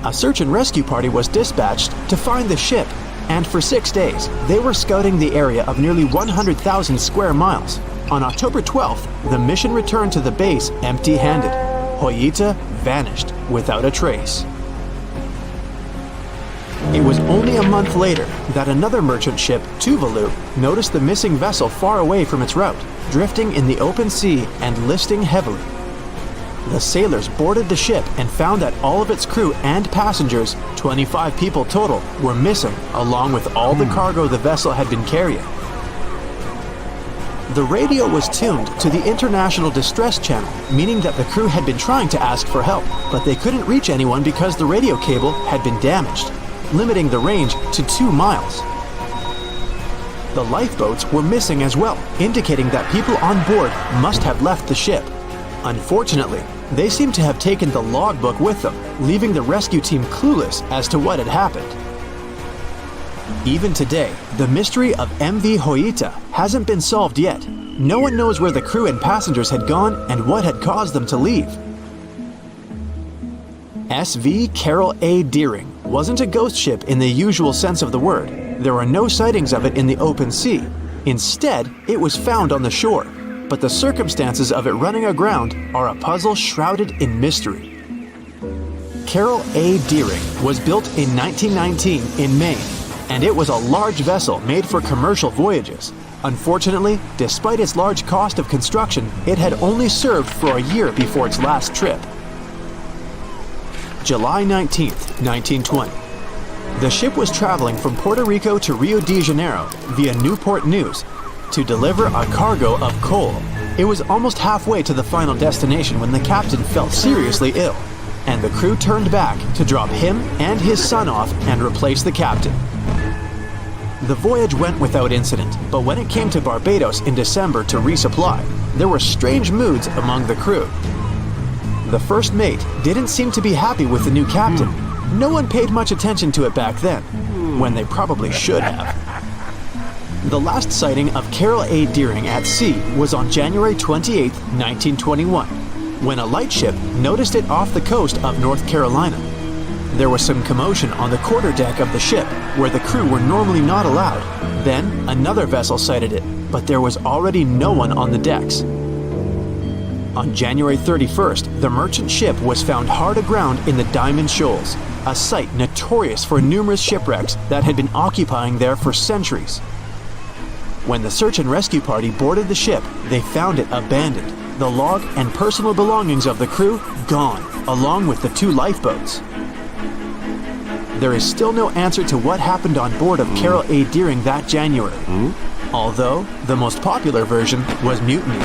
A search and rescue party was dispatched to find the ship, and for 6 days, they were scouting the area of nearly 100,000 square miles. On October 12th, the mission returned to the base empty-handed. Hoyita vanished without a trace. It was only a month later that another merchant ship, Tuvalu, noticed the missing vessel far away from its route, drifting in the open sea and listing heavily. The sailors boarded the ship and found that all of its crew and passengers, 25 people total, were missing, along with all the cargo the vessel had been carrying. The radio was tuned to the International Distress Channel, meaning that the crew had been trying to ask for help, but they couldn't reach anyone because the radio cable had been damaged, limiting the range to 2 miles. The lifeboats were missing as well, indicating that people on board must have left the ship. Unfortunately, they seem to have taken the logbook with them, leaving the rescue team clueless as to what had happened. Even today, the mystery of MV Hoyita hasn't been solved yet. No one knows where the crew and passengers had gone and what had caused them to leave. SV Carol A. Deering wasn't a ghost ship in the usual sense of the word. There were no sightings of it in the open sea. Instead, it was found on the shore. But the circumstances of it running aground are a puzzle shrouded in mystery. Carol A. Deering was built in 1919 in Maine, and it was a large vessel made for commercial voyages. Unfortunately, despite its large cost of construction, it had only served for a year before its last trip. July 19th, 1920. The ship was traveling from Puerto Rico to Rio de Janeiro via Newport News to deliver a cargo of coal. It was almost halfway to the final destination when the captain fell seriously ill, and the crew turned back to drop him and his son off and replace the captain. The voyage went without incident, but when it came to Barbados in December to resupply, there were strange moods among the crew. The first mate didn't seem to be happy with the new captain. No one paid much attention to it back then, when they probably should have. The last sighting of Carol A. Deering at sea was on January 28, 1921, when a lightship noticed it off the coast of North Carolina. There was some commotion on the quarterdeck of the ship, where the crew were normally not allowed. Then, another vessel sighted it, but there was already no one on the decks. On January 31st, the merchant ship was found hard aground in the Diamond Shoals, a site notorious for numerous shipwrecks that had been occupying there for centuries. When the search and rescue party boarded the ship, they found it abandoned, the log and personal belongings of the crew gone, along with the 2 lifeboats. There is still no answer to what happened on board of Carol A. Deering that January, although the most popular version was mutiny.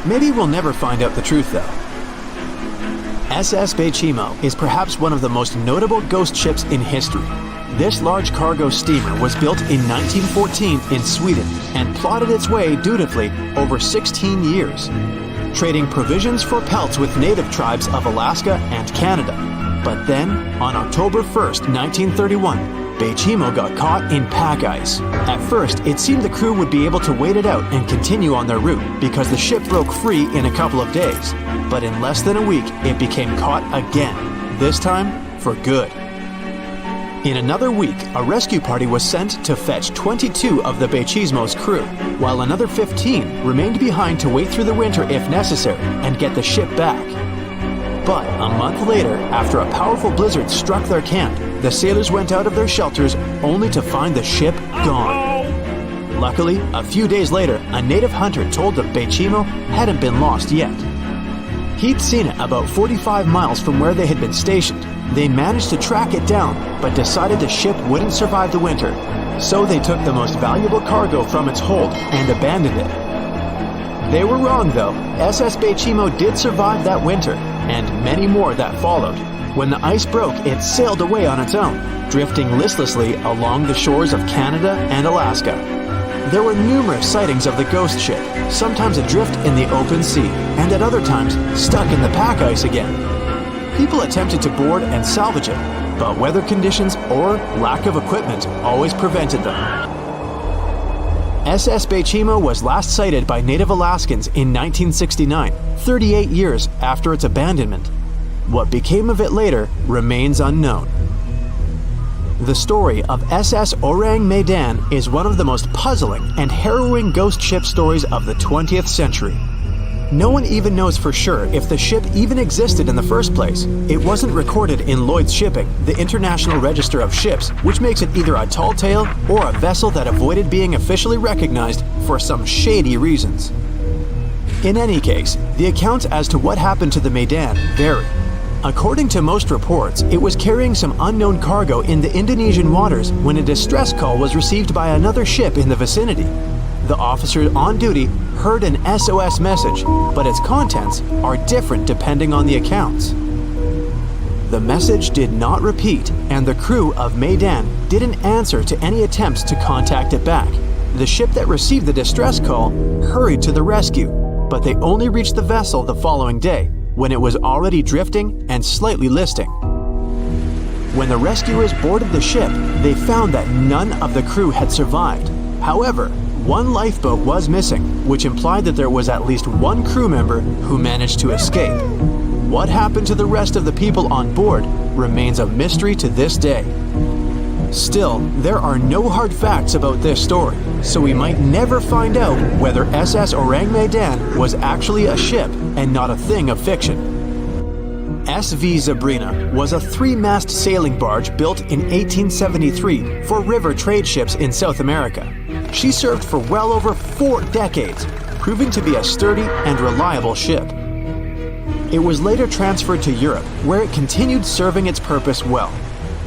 Maybe we'll never find out the truth though. SS Bechimo is perhaps one of the most notable ghost ships in history. This large cargo steamer was built in 1914 in Sweden and plodded its way dutifully over 16 years, trading provisions for pelts with native tribes of Alaska and Canada. But then, on October 1st, 1931, Bechimo got caught in pack ice. At first, it seemed the crew would be able to wait it out and continue on their route because the ship broke free in a couple of days. But in less than a week, it became caught again, this time for good. In another week, a rescue party was sent to fetch 22 of the Bechimo's crew, while another 15 remained behind to wait through the winter if necessary and get the ship back. But a month later, after a powerful blizzard struck their camp, the sailors went out of their shelters only to find the ship gone. Luckily, a few days later, a native hunter told them Bechimo hadn't been lost yet. He'd seen it about 45 miles from where they had been stationed, They managed to track it down, but decided the ship wouldn't survive the winter. So they took the most valuable cargo from its hold and abandoned it. They were wrong though. SS Bechimo did survive that winter, and many more that followed. When the ice broke, it sailed away on its own, drifting listlessly along the shores of Canada and Alaska. There were numerous sightings of the ghost ship, sometimes adrift in the open sea, and at other times stuck in the pack ice again. People attempted to board and salvage it, but weather conditions or lack of equipment always prevented them. SS Bechimo was last sighted by Native Alaskans in 1969, 38 years after its abandonment. What became of it later remains unknown. The story of SS Orang Medan is one of the most puzzling and harrowing ghost ship stories of the 20th century. No one even knows for sure if the ship even existed in the first place. It wasn't recorded in Lloyd's Shipping, the International Register of Ships, which makes it either a tall tale or a vessel that avoided being officially recognized for some shady reasons. In any case, the accounts as to what happened to the Medan vary. According to most reports, it was carrying some unknown cargo in the Indonesian waters when a distress call was received by another ship in the vicinity. The officer on duty heard an SOS message, but its contents are different depending on the accounts. The message did not repeat, and the crew of Medan didn't answer to any attempts to contact it back. The ship that received the distress call hurried to the rescue, but they only reached the vessel the following day, when it was already drifting and slightly listing. When the rescuers boarded the ship, they found that none of the crew had survived. However, one lifeboat was missing, which implied that there was at least one crew member who managed to escape. What happened to the rest of the people on board remains a mystery to this day. Still, there are no hard facts about this story, so we might never find out whether SS Orang Medan was actually a ship and not a thing of fiction. SV Zabrina was a three-mast sailing barge built in 1873 for river trade ships in South America. She served for well over 4 decades, proving to be a sturdy and reliable ship. It was later transferred to Europe, where it continued serving its purpose well.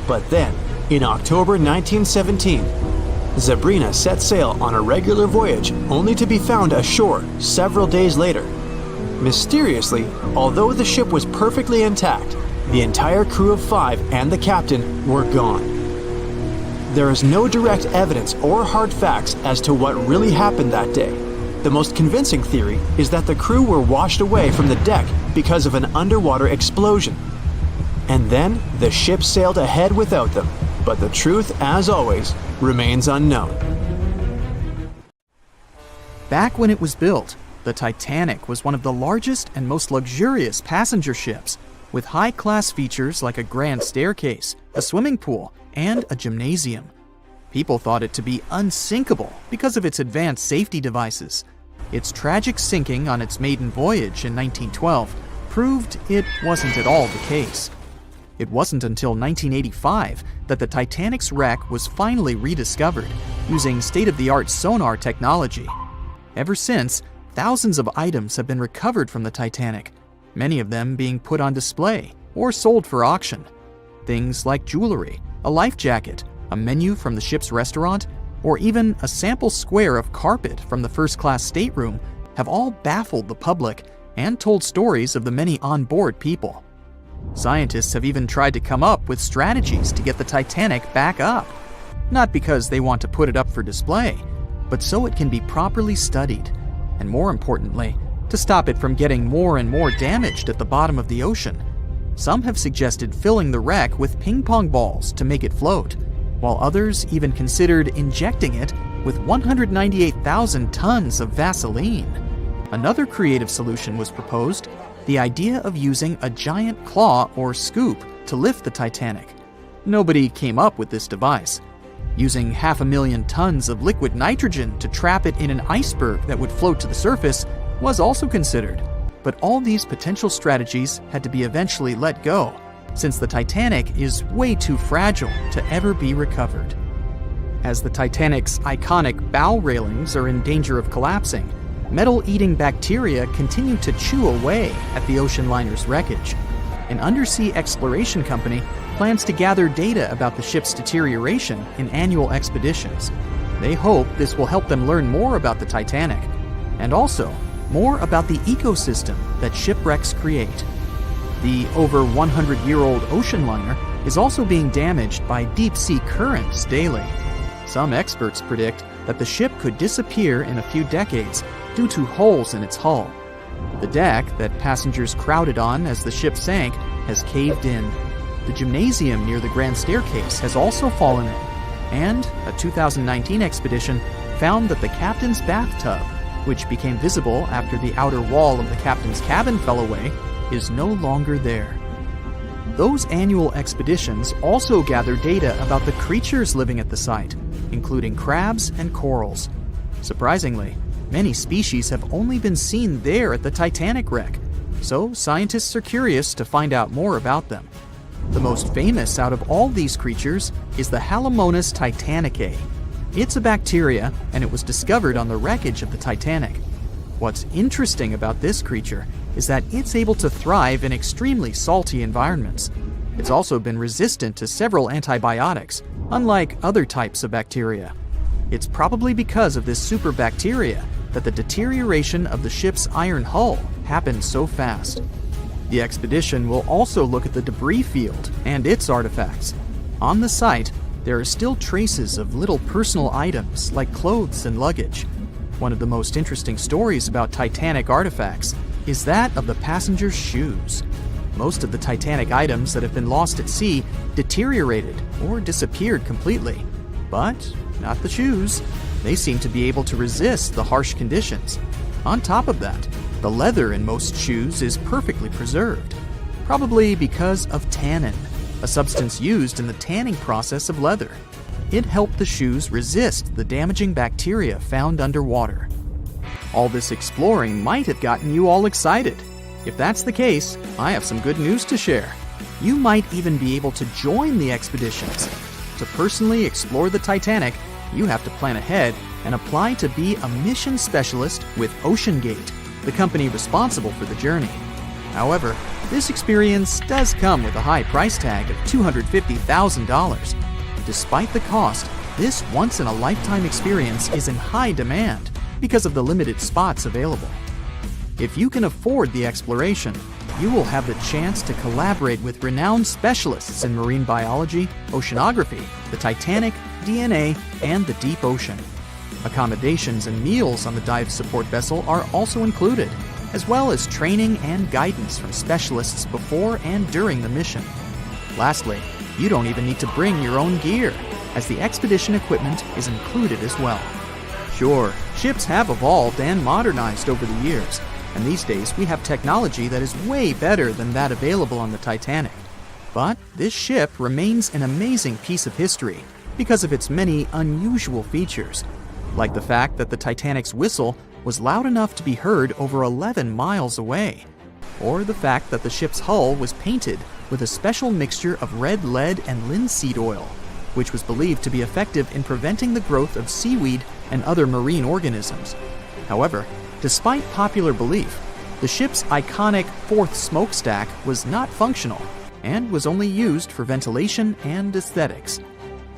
But then, in October 1917, Zabrina set sail on a regular voyage only to be found ashore several days later. Mysteriously, although the ship was perfectly intact, the entire crew of 5 and the captain were gone. There is no direct evidence or hard facts as to what really happened that day. The most convincing theory is that the crew were washed away from the deck because of an underwater explosion. And then the ship sailed ahead without them. But the truth, as always, remains unknown. Back when it was built, the Titanic was one of the largest and most luxurious passenger ships, with high-class features like a grand staircase, a swimming pool, and a gymnasium. People thought it to be unsinkable because of its advanced safety devices. Its tragic sinking on its maiden voyage in 1912 proved it wasn't at all the case. It wasn't until 1985 that the Titanic's wreck was finally rediscovered using state-of-the-art sonar technology. Ever since, thousands of items have been recovered from the Titanic, many of them being put on display or sold for auction. Things like jewelry, a life jacket, a menu from the ship's restaurant, or even a sample square of carpet from the first-class stateroom have all baffled the public and told stories of the many on-board people. Scientists have even tried to come up with strategies to get the Titanic back up. Not because they want to put it up for display, but so it can be properly studied, and more importantly, to stop it from getting more and more damaged at the bottom of the ocean. Some have suggested filling the wreck with ping pong balls to make it float, while others even considered injecting it with 198,000 tons of Vaseline. Another creative solution was proposed, the idea of using a giant claw or scoop to lift the Titanic. Nobody came up with this device. Using 500,000 tons of liquid nitrogen to trap it in an iceberg that would float to the surface was also considered, but all these potential strategies had to be eventually let go, since the Titanic is way too fragile to ever be recovered. As the Titanic's iconic bow railings are in danger of collapsing, metal-eating bacteria continue to chew away at the ocean liner's wreckage. an undersea exploration company plans to gather data about the ship's deterioration in annual expeditions. They hope this will help them learn more about the Titanic, and also more about the ecosystem that shipwrecks create. The over 100-year-old ocean liner is also being damaged by deep-sea currents daily. Some experts predict that the ship could disappear in a few decades due to holes in its hull. The deck that passengers crowded on as the ship sank has caved in. The gymnasium near the grand staircase has also fallen in, and a 2019 expedition found that the captain's bathtub, which became visible after the outer wall of the captain's cabin fell away, is no longer there. Those annual expeditions also gather data about the creatures living at the site, including crabs and corals. Surprisingly, many species have only been seen there at the Titanic wreck, so scientists are curious to find out more about them. The most famous out of all these creatures is the Halomonas titanicae. It's a bacteria, and it was discovered on the wreckage of the Titanic. What's interesting about this creature is that it's able to thrive in extremely salty environments. It's also been resistant to several antibiotics, unlike other types of bacteria. It's probably because of this superbacteria that the deterioration of the ship's iron hull happened so fast. The expedition will also look at the debris field and its artifacts. On the site, there are still traces of little personal items like clothes and luggage. One of the most interesting stories about Titanic artifacts is that of the passengers' shoes. Most of the Titanic items that have been lost at sea deteriorated or disappeared completely. But not the shoes. They seem to be able to resist the harsh conditions. On top of that, the leather in most shoes is perfectly preserved, probably because of tannin, a substance used in the tanning process of leather. It helped the shoes resist the damaging bacteria found underwater. All this exploring might have gotten you all excited. If that's the case, I have some good news to share. You might even be able to join the expeditions. To personally explore the Titanic, you have to plan ahead and apply to be a mission specialist with OceanGate, the company responsible for the journey. However, this experience does come with a high price tag of $250,000. Despite the cost, this once-in-a-lifetime experience is in high demand because of the limited spots available. If you can afford the exploration, you will have the chance to collaborate with renowned specialists in marine biology, oceanography, the Titanic, DNA, and the deep ocean. Accommodations and meals on the dive support vessel are also included, as well as training and guidance from specialists before and during the mission. Lastly, you don't even need to bring your own gear, as the expedition equipment is included as well. Sure, ships have evolved and modernized over the years, and these days we have technology that is way better than that available on the Titanic. But this ship remains an amazing piece of history because of its many unusual features, like the fact that the Titanic's whistle was loud enough to be heard over 11 miles away, or the fact that the ship's hull was painted with a special mixture of red lead and linseed oil, which was believed to be effective in preventing the growth of seaweed and other marine organisms. However, despite popular belief, the ship's iconic fourth smokestack was not functional and was only used for ventilation and aesthetics.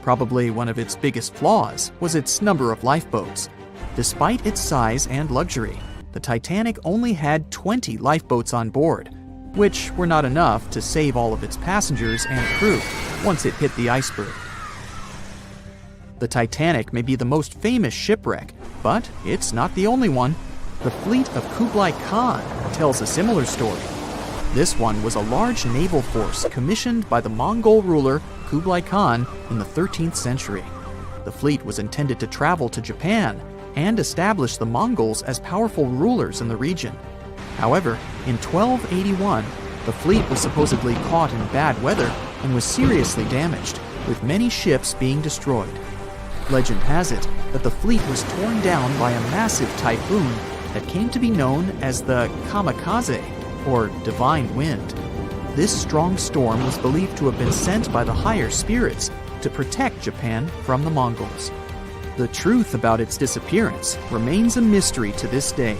Probably one of its biggest flaws was its number of lifeboats. Despite its size and luxury, the Titanic only had 20 lifeboats on board, which were not enough to save all of its passengers and crew once it hit the iceberg. The Titanic may be the most famous shipwreck, but it's not the only one. The fleet of Kublai Khan tells a similar story. This one was a large naval force commissioned by the Mongol ruler Kublai Khan in the 13th century. The fleet was intended to travel to Japan and establish the Mongols as powerful rulers in the region. However, in 1281, the fleet was supposedly caught in bad weather and was seriously damaged, with many ships being destroyed. Legend has it that the fleet was torn down by a massive typhoon that came to be known as the kamikaze, or divine wind. This strong storm was believed to have been sent by the higher spirits to protect Japan from the Mongols. The truth about its disappearance remains a mystery to this day.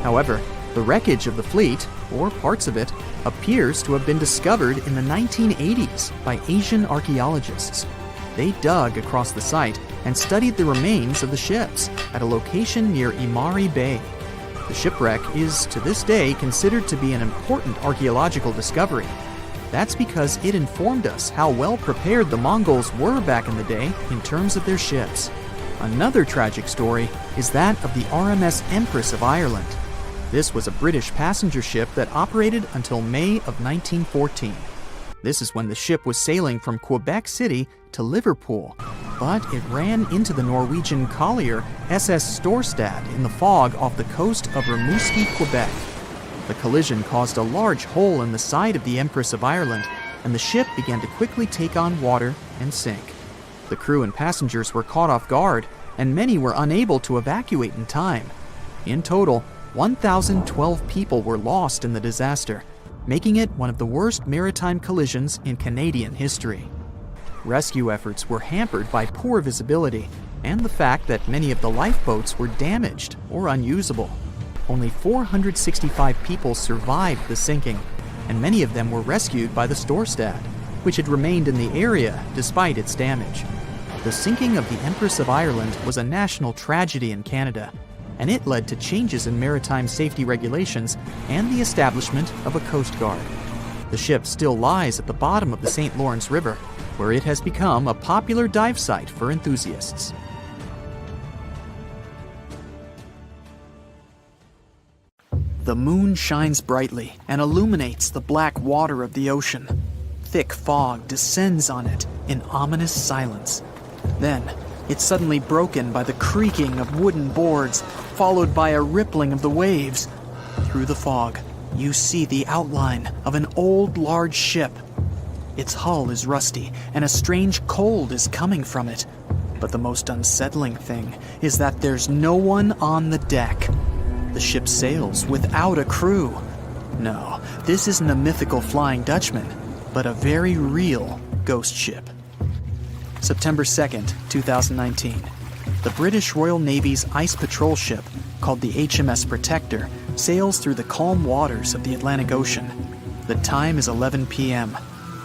However, The wreckage of the fleet, or parts of it, appears to have been discovered in the 1980s by Asian archaeologists. They dug across the site and studied the remains of the ships at a location near Imari Bay. The shipwreck is, to this day, considered to be an important archaeological discovery. That's because it informed us how well prepared the Mongols were back in the day in terms of their ships. Another tragic story is that of the RMS Empress of Ireland. This was a British passenger ship that operated until May of 1914. This is when the ship was sailing from Quebec City to Liverpool, but it ran into the Norwegian collier SS Storstad in the fog off the coast of Rimouski, Quebec. The collision caused a large hole in the side of the Empress of Ireland, and the ship began to quickly take on water and sink. The crew and passengers were caught off guard, and many were unable to evacuate in time. In total, 1,012 people were lost in the disaster, making it one of the worst maritime collisions in Canadian history. Rescue efforts were hampered by poor visibility and the fact that many of the lifeboats were damaged or unusable. Only 465 people survived the sinking, and many of them were rescued by the Storstad, which had remained in the area despite its damage. The sinking of the Empress of Ireland was a national tragedy in Canada, and it led to changes in maritime safety regulations and the establishment of a Coast Guard. The ship still lies at the bottom of the St. Lawrence River, where it has become a popular dive site for enthusiasts. The moon shines brightly and illuminates the black water of the ocean. Thick fog descends on it in ominous silence. Then, it's suddenly broken by the creaking of wooden boards, followed by a rippling of the waves. Through the fog, you see the outline of an old, large ship. Its hull is rusty, and a strange cold is coming from it. But the most unsettling thing is that there's no one on the deck. The ship sails without a crew. No, this isn't a mythical Flying Dutchman, but a very real ghost ship. September 2nd, 2019. The British Royal Navy's ice patrol ship, called the HMS Protector, sails through the calm waters of the Atlantic Ocean. The time is 11 p.m.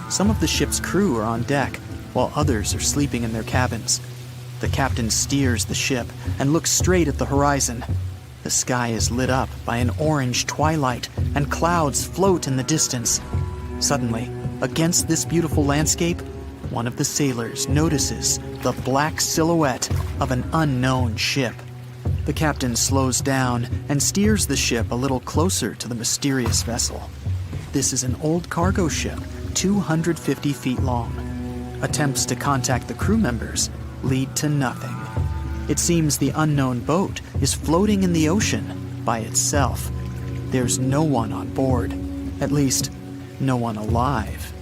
Some of the ship's crew are on deck, while others are sleeping in their cabins. The captain steers the ship and looks straight at the horizon. The sky is lit up by an orange twilight, and clouds float in the distance. Suddenly, against this beautiful landscape, one of the sailors notices the black silhouette of an unknown ship. The captain slows down and steers the ship a little closer to the mysterious vessel. This is an old cargo ship, 250 feet long. Attempts to contact the crew members lead to nothing. It seems the unknown boat is floating in the ocean by itself. There's no one on board, at least, no one alive.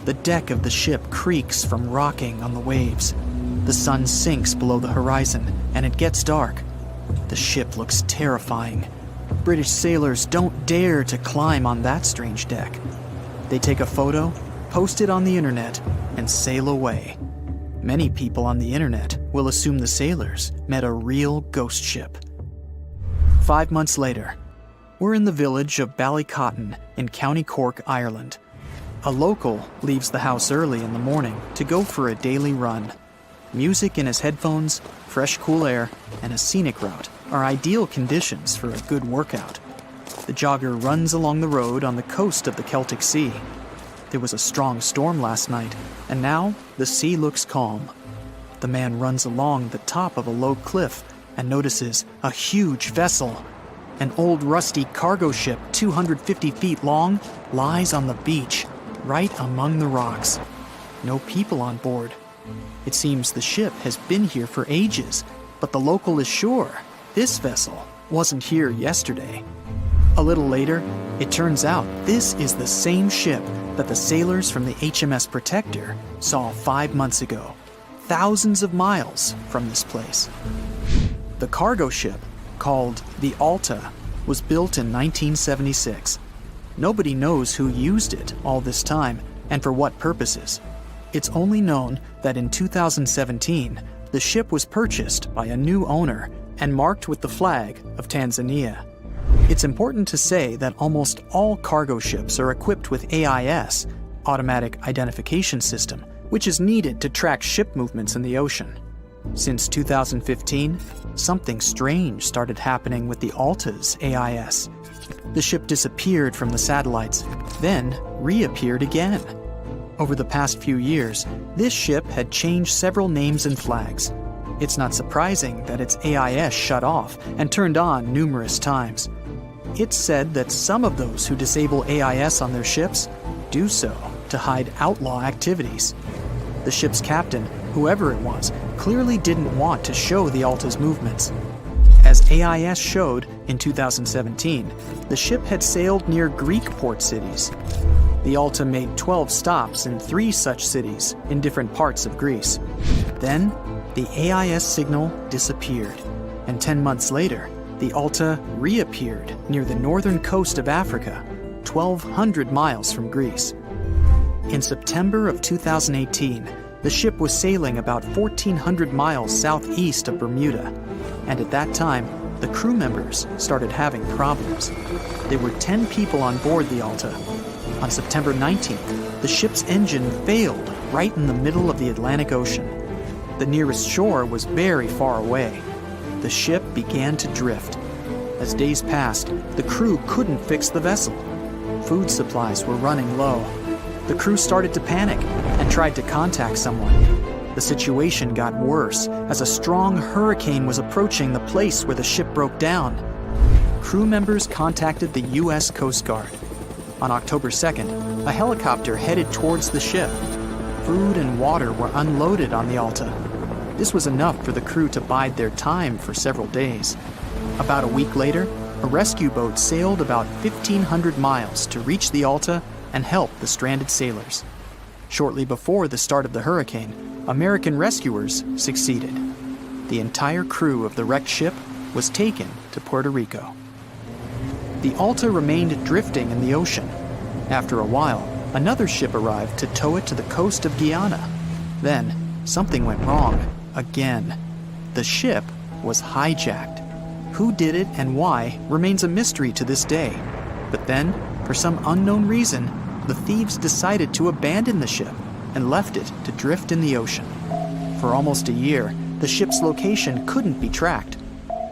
The deck of the ship creaks from rocking on the waves. The sun sinks below the horizon, and it gets dark. The ship looks terrifying. British sailors don't dare to climb on that strange deck. They take a photo, post it on the internet, and sail away. Many people on the internet will assume the sailors met a real ghost ship. 5 months later, we're in the village of Ballycotton in County Cork, Ireland. A local leaves the house early in the morning to go for a daily run. Music in his headphones, fresh cool air, and a scenic route are ideal conditions for a good workout. The jogger runs along the road on the coast of the Celtic Sea. There was a strong storm last night, and now the sea looks calm. The man runs along the top of a low cliff and notices a huge vessel. An old rusty cargo ship 250 feet long lies on the beach, right among the rocks. No people on board. It seems the ship has been here for ages, but the local is sure this vessel wasn't here yesterday. A little later, it turns out this is the same ship that the sailors from the HMS Protector saw 5 months ago, thousands of miles from this place. The cargo ship, called the Alta, was built in 1976. Nobody knows who used it all this time and for what purposes. It's only known that in 2017, the ship was purchased by a new owner and marked with the flag of Tanzania. It's important to say that almost all cargo ships are equipped with AIS, Automatic Identification System, which is needed to track ship movements in the ocean. Since 2015, something strange started happening with the Alta's AIS. The ship disappeared from the satellites, then reappeared again. Over the past few years, this ship had changed several names and flags. It's not surprising that its AIS shut off and turned on numerous times. It's said that some of those who disable AIS on their ships do so to hide outlaw activities. The ship's captain, whoever it was, clearly didn't want to show the Alta's movements. As AIS showed in 2017, the ship had sailed near Greek port cities. The Alta made 12 stops in 3 such cities in different parts of Greece. Then, the AIS signal disappeared, and 10 months later, the Alta reappeared near the northern coast of Africa, 1,200 miles from Greece. In September of 2018, the ship was sailing about 1,400 miles southeast of Bermuda, and at that time, the crew members started having problems. There were 10 people on board the Alta. On September 19th, the ship's engine failed right in the middle of the Atlantic Ocean. The nearest shore was very far away. The ship began to drift. As days passed, the crew couldn't fix the vessel. Food supplies were running low. The crew started to panic and tried to contact someone. The situation got worse as a strong hurricane was approaching the place where the ship broke down. Crew members contacted the U.S. Coast Guard. On October 2nd, a helicopter headed towards the ship. Food and water were unloaded on the Alta. This was enough for the crew to bide their time for several days. About a week later, a rescue boat sailed about 1,500 miles to reach the Alta and help the stranded sailors. Shortly before the start of the hurricane, American rescuers succeeded. The entire crew of the wrecked ship was taken to Puerto Rico. The Alta remained drifting in the ocean. After a while, another ship arrived to tow it to the coast of Guyana. Then, something went wrong again. The ship was hijacked. Who did it and why remains a mystery to this day. But then, for some unknown reason, the thieves decided to abandon the ship and left it to drift in the ocean. For almost a year, the ship's location couldn't be tracked.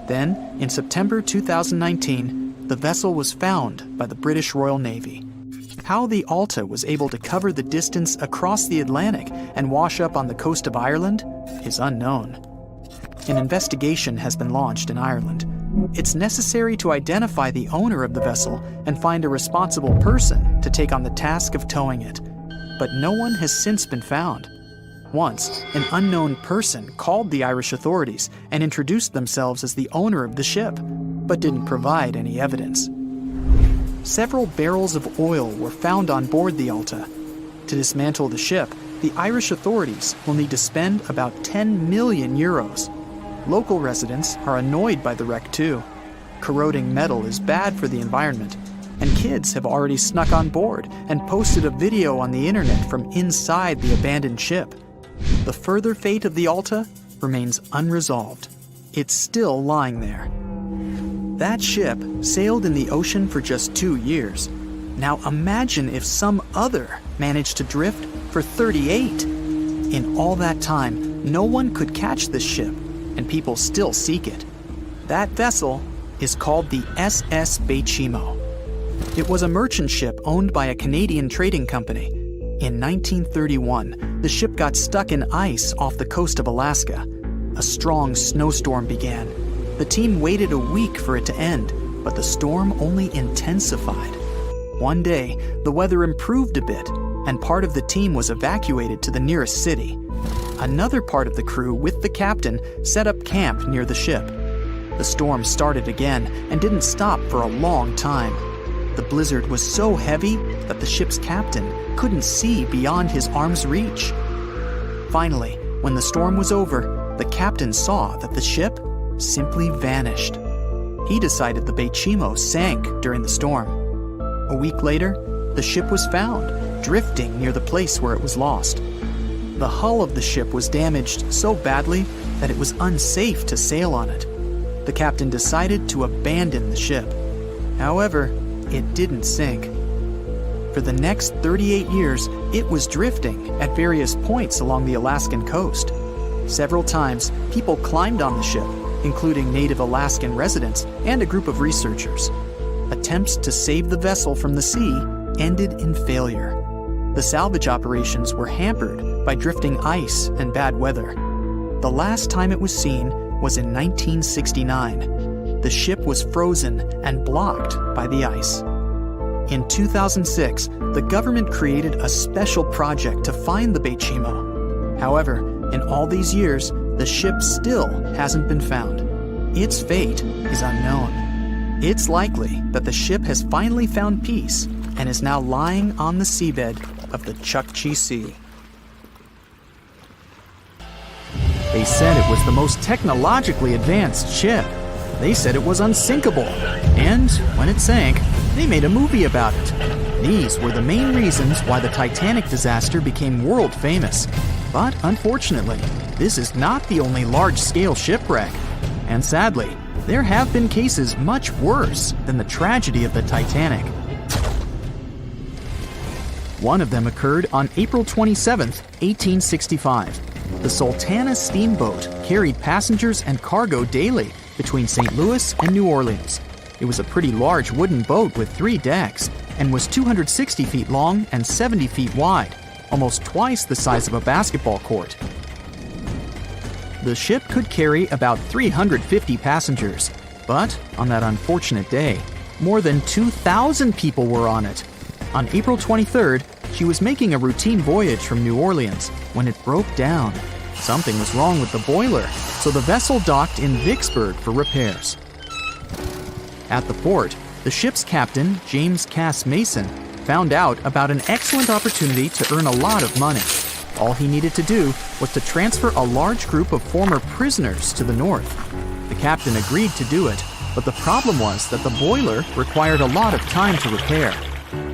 Then, in September 2019, the vessel was found by the British Royal Navy. How the Alta was able to cover the distance across the Atlantic and wash up on the coast of Ireland is unknown. An investigation has been launched in Ireland. It's necessary to identify the owner of the vessel and find a responsible person to take on the task of towing it. But no one has since been found. Once, an unknown person called the Irish authorities and introduced themselves as the owner of the ship, but didn't provide any evidence. Several barrels of oil were found on board the Alta. To dismantle the ship, the Irish authorities will need to spend about 10 million euros. Local residents are annoyed by the wreck too. Corroding metal is bad for the environment, and kids have already snuck on board and posted a video on the internet from inside the abandoned ship. The further fate of the Alta remains unresolved. It's still lying there. That ship sailed in the ocean for just 2 years. Now imagine if some other managed to drift for 38. In all that time, no one could catch this ship, and people still seek it. That vessel is called the SS Bechimo. It was a merchant ship owned by a Canadian trading company. In 1931, the ship got stuck in ice off the coast of Alaska. A strong snowstorm began. The team waited a week for it to end, but the storm only intensified. One day, the weather improved a bit, and part of the team was evacuated to the nearest city. Another part of the crew, with the captain, set up camp near the ship. The storm started again and didn't stop for a long time. The blizzard was so heavy that the ship's captain couldn't see beyond his arm's reach. Finally, when the storm was over, the captain saw that the ship simply vanished. He decided the Bechimo sank during the storm. A week later, the ship was found, drifting near the place where it was lost. The hull of the ship was damaged so badly that it was unsafe to sail on it. The captain decided to abandon the ship. However, it didn't sink. For the next 38 years, it was drifting at various points along the Alaskan coast. Several times, people climbed on the ship, including native Alaskan residents and a group of researchers. Attempts to save the vessel from the sea ended in failure. The salvage operations were hampered by drifting ice and bad weather. The last time it was seen was in 1969. The ship was frozen and blocked by the ice. In 2006, the government created a special project to find the Bechimo. However, in all these years, the ship still hasn't been found. Its fate is unknown. It's likely that the ship has finally found peace and is now lying on the seabed of the Chukchi Sea. They said it was the most technologically advanced ship. They said it was unsinkable. And when it sank, they made a movie about it. These were the main reasons why the Titanic disaster became world famous. But unfortunately, this is not the only large-scale shipwreck. And sadly, there have been cases much worse than the tragedy of the Titanic. One of them occurred on April 27, 1865. The Sultana steamboat carried passengers and cargo daily between St. Louis and New Orleans. It was a pretty large wooden boat with 3 decks and was 260 feet long and 70 feet wide, almost twice the size of a basketball court. The ship could carry about 350 passengers, but on that unfortunate day, more than 2,000 people were on it. On April 23rd, she was making a routine voyage from New Orleans when it broke down. Something was wrong with the boiler, so the vessel docked in Vicksburg for repairs. At the port, the ship's captain, James Cass Mason, found out about an excellent opportunity to earn a lot of money. All he needed to do was to transfer a large group of former prisoners to the north. The captain agreed to do it, but the problem was that the boiler required a lot of time to repair.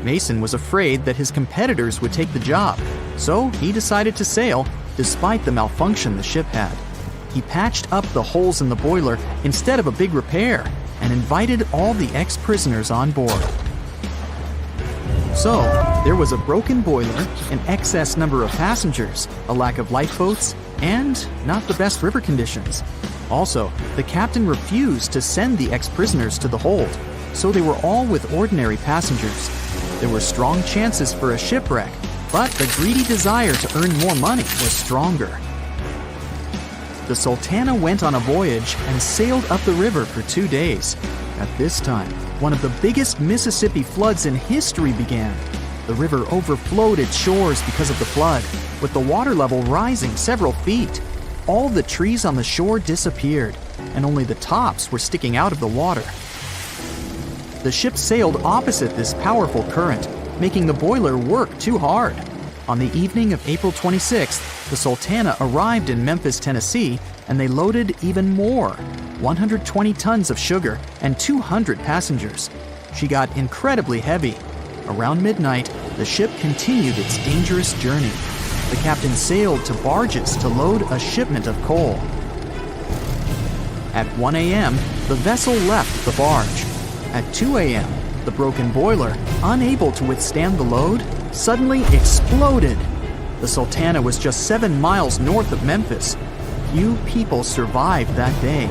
Mason was afraid that his competitors would take the job, so he decided to sail despite the malfunction the ship had. He patched up the holes in the boiler instead of a big repair and invited all the ex-prisoners on board. So, there was a broken boiler, an excess number of passengers, a lack of lifeboats, and not the best river conditions. Also, the captain refused to send the ex-prisoners to the hold, so they were all with ordinary passengers. There were strong chances for a shipwreck, but the greedy desire to earn more money was stronger. The Sultana went on a voyage and sailed up the river for 2 days. At this time, one of the biggest Mississippi floods in history began. The river overflowed its shores because of the flood, with the water level rising several feet. All the trees on the shore disappeared, and only the tops were sticking out of the water. The ship sailed opposite this powerful current, making the boiler work too hard. On the evening of April 26th, the Sultana arrived in Memphis, Tennessee, and they loaded even more, 120 tons of sugar and 200 passengers. She got incredibly heavy. Around midnight, the ship continued its dangerous journey. The captain sailed to barges to load a shipment of coal. At 1 a.m., the vessel left the barge. At 2 a.m., the broken boiler, unable to withstand the load, suddenly exploded. The Sultana was just 7 miles north of Memphis. Few people survived that day.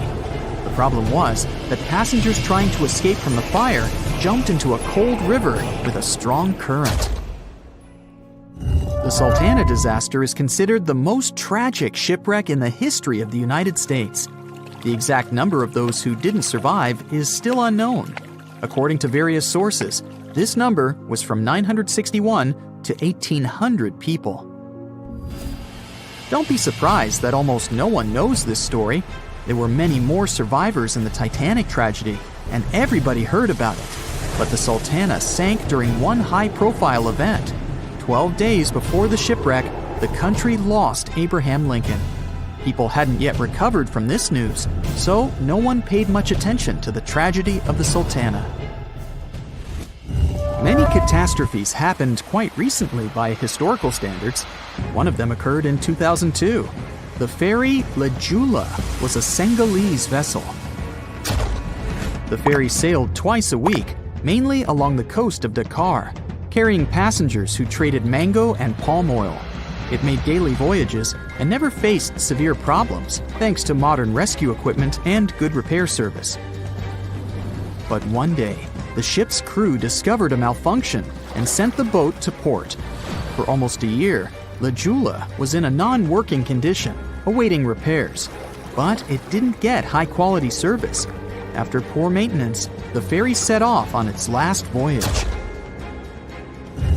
The problem was that passengers trying to escape from the fire jumped into a cold river with a strong current. The Sultana disaster is considered the most tragic shipwreck in the history of the United States. The exact number of those who didn't survive is still unknown. According to various sources, this number was from 961 to 1,800 people. Don't be surprised that almost no one knows this story. There were many more survivors in the Titanic tragedy, and everybody heard about it. But the Sultana sank during one high-profile event. 12 days before the shipwreck, the country lost Abraham Lincoln. People hadn't yet recovered from this news, so no one paid much attention to the tragedy of the Sultana. Many catastrophes happened quite recently by historical standards. One of them occurred in 2002. The ferry La Jula was a Senegalese vessel. The ferry sailed twice a week, mainly along the coast of Dakar, carrying passengers who traded mango and palm oil. It made daily voyages and never faced severe problems thanks to modern rescue equipment and good repair service. But one day, the ship's crew discovered a malfunction and sent the boat to port. For almost a year, La Jula was in a non-working condition, awaiting repairs. But it didn't get high-quality service. After poor maintenance, the ferry set off on its last voyage.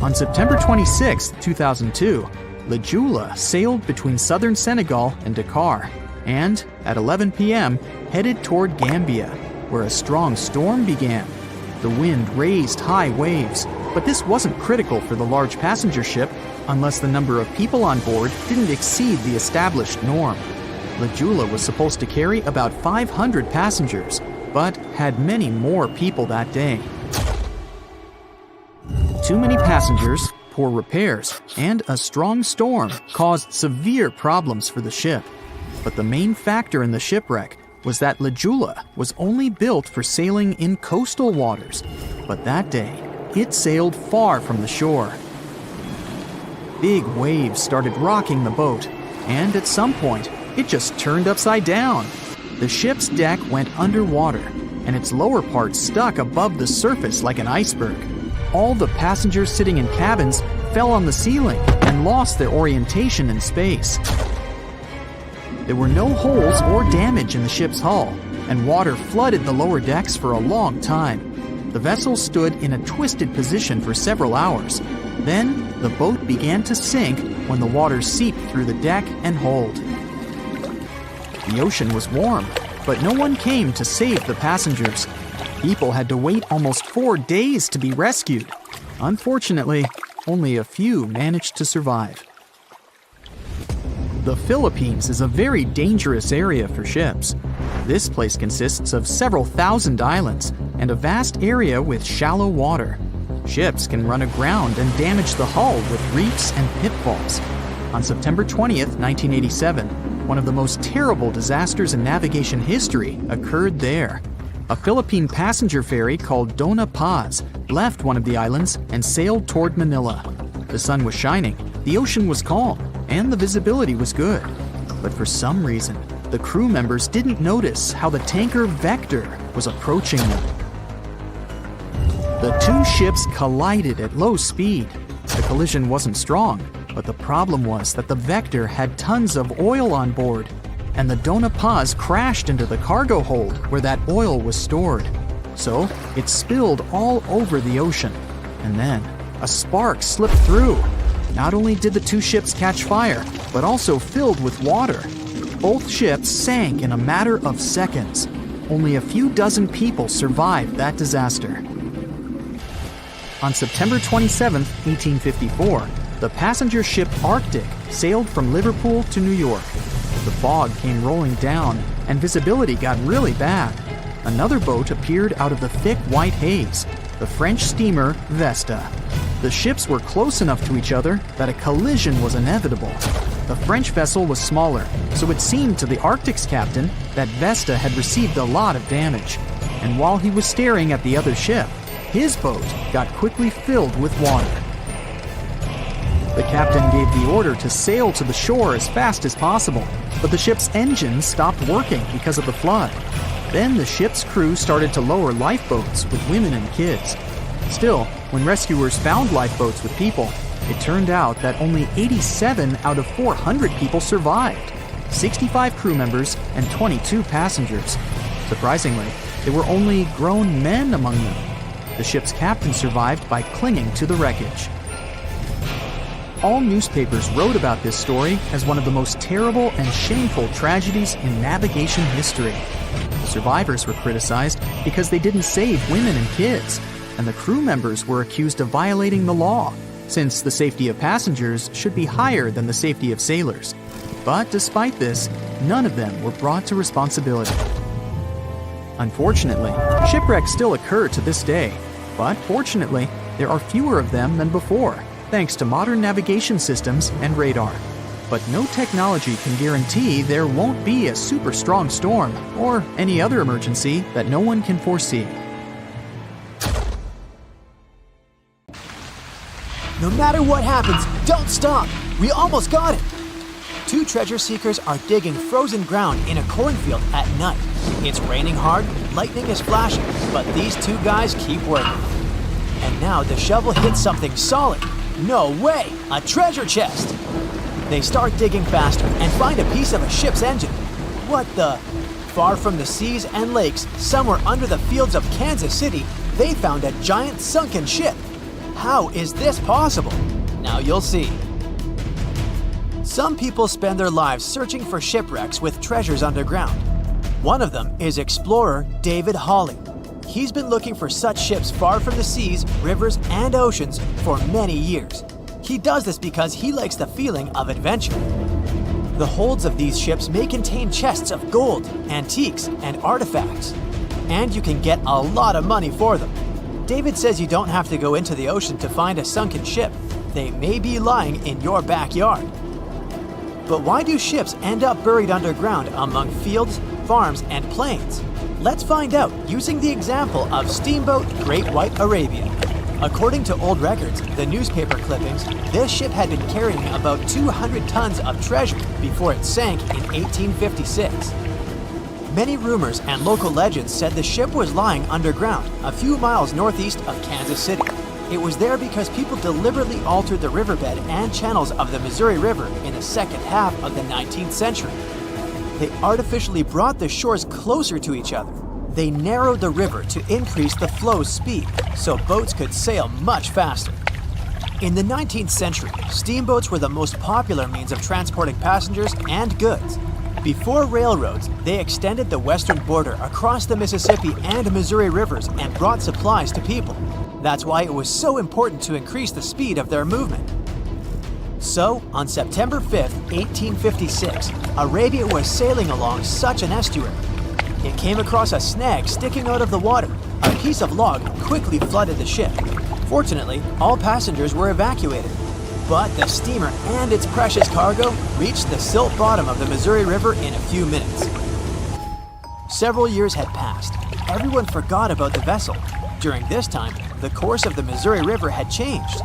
On September 26, 2002, La Jula sailed between southern Senegal and Dakar, and at 11 p.m. headed toward Gambia, where a strong storm began. The wind raised high waves, but this wasn't critical for the large passenger ship unless the number of people on board didn't exceed the established norm. La Jula was supposed to carry about 500 passengers, but had many more people that day. Too many passengers, poor repairs, and a strong storm caused severe problems for the ship. But the main factor in the shipwreck was that La Jula was only built for sailing in coastal waters, but that day, it sailed far from the shore. Big waves started rocking the boat, and at some point, it just turned upside down. The ship's deck went underwater, and its lower part stuck above the surface like an iceberg. All the passengers sitting in cabins fell on the ceiling and lost their orientation in space. There were no holes or damage in the ship's hull, and water flooded the lower decks for a long time. The vessel stood in a twisted position for several hours. Then, the boat began to sink when the water seeped through the deck and hold. The ocean was warm, but no one came to save the passengers. People had to wait almost 4 days to be rescued. Unfortunately, only a few managed to survive. The Philippines is a very dangerous area for ships. This place consists of several thousand islands and a vast area with shallow water. Ships can run aground and damage the hull with reefs and pitfalls. On September 20th, 1987, one of the most terrible disasters in navigation history occurred there. A Philippine passenger ferry called Dona Paz left one of the islands and sailed toward Manila. The sun was shining, the ocean was calm, and the visibility was good. But for some reason, the crew members didn't notice how the tanker Vector was approaching them. The two ships collided at low speed. The collision wasn't strong, but the problem was that the Vector had tons of oil on board, and the Dona Paz crashed into the cargo hold where that oil was stored. So it spilled all over the ocean, and then a spark slipped through. Not only did the two ships catch fire, but also filled with water. Both ships sank in a matter of seconds. Only a few dozen people survived that disaster. On September 27, 1854, the passenger ship Arctic sailed from Liverpool to New York. The fog came rolling down, and visibility got really bad. Another boat appeared out of the thick white haze, the French steamer Vesta. The ships were close enough to each other that a collision was inevitable. The French vessel was smaller, so it seemed to the Arctic's captain that Vesta had received a lot of damage. And while he was staring at the other ship, his boat got quickly filled with water. The captain gave the order to sail to the shore as fast as possible, but the ship's engines stopped working because of the flood. Then the ship's crew started to lower lifeboats with women and kids. Still, when rescuers found lifeboats with people, it turned out that only 87 out of 400 people survived, 65 crew members and 22 passengers. Surprisingly, there were only grown men among them. The ship's captain survived by clinging to the wreckage. All newspapers wrote about this story as one of the most terrible and shameful tragedies in navigation history. The survivors were criticized because they didn't save women and kids, and the crew members were accused of violating the law, since the safety of passengers should be higher than the safety of sailors. But despite this, none of them were brought to responsibility. Unfortunately, shipwrecks still occur to this day, but fortunately, there are fewer of them than before, thanks to modern navigation systems and radar. But no technology can guarantee there won't be a super strong storm or any other emergency that no one can foresee. No matter what happens, don't stop! We almost got it! Two treasure seekers are digging frozen ground in a cornfield at night. It's raining hard, lightning is flashing, but these two guys keep working. And now the shovel hits something solid. No way! A treasure chest! They start digging faster and find a piece of a ship's engine. What the? Far from the seas and lakes, somewhere under the fields of Kansas City, they found a giant sunken ship. How is this possible? Now you'll see. Some people spend their lives searching for shipwrecks with treasures underground. One of them is explorer David Hawley. He's been looking for such ships far from the seas, rivers, and oceans for many years. He does this because he likes the feeling of adventure. The holds of these ships may contain chests of gold, antiques, and artifacts. And you can get a lot of money for them. David says you don't have to go into the ocean to find a sunken ship. They may be lying in your backyard. But why do ships end up buried underground among fields, farms, and plains? Let's find out using the example of steamboat Great White Arabia. According to old records, the newspaper clippings, this ship had been carrying about 200 tons of treasure before it sank in 1856. Many rumors and local legends said the ship was lying underground, a few miles northeast of Kansas City. It was there because people deliberately altered the riverbed and channels of the Missouri River in the second half of the 19th century. They artificially brought the shores closer to each other. They narrowed the river to increase the flow's speed, so boats could sail much faster. In the 19th century, steamboats were the most popular means of transporting passengers and goods. Before railroads, they extended the western border across the Mississippi and Missouri rivers and brought supplies to people. That's why it was so important to increase the speed of their movement. So, on September 5, 1856, Arabia was sailing along such an estuary. It came across a snag sticking out of the water. A piece of log quickly flooded the ship. Fortunately, all passengers were evacuated. But the steamer and its precious cargo reached the silt bottom of the Missouri River in a few minutes. Several years had passed. Everyone forgot about the vessel. During this time, the course of the Missouri River had changed.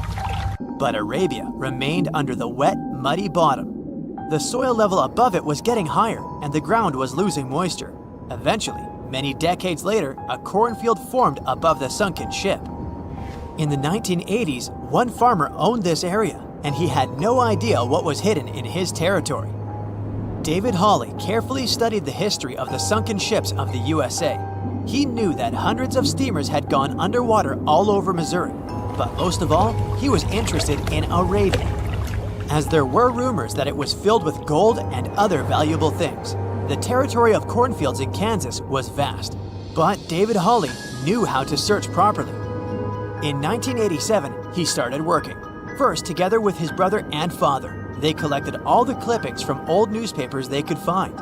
But Arabia remained under the wet, muddy bottom. The soil level above it was getting higher, and the ground was losing moisture. Eventually, many decades later, a cornfield formed above the sunken ship. In the 1980s, one farmer owned this area, and he had no idea what was hidden in his territory. David Hawley carefully studied the history of the sunken ships of the USA. He knew that hundreds of steamers had gone underwater all over Missouri, but most of all, he was interested in Arabia, as there were rumors that it was filled with gold and other valuable things. The territory of cornfields in Kansas was vast, but David Hawley knew how to search properly. In 1987, he started working, first together with his brother and father. They collected all the clippings from old newspapers they could find.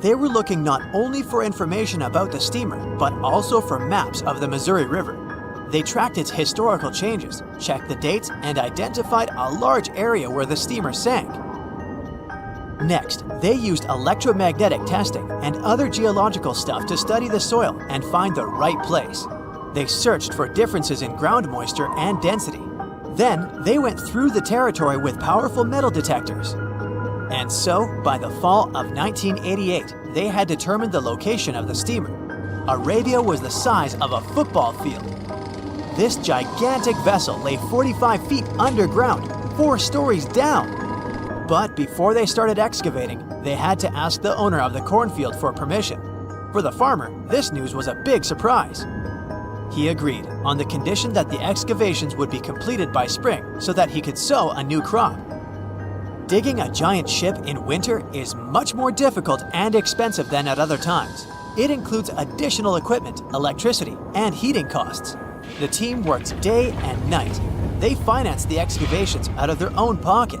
They were looking not only for information about the steamer, but also for maps of the Missouri River. They tracked its historical changes, checked the dates, and identified a large area where the steamer sank. Next, they used electromagnetic testing and other geological stuff to study the soil and find the right place. They searched for differences in ground moisture and density. Then, they went through the territory with powerful metal detectors. And so, by the fall of 1988, they had determined the location of the steamer. Arabia was the size of a football field. This gigantic vessel lay 45 feet underground, 4 stories down. But before they started excavating, they had to ask the owner of the cornfield for permission. For the farmer, this news was a big surprise. He agreed, on the condition that the excavations would be completed by spring so that he could sow a new crop. Digging a giant ship in winter is much more difficult and expensive than at other times. It includes additional equipment, electricity, and heating costs. The team worked day and night. They financed the excavations out of their own pocket.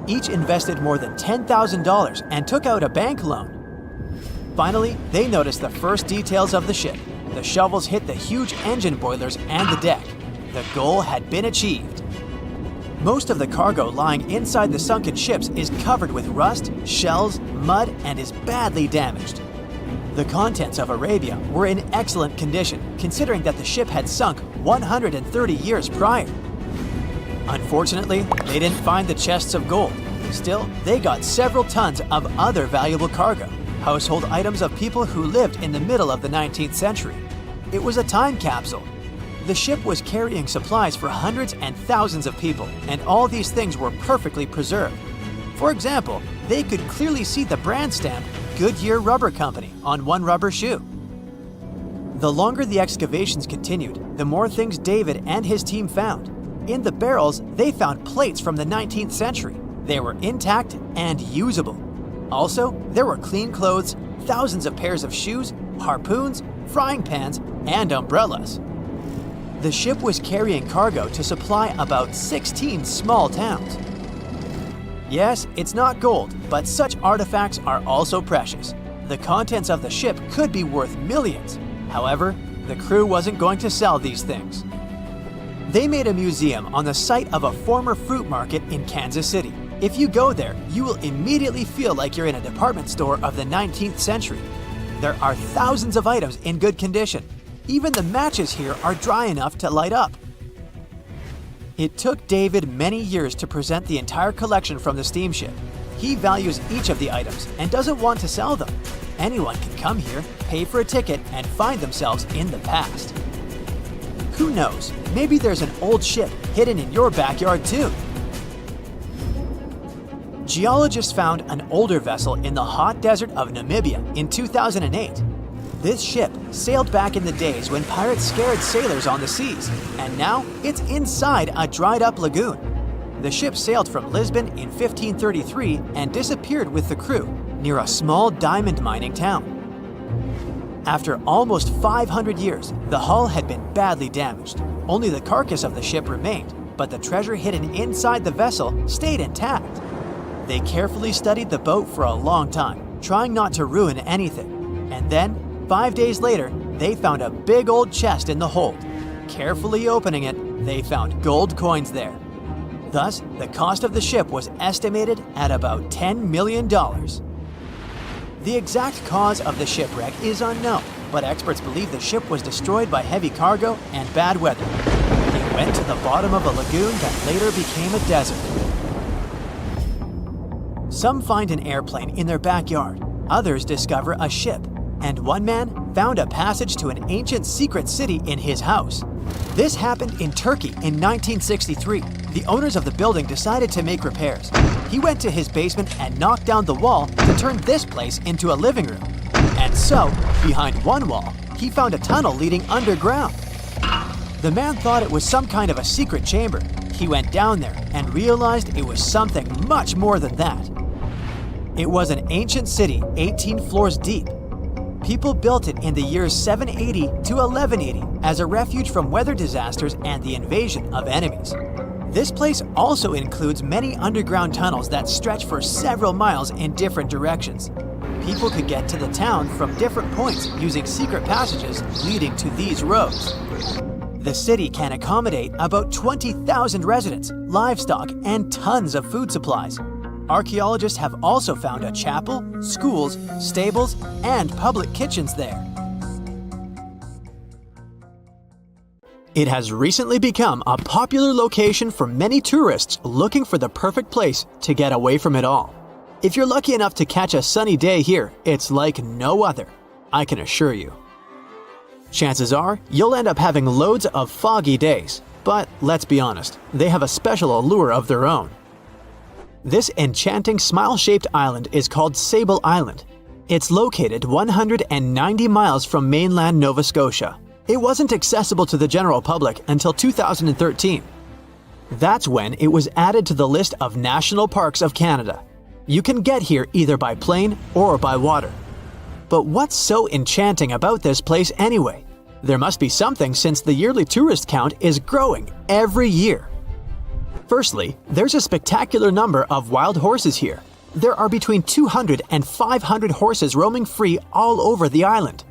Each invested more than $10,000 and took out a bank loan. Finally, they noticed the first details of the ship. The shovels hit the huge engine boilers and the deck. The goal had been achieved. Most of the cargo lying inside the sunken ships is covered with rust, shells, mud, and is badly damaged. The contents of Arabia were in excellent condition, considering that the ship had sunk 130 years prior. Unfortunately, they didn't find the chests of gold. Still, they got several tons of other valuable cargo, household items of people who lived in the middle of the 19th century. It was a time capsule. The ship was carrying supplies for hundreds and thousands of people, and all these things were perfectly preserved. For example, they could clearly see the brand stamp Goodyear Rubber Company on one rubber shoe. The longer the excavations continued, the more things David and his team found. In the barrels, they found plates from the 19th century. They were intact and usable. Also, there were clean clothes, thousands of pairs of shoes, harpoons, frying pans, and umbrellas. The ship was carrying cargo to supply about 16 small towns. Yes, it's not gold, but such artifacts are also precious. The contents of the ship could be worth millions. However, the crew wasn't going to sell these things. They made a museum on the site of a former fruit market in Kansas City. If you go there, you will immediately feel like you're in a department store of the 19th century. There are thousands of items in good condition. Even the matches here are dry enough to light up. It took David many years to present the entire collection from the steamship. He values each of the items and doesn't want to sell them. Anyone can come here, pay for a ticket, and find themselves in the past. Who knows, maybe there's an old ship hidden in your backyard too. Geologists found an older vessel in the hot desert of Namibia in 2008. This ship sailed back in the days when pirates scared sailors on the seas, and now it's inside a dried-up lagoon. The ship sailed from Lisbon in 1533 and disappeared with the crew near a small diamond mining town. After almost 500 years, the hull had been badly damaged. Only the carcass of the ship remained, but the treasure hidden inside the vessel stayed intact. They carefully studied the boat for a long time, trying not to ruin anything. And then, 5 days later, they found a big old chest in the hold. Carefully opening it, they found gold coins there. Thus, the cost of the ship was estimated at about $10 million. The exact cause of the shipwreck is unknown, but experts believe the ship was destroyed by heavy cargo and bad weather. It went to the bottom of a lagoon that later became a desert. Some find an airplane in their backyard, others discover a ship, and one man found a passage to an ancient secret city in his house. This happened in Turkey in 1963. The owners of the building decided to make repairs. He went to his basement and knocked down the wall to turn this place into a living room. And so, behind one wall, he found a tunnel leading underground. The man thought it was some kind of a secret chamber. He went down there and realized it was something much more than that. It was an ancient city 18 floors deep. People built it in the years 780 to 1180 as a refuge from weather disasters and the invasion of enemies. This place also includes many underground tunnels that stretch for several miles in different directions. People could get to the town from different points using secret passages leading to these roads. The city can accommodate about 20,000 residents, livestock, and tons of food supplies. Archaeologists have also found a chapel, schools, stables, and public kitchens there. It has recently become a popular location for many tourists looking for the perfect place to get away from it all. If you're lucky enough to catch a sunny day here, it's like no other, I can assure you. Chances are, you'll end up having loads of foggy days, but let's be honest, they have a special allure of their own. This enchanting smile-shaped island is called Sable Island. It's located 190 miles from mainland Nova Scotia. It wasn't accessible to the general public until 2013. That's when it was added to the list of National Parks of Canada. You can get here either by plane or by water. But what's so enchanting about this place anyway? There must be something since the yearly tourist count is growing every year. Firstly, there's a spectacular number of wild horses here. There are between 200 and 500 horses roaming free all over the island.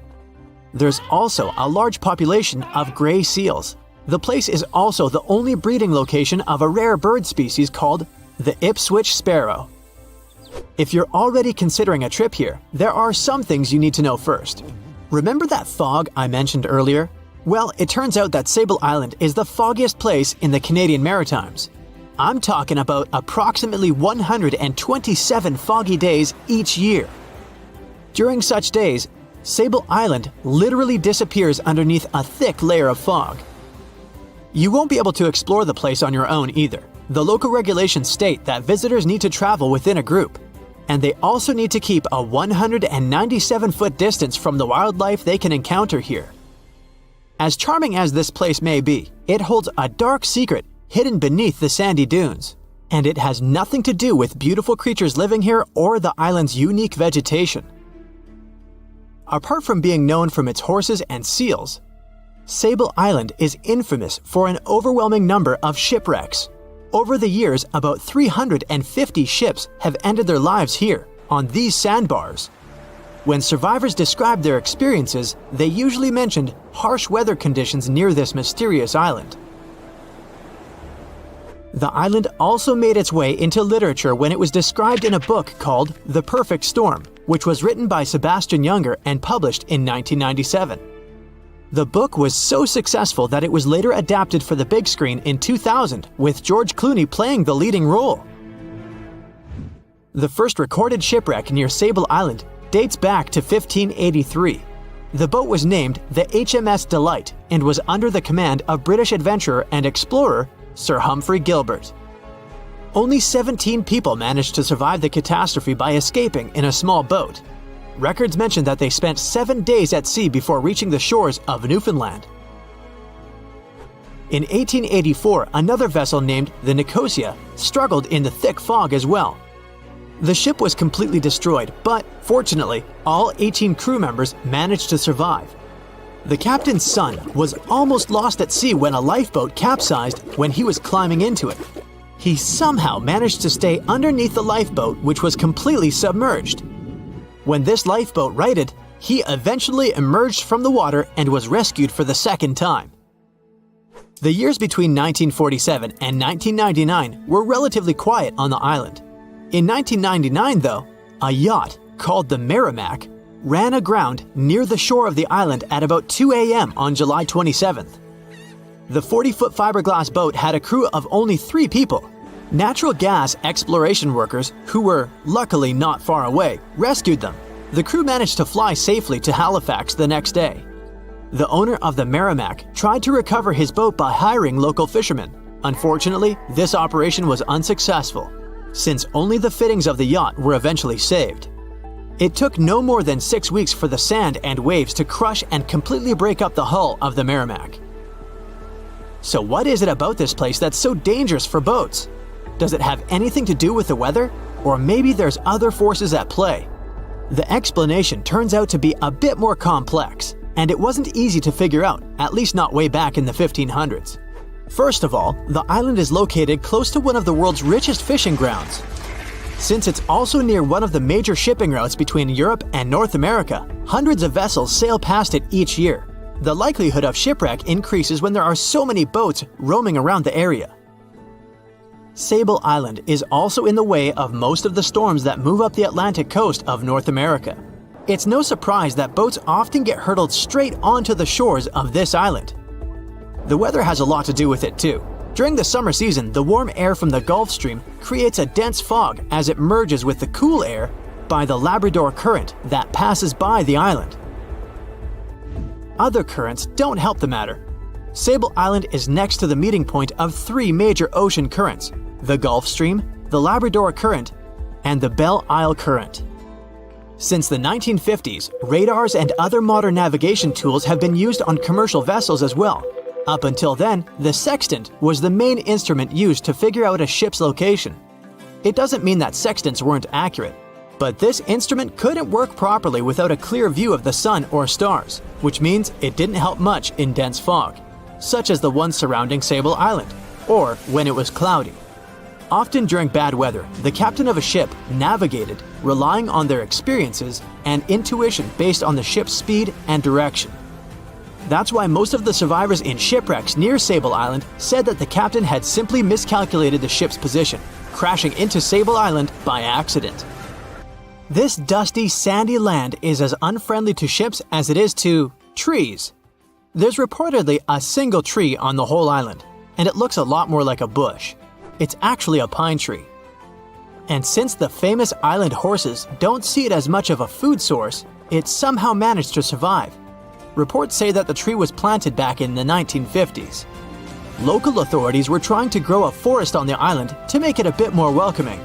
There's also a large population of gray seals. The place is also the only breeding location of a rare bird species called the Ipswich sparrow. If you're already considering a trip here, there are some things you need to know first. Remember that fog I mentioned earlier? Well, it turns out that Sable Island is the foggiest place in the Canadian Maritimes. I'm talking about approximately 127 foggy days each year. During such days, Sable Island literally disappears underneath a thick layer of fog. You won't be able to explore the place on your own either. The local regulations state that visitors need to travel within a group, and they also need to keep a 197-foot distance from the wildlife they can encounter here. As charming as this place may be, it holds a dark secret hidden beneath the sandy dunes, and it has nothing to do with beautiful creatures living here or the island's unique vegetation. Apart from being known from its horses and seals, Sable Island is infamous for an overwhelming number of shipwrecks. Over the years, about 350 ships have ended their lives here, on these sandbars. When survivors described their experiences, they usually mentioned harsh weather conditions near this mysterious island. The island also made its way into literature when it was described in a book called The Perfect Storm, which was written by Sebastian Junger and published in 1997. The book was so successful that it was later adapted for the big screen in 2000, with George Clooney playing the leading role. The first recorded shipwreck near Sable Island dates back to 1583. The boat was named the HMS Delight and was under the command of British adventurer and explorer Sir Humphrey Gilbert. Only 17 people managed to survive the catastrophe by escaping in a small boat. Records mention that they spent 7 days at sea before reaching the shores of Newfoundland. In 1884, another vessel named the Nicosia struggled in the thick fog as well. The ship was completely destroyed, but fortunately, all 18 crew members managed to survive. The captain's son was almost lost at sea when a lifeboat capsized when he was climbing into it. He somehow managed to stay underneath the lifeboat, which was completely submerged. When this lifeboat righted, he eventually emerged from the water and was rescued for the second time. The years between 1947 and 1999 were relatively quiet on the island. In 1999, though, a yacht called the Merrimack ran aground near the shore of the island at about 2 a.m. on July 27th. The 40-foot fiberglass boat had a crew of only 3 people. Natural gas exploration workers, who were luckily not far away, rescued them. The crew managed to fly safely to Halifax the next day. The owner of the Merrimack tried to recover his boat by hiring local fishermen. Unfortunately, this operation was unsuccessful, since only the fittings of the yacht were eventually saved. It took no more than 6 weeks for the sand and waves to crush and completely break up the hull of the Merrimack. So what is it about this place that's so dangerous for boats? Does it have anything to do with the weather? Or maybe there's other forces at play? The explanation turns out to be a bit more complex, and it wasn't easy to figure out, at least not way back in the 1500s. First of all, the island is located close to one of the world's richest fishing grounds. Since it's also near one of the major shipping routes between Europe and North America, hundreds of vessels sail past it each year. The likelihood of shipwreck increases when there are so many boats roaming around the area. Sable Island is also in the way of most of the storms that move up the Atlantic coast of North America. It's no surprise that boats often get hurtled straight onto the shores of this island. The weather has a lot to do with it too. During the summer season, the warm air from the Gulf Stream creates a dense fog as it merges with the cool air by the Labrador Current that passes by the island. Other currents don't help the matter. Sable Island is next to the meeting point of 3 major ocean currents: the Gulf Stream, the Labrador Current, and the Belle Isle Current. Since the 1950s, radars and other modern navigation tools have been used on commercial vessels as well. Up until then, the sextant was the main instrument used to figure out a ship's location. It doesn't mean that sextants weren't accurate, but this instrument couldn't work properly without a clear view of the sun or stars, which means it didn't help much in dense fog, such as the one surrounding Sable Island, or when it was cloudy. Often during bad weather, the captain of a ship navigated, relying on their experiences and intuition based on the ship's speed and direction. That's why most of the survivors in shipwrecks near Sable Island said that the captain had simply miscalculated the ship's position, crashing into Sable Island by accident. This dusty, sandy land is as unfriendly to ships as it is to trees. There's reportedly a single tree on the whole island, and it looks a lot more like a bush. it's actually a pine tree. And since the famous island horses don't see it as much of a food source, it somehow managed to survive. Reports say that the tree was planted back in the 1950s. Local authorities were trying to grow a forest on the island to make it a bit more welcoming.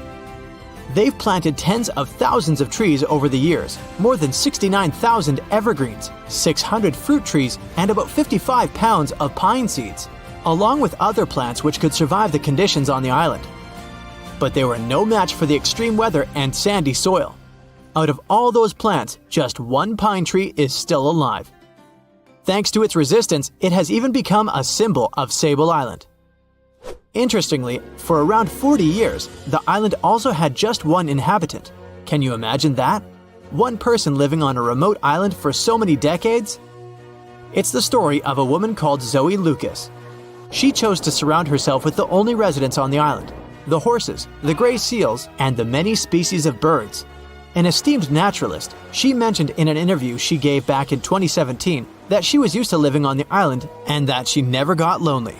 They've planted tens of thousands of trees over the years, more than 69,000 evergreens, 600 fruit trees, and about 55 pounds of pine seeds, along with other plants which could survive the conditions on the island. But they were no match for the extreme weather and sandy soil. Out of all those plants, just one pine tree is still alive. Thanks to its resistance, it has even become a symbol of Sable Island. Interestingly, for around 40 years, the island also had just one inhabitant. Can you imagine that? One person living on a remote island for so many decades? It's the story of a woman called Zoe Lucas. She chose to surround herself with the only residents on the island: the horses, the gray seals, and the many species of birds. An esteemed naturalist, she mentioned in an interview she gave back in 2017 that she was used to living on the island and that she never got lonely.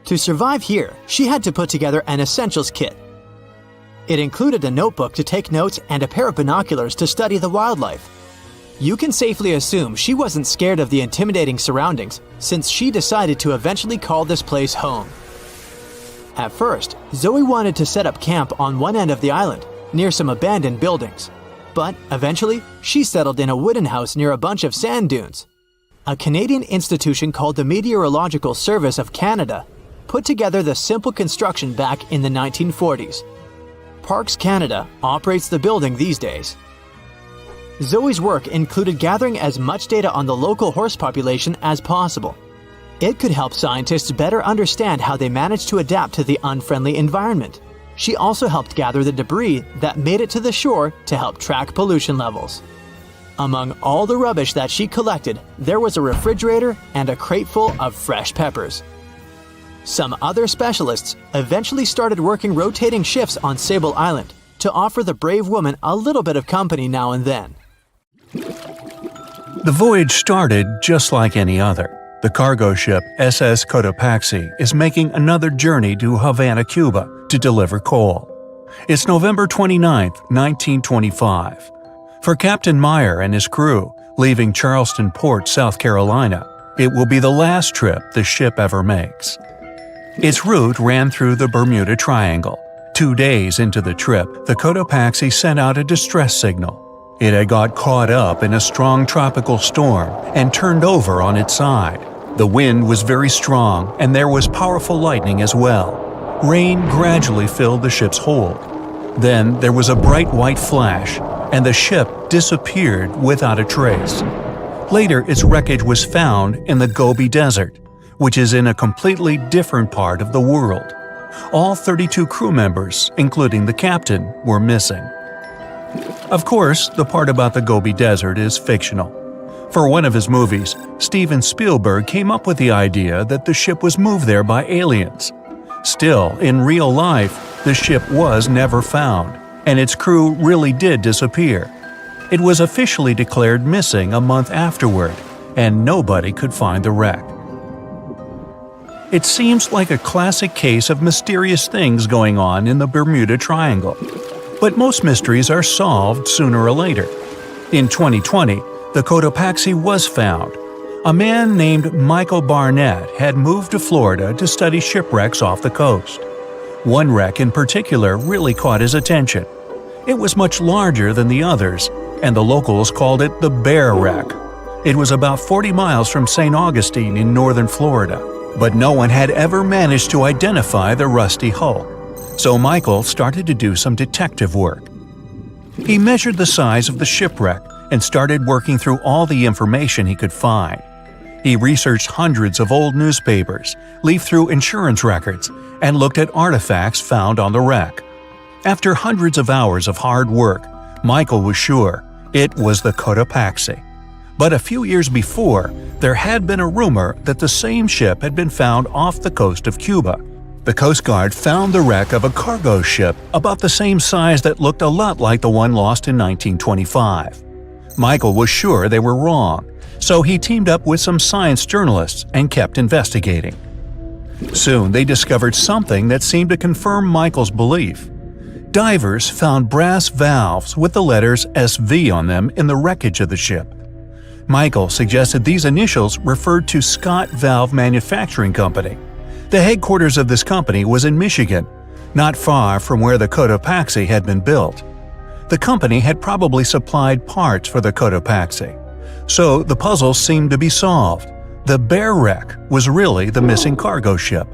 To survive here, she had to put together an essentials kit. It included a notebook to take notes and a pair of binoculars to study the wildlife. You can safely assume she wasn't scared of the intimidating surroundings, since she decided to eventually call this place home. At first, Zoe wanted to set up camp on one end of the island, near some abandoned buildings. But eventually, she settled in a wooden house near a bunch of sand dunes. A Canadian institution called the Meteorological Service of Canada put together the simple construction back in the 1940s. Parks Canada operates the building these days. Zoe's work included gathering as much data on the local horse population as possible. It could help scientists better understand how they managed to adapt to the unfriendly environment. She also helped gather the debris that made it to the shore to help track pollution levels. Among all the rubbish that she collected, there was a refrigerator and a crate full of fresh peppers. Some other specialists eventually started working rotating shifts on Sable Island to offer the brave woman a little bit of company now and then. The voyage started just like any other. The cargo ship SS Cotopaxi is making another journey to Havana, Cuba, to deliver coal. It's November 29, 1925. For Captain Meyer and his crew, leaving Charleston Port, South Carolina, it will be the last trip the ship ever makes. Its route ran through the Bermuda Triangle. 2 days into the trip, the Cotopaxi sent out a distress signal. It had got caught up in a strong tropical storm and turned over on its side. The wind was very strong and there was powerful lightning as well. Rain gradually filled the ship's hold. Then there was a bright white flash, and the ship disappeared without a trace. Later, its wreckage was found in the Gobi Desert, which is in a completely different part of the world. All 32 crew members, including the captain, were missing. Of course, the part about the Gobi Desert is fictional. For one of his movies, Steven Spielberg came up with the idea that the ship was moved there by aliens. Still, in real life, the ship was never found, and its crew really did disappear. It was officially declared missing a month afterward, and nobody could find the wreck. It seems like a classic case of mysterious things going on in the Bermuda Triangle. But most mysteries are solved sooner or later. In 2020, the Cotopaxi was found. A man named Michael Barnett had moved to Florida to study shipwrecks off the coast. One wreck in particular really caught his attention. It was much larger than the others, and the locals called it the Bear Wreck. It was about 40 miles from St. Augustine in northern Florida, but no one had ever managed to identify the rusty hull. So Michael started to do some detective work. He measured the size of the shipwreck and started working through all the information he could find. He researched hundreds of old newspapers, leafed through insurance records, and looked at artifacts found on the wreck. After hundreds of hours of hard work, Michael was sure it was the Cotopaxi. But a few years before, there had been a rumor that the same ship had been found off the coast of Cuba. The Coast Guard found the wreck of a cargo ship about the same size that looked a lot like the one lost in 1925. Michael was sure they were wrong, so he teamed up with some science journalists and kept investigating. Soon they discovered something that seemed to confirm Michael's belief. Divers found brass valves with the letters SV on them in the wreckage of the ship. Michael suggested these initials referred to Scott Valve Manufacturing Company. The headquarters of this company was in Michigan, not far from where the Cotopaxi had been built. The company had probably supplied parts for the Cotopaxi. So the puzzle seemed to be solved. The Bear wreck was really the missing cargo ship.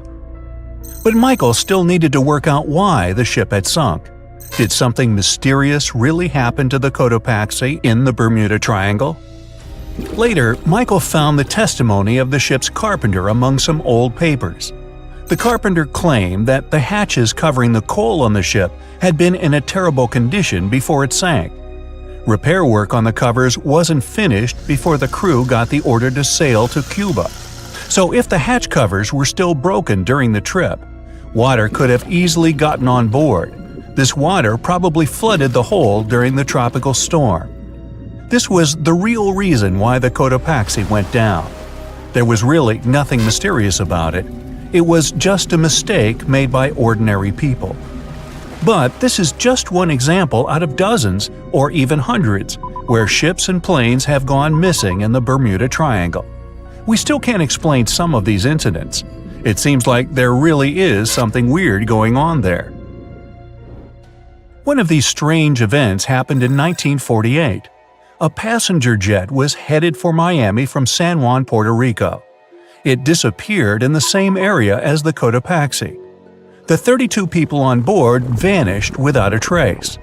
But Michael still needed to work out why the ship had sunk. Did something mysterious really happen to the Cotopaxi in the Bermuda Triangle? Later, Michael found the testimony of the ship's carpenter among some old papers. The carpenter claimed that the hatches covering the coal on the ship had been in a terrible condition before it sank. Repair work on the covers wasn't finished before the crew got the order to sail to Cuba. So if the hatch covers were still broken during the trip, water could have easily gotten on board. This water probably flooded the hold during the tropical storm. This was the real reason why the Cotopaxi went down. There was really nothing mysterious about it. It was just a mistake made by ordinary people. But this is just one example out of dozens, or even hundreds, where ships and planes have gone missing in the Bermuda Triangle. We still can't explain some of these incidents. It seems like there really is something weird going on there. One of these strange events happened in 1948. A passenger jet was headed for Miami from San Juan, Puerto Rico. It disappeared in the same area as the Cotopaxi. The 32 people on board vanished without a trace.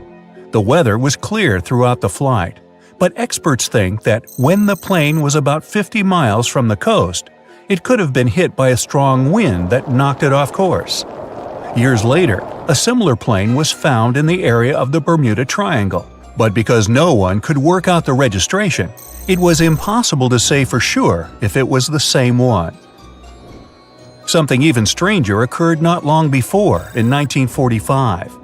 The weather was clear throughout the flight, but experts think that when the plane was about 50 miles from the coast, it could have been hit by a strong wind that knocked it off course. Years later, a similar plane was found in the area of the Bermuda Triangle, but because no one could work out the registration, it was impossible to say for sure if it was the same one. Something even stranger occurred not long before, in 1945.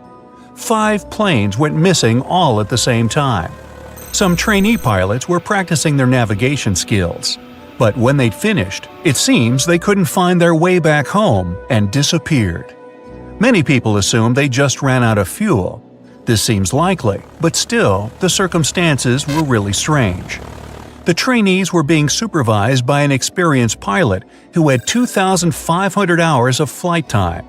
5 planes went missing all at the same time. Some trainee pilots were practicing their navigation skills, but when they'd finished, it seems they couldn't find their way back home and disappeared. Many people assume they just ran out of fuel. This seems likely, but still, the circumstances were really strange. The trainees were being supervised by an experienced pilot who had 2,500 hours of flight time.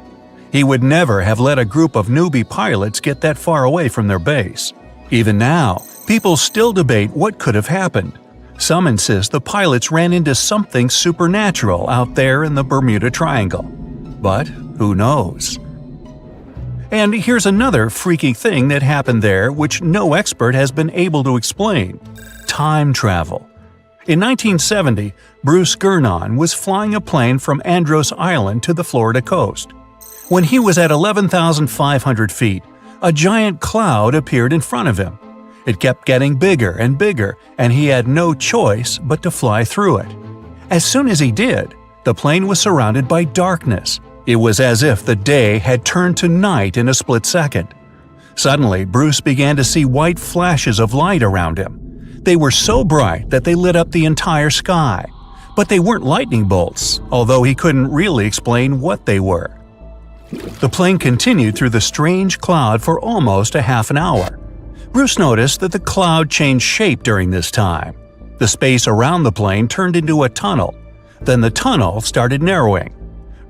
He would never have let a group of newbie pilots get that far away from their base. Even now, people still debate what could have happened. Some insist the pilots ran into something supernatural out there in the Bermuda Triangle. But who knows? And here's another freaky thing that happened there which no expert has been able to explain: time travel. In 1970, Bruce Gernon was flying a plane from Andros Island to the Florida coast. When he was at 11,500 feet, a giant cloud appeared in front of him. It kept getting bigger and bigger, and he had no choice but to fly through it. As soon as he did, the plane was surrounded by darkness. It was as if the day had turned to night in a split second. Suddenly, Bruce began to see white flashes of light around him. They were so bright that they lit up the entire sky. But they weren't lightning bolts, although he couldn't really explain what they were. The plane continued through the strange cloud for almost a half an hour. Bruce noticed that the cloud changed shape during this time. The space around the plane turned into a tunnel. Then the tunnel started narrowing.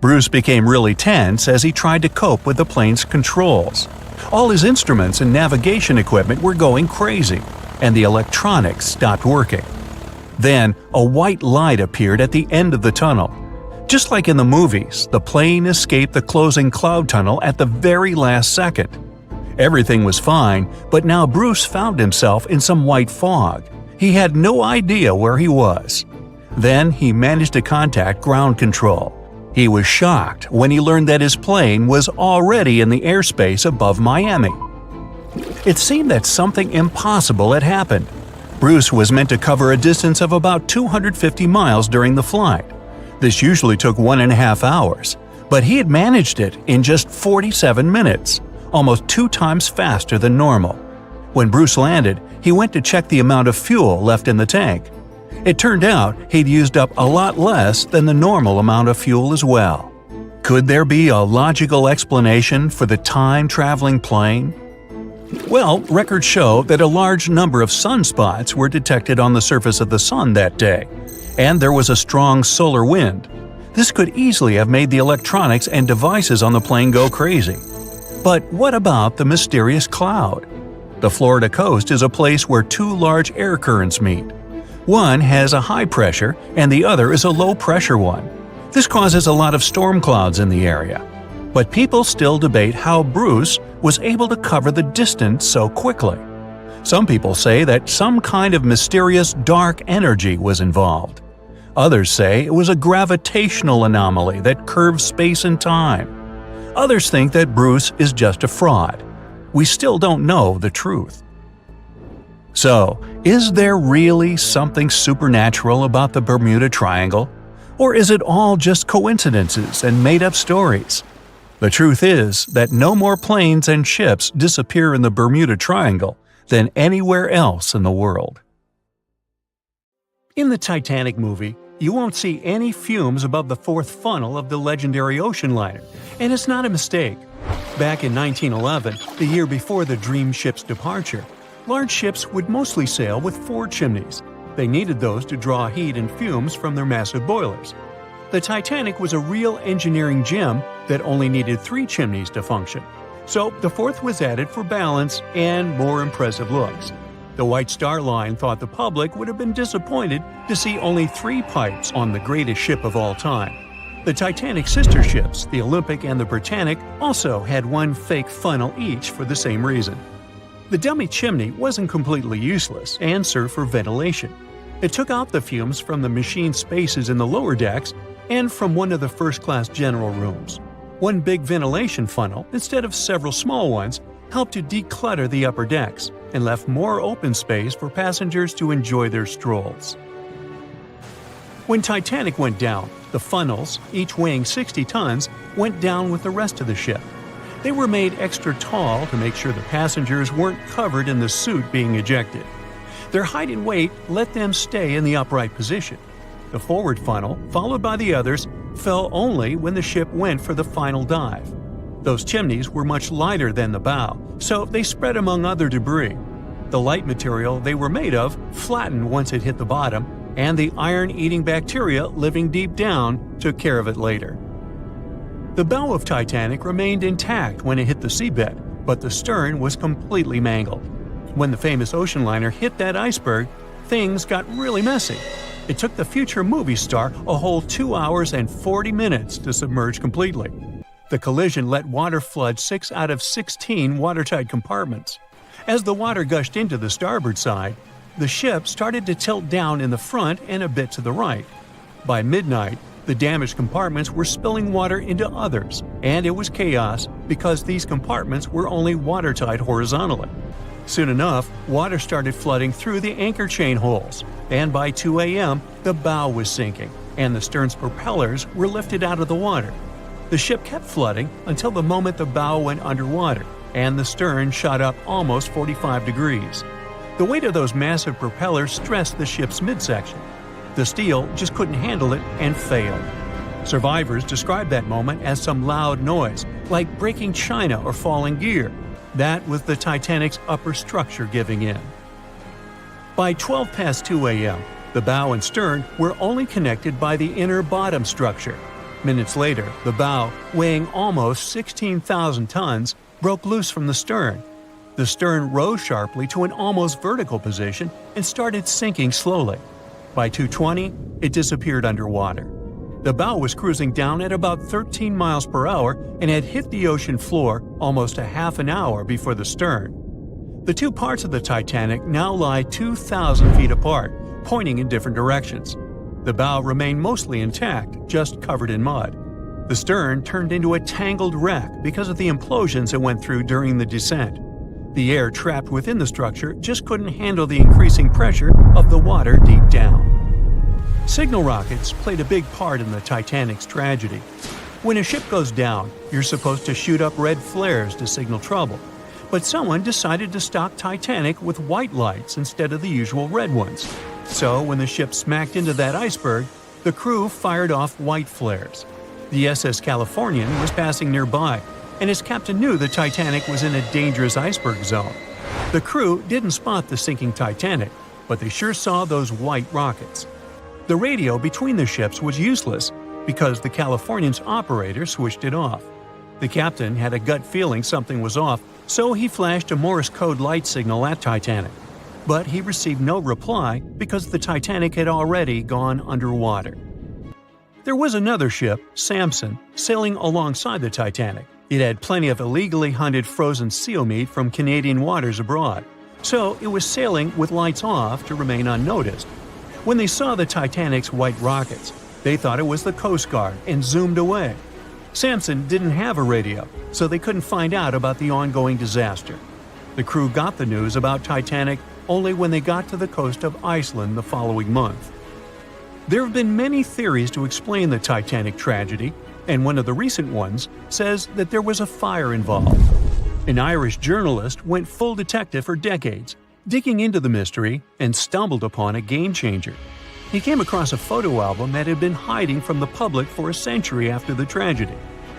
Bruce became really tense as he tried to cope with the plane's controls. All his instruments and navigation equipment were going crazy, and the electronics stopped working. Then, a white light appeared at the end of the tunnel. Just like in the movies, the plane escaped the closing cloud tunnel at the very last second. Everything was fine, but now Bruce found himself in some white fog. He had no idea where he was. Then he managed to contact ground control. He was shocked when he learned that his plane was already in the airspace above Miami. It seemed that something impossible had happened. Bruce was meant to cover a distance of about 250 miles during the flight. This usually took 1.5 hours, but he had managed it in just 47 minutes, almost 2 times faster than normal. When Bruce landed, he went to check the amount of fuel left in the tank. It turned out he'd used up a lot less than the normal amount of fuel as well. Could there be a logical explanation for the time-traveling plane? Well, records show that a large number of sunspots were detected on the surface of the sun that day, and there was a strong solar wind. This could easily have made the electronics and devices on the plane go crazy. But what about the mysterious cloud? The Florida coast is a place where two large air currents meet. One has a high pressure and the other is a low pressure one. This causes a lot of storm clouds in the area. But people still debate how Bruce was able to cover the distance so quickly. Some people say that some kind of mysterious dark energy was involved. Others say it was a gravitational anomaly that curves space and time. Others think that Bruce is just a fraud. We still don't know the truth. So, is there really something supernatural about the Bermuda Triangle? Or is it all just coincidences and made-up stories? The truth is that no more planes and ships disappear in the Bermuda Triangle than anywhere else in the world. In the Titanic movie, you won't see any fumes above the fourth funnel of the legendary ocean liner, and it's not a mistake. Back in 1911, the year before the Dream ship's departure, large ships would mostly sail with 4 chimneys. They needed those to draw heat and fumes from their massive boilers. The Titanic was a real engineering gem that only needed 3 chimneys to function. So the fourth was added for balance and more impressive looks. The White Star Line thought the public would have been disappointed to see only 3 pipes on the greatest ship of all time. The Titanic's sister ships, the Olympic and the Britannic, also had 1 fake funnel each for the same reason. The dummy chimney wasn't completely useless and served for ventilation. It took out the fumes from the machine spaces in the lower decks and from one of the first-class general rooms. 1 big ventilation funnel, instead of several small ones, helped to declutter the upper decks and left more open space for passengers to enjoy their strolls. When Titanic went down, the funnels, each weighing 60 tons, went down with the rest of the ship. They were made extra tall to make sure the passengers weren't covered in the suit being ejected. Their height and weight let them stay in the upright position. The forward funnel, followed by the others, fell only when the ship went for the final dive. Those chimneys were much lighter than the bow, so they spread among other debris. The light material they were made of flattened once it hit the bottom, and the iron-eating bacteria living deep down took care of it later. The bow of Titanic remained intact when it hit the seabed, but the stern was completely mangled. When the famous ocean liner hit that iceberg, things got really messy. It took the future movie star a whole 2 hours and 40 minutes to submerge completely. The collision let water flood 6 out of 16 watertight compartments. As the water gushed into the starboard side, the ship started to tilt down in the front and a bit to the right. By midnight, the damaged compartments were spilling water into others, and it was chaos because these compartments were only watertight horizontally. Soon enough, water started flooding through the anchor chain holes, and by 2 a.m., the bow was sinking, and the stern's propellers were lifted out of the water. The ship kept flooding until the moment the bow went underwater, and the stern shot up almost 45 degrees. The weight of those massive propellers stressed the ship's midsection. The steel just couldn't handle it and failed. Survivors described that moment as some loud noise, like breaking china or falling gear. That was the Titanic's upper structure giving in. By 12 past 2 a.m., the bow and stern were only connected by the inner bottom structure. Minutes later, the bow, weighing almost 16,000 tons, broke loose from the stern. The stern rose sharply to an almost vertical position and started sinking slowly. By 2:20, it disappeared underwater. The bow was cruising down at about 13 miles per hour and had hit the ocean floor almost a half an hour before the stern. The 2 parts of the Titanic now lie 2,000 feet apart, pointing in different directions. The bow remained mostly intact, just covered in mud. The stern turned into a tangled wreck because of the implosions it went through during the descent. The air trapped within the structure just couldn't handle the increasing pressure of the water deep down. Signal rockets played a big part in the Titanic's tragedy. When a ship goes down, you're supposed to shoot up red flares to signal trouble. But someone decided to stock Titanic with white lights instead of the usual red ones. So when the ship smacked into that iceberg, the crew fired off white flares. The SS Californian was passing nearby, and its captain knew the Titanic was in a dangerous iceberg zone. The crew didn't spot the sinking Titanic, but they sure saw those white rockets. The radio between the ships was useless because the Californian's operator switched it off. The captain had a gut feeling something was off, so he flashed a Morse code light signal at Titanic. But he received no reply because the Titanic had already gone underwater. There was another ship, Samson, sailing alongside the Titanic. It had plenty of illegally hunted frozen seal meat from Canadian waters abroad, so it was sailing with lights off to remain unnoticed. When they saw the Titanic's white rockets, they thought it was the Coast Guard and zoomed away. Samson didn't have a radio, so they couldn't find out about the ongoing disaster. The crew got the news about Titanic only when they got to the coast of Iceland the following month. There have been many theories to explain the Titanic tragedy, and one of the recent ones says that there was a fire involved. An Irish journalist went full detective for decades, digging into the mystery, and stumbled upon a game-changer. He came across a photo album that had been hiding from the public for a century after the tragedy.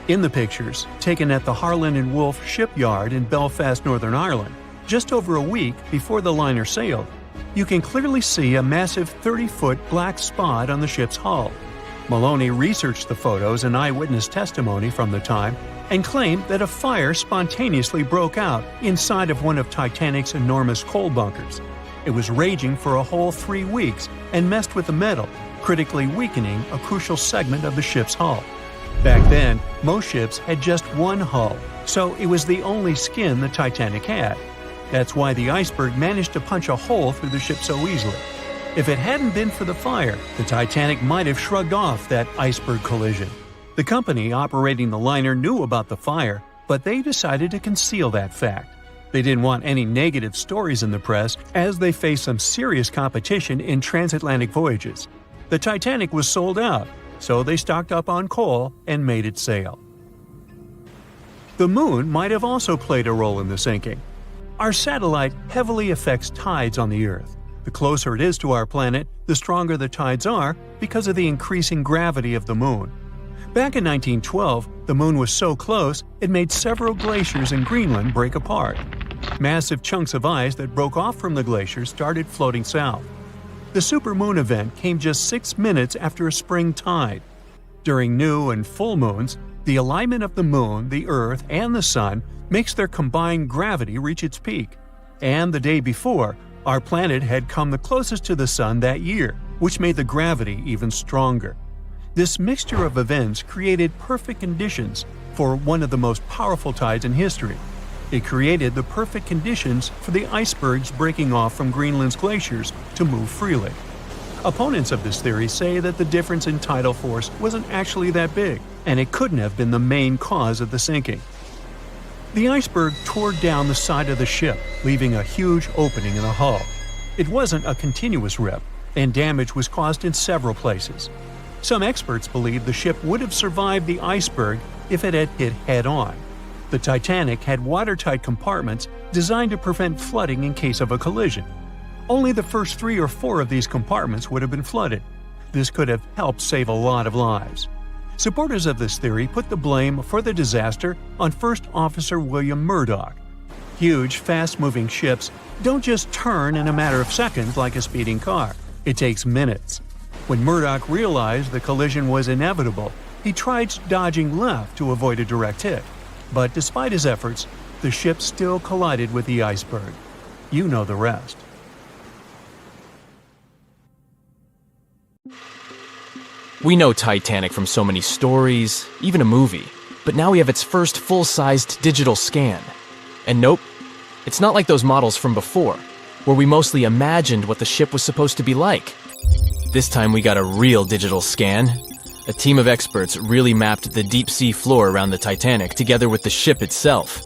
In the pictures, taken at the Harland and Wolff shipyard in Belfast, Northern Ireland, just over a week before the liner sailed, you can clearly see a massive 30-foot black spot on the ship's hull. Maloney researched the photos and eyewitness testimony from the time and claimed that a fire spontaneously broke out inside of one of Titanic's enormous coal bunkers. It was raging for a whole 3 weeks and messed with the metal, critically weakening a crucial segment of the ship's hull. Back then, most ships had just one hull, so it was the only skin the Titanic had. That's why the iceberg managed to punch a hole through the ship so easily. If it hadn't been for the fire, the Titanic might have shrugged off that iceberg collision. The company operating the liner knew about the fire, but they decided to conceal that fact. They didn't want any negative stories in the press as they faced some serious competition in transatlantic voyages. The Titanic was sold out, so they stocked up on coal and made it sail. The moon might have also played a role in the sinking. Our satellite heavily affects tides on the Earth. The closer it is to our planet, the stronger the tides are because of the increasing gravity of the moon. Back in 1912, the moon was so close it made several glaciers in Greenland break apart. Massive chunks of ice that broke off from the glaciers started floating south. The supermoon event came just 6 minutes after a spring tide. During new and full moons, the alignment of the moon, the Earth, and the Sun makes their combined gravity reach its peak. And the day before, our planet had come the closest to the Sun that year, which made the gravity even stronger. This mixture of events created perfect conditions for one of the most powerful tides in history. It created the perfect conditions for the icebergs breaking off from Greenland's glaciers to move freely. Opponents of this theory say that the difference in tidal force wasn't actually that big, and it couldn't have been the main cause of the sinking. The iceberg tore down the side of the ship, leaving a huge opening in the hull. It wasn't a continuous rip, and damage was caused in several places. Some experts believe the ship would have survived the iceberg if it had hit head-on. The Titanic had watertight compartments designed to prevent flooding in case of a collision. Only the first 3 or 4 of these compartments would have been flooded. This could have helped save a lot of lives. Supporters of this theory put the blame for the disaster on First Officer William Murdoch. Huge, fast-moving ships don't just turn in a matter of seconds like a speeding car. It takes minutes. When Murdoch realized the collision was inevitable, he tried dodging left to avoid a direct hit. But despite his efforts, the ship still collided with the iceberg. You know the rest. We know Titanic from so many stories, even a movie, but now we have its first full-sized digital scan. And nope, it's not like those models from before, where we mostly imagined what the ship was supposed to be like. This time we got a real digital scan. A team of experts really mapped the deep-sea floor around the Titanic together with the ship itself.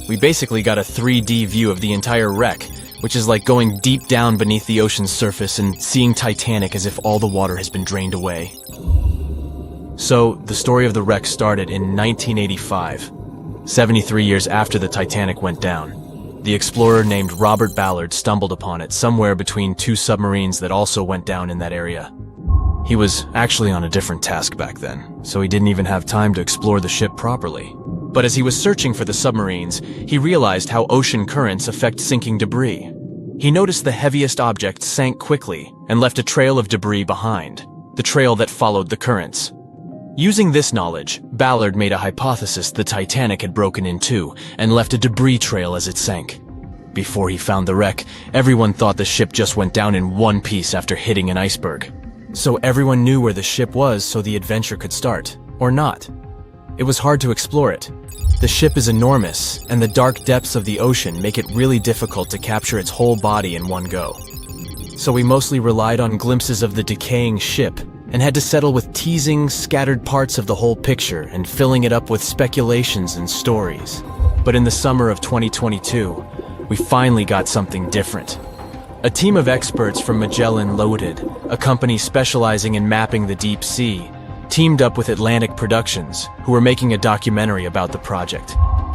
We basically got a 3D view of the entire wreck, which is like going deep down beneath the ocean's surface and seeing Titanic as if all the water has been drained away. So, the story of the wreck started in 1985, 73 years after the Titanic went down. The explorer named Robert Ballard stumbled upon it somewhere between 2 submarines that also went down in that area. He was actually on a different task back then, so he didn't even have time to explore the ship properly. But as he was searching for the submarines, he realized how ocean currents affect sinking debris. He noticed the heaviest object sank quickly and left a trail of debris behind, the trail that followed the currents. Using this knowledge, Ballard made a hypothesis the Titanic had broken in two and left a debris trail as it sank. Before he found the wreck, everyone thought the ship just went down in one piece after hitting an iceberg. So everyone knew where the ship was so the adventure could start, or not. It was hard to explore it. The ship is enormous, and the dark depths of the ocean make it really difficult to capture its whole body in one go. So we mostly relied on glimpses of the decaying ship, and had to settle with teasing scattered parts of the whole picture and filling it up with speculations and stories. But in the summer of 2022, we finally got something different. A team of experts from Magellan Loaded, a company specializing in mapping the deep sea, teamed up with Atlantic Productions, who were making a documentary about the project.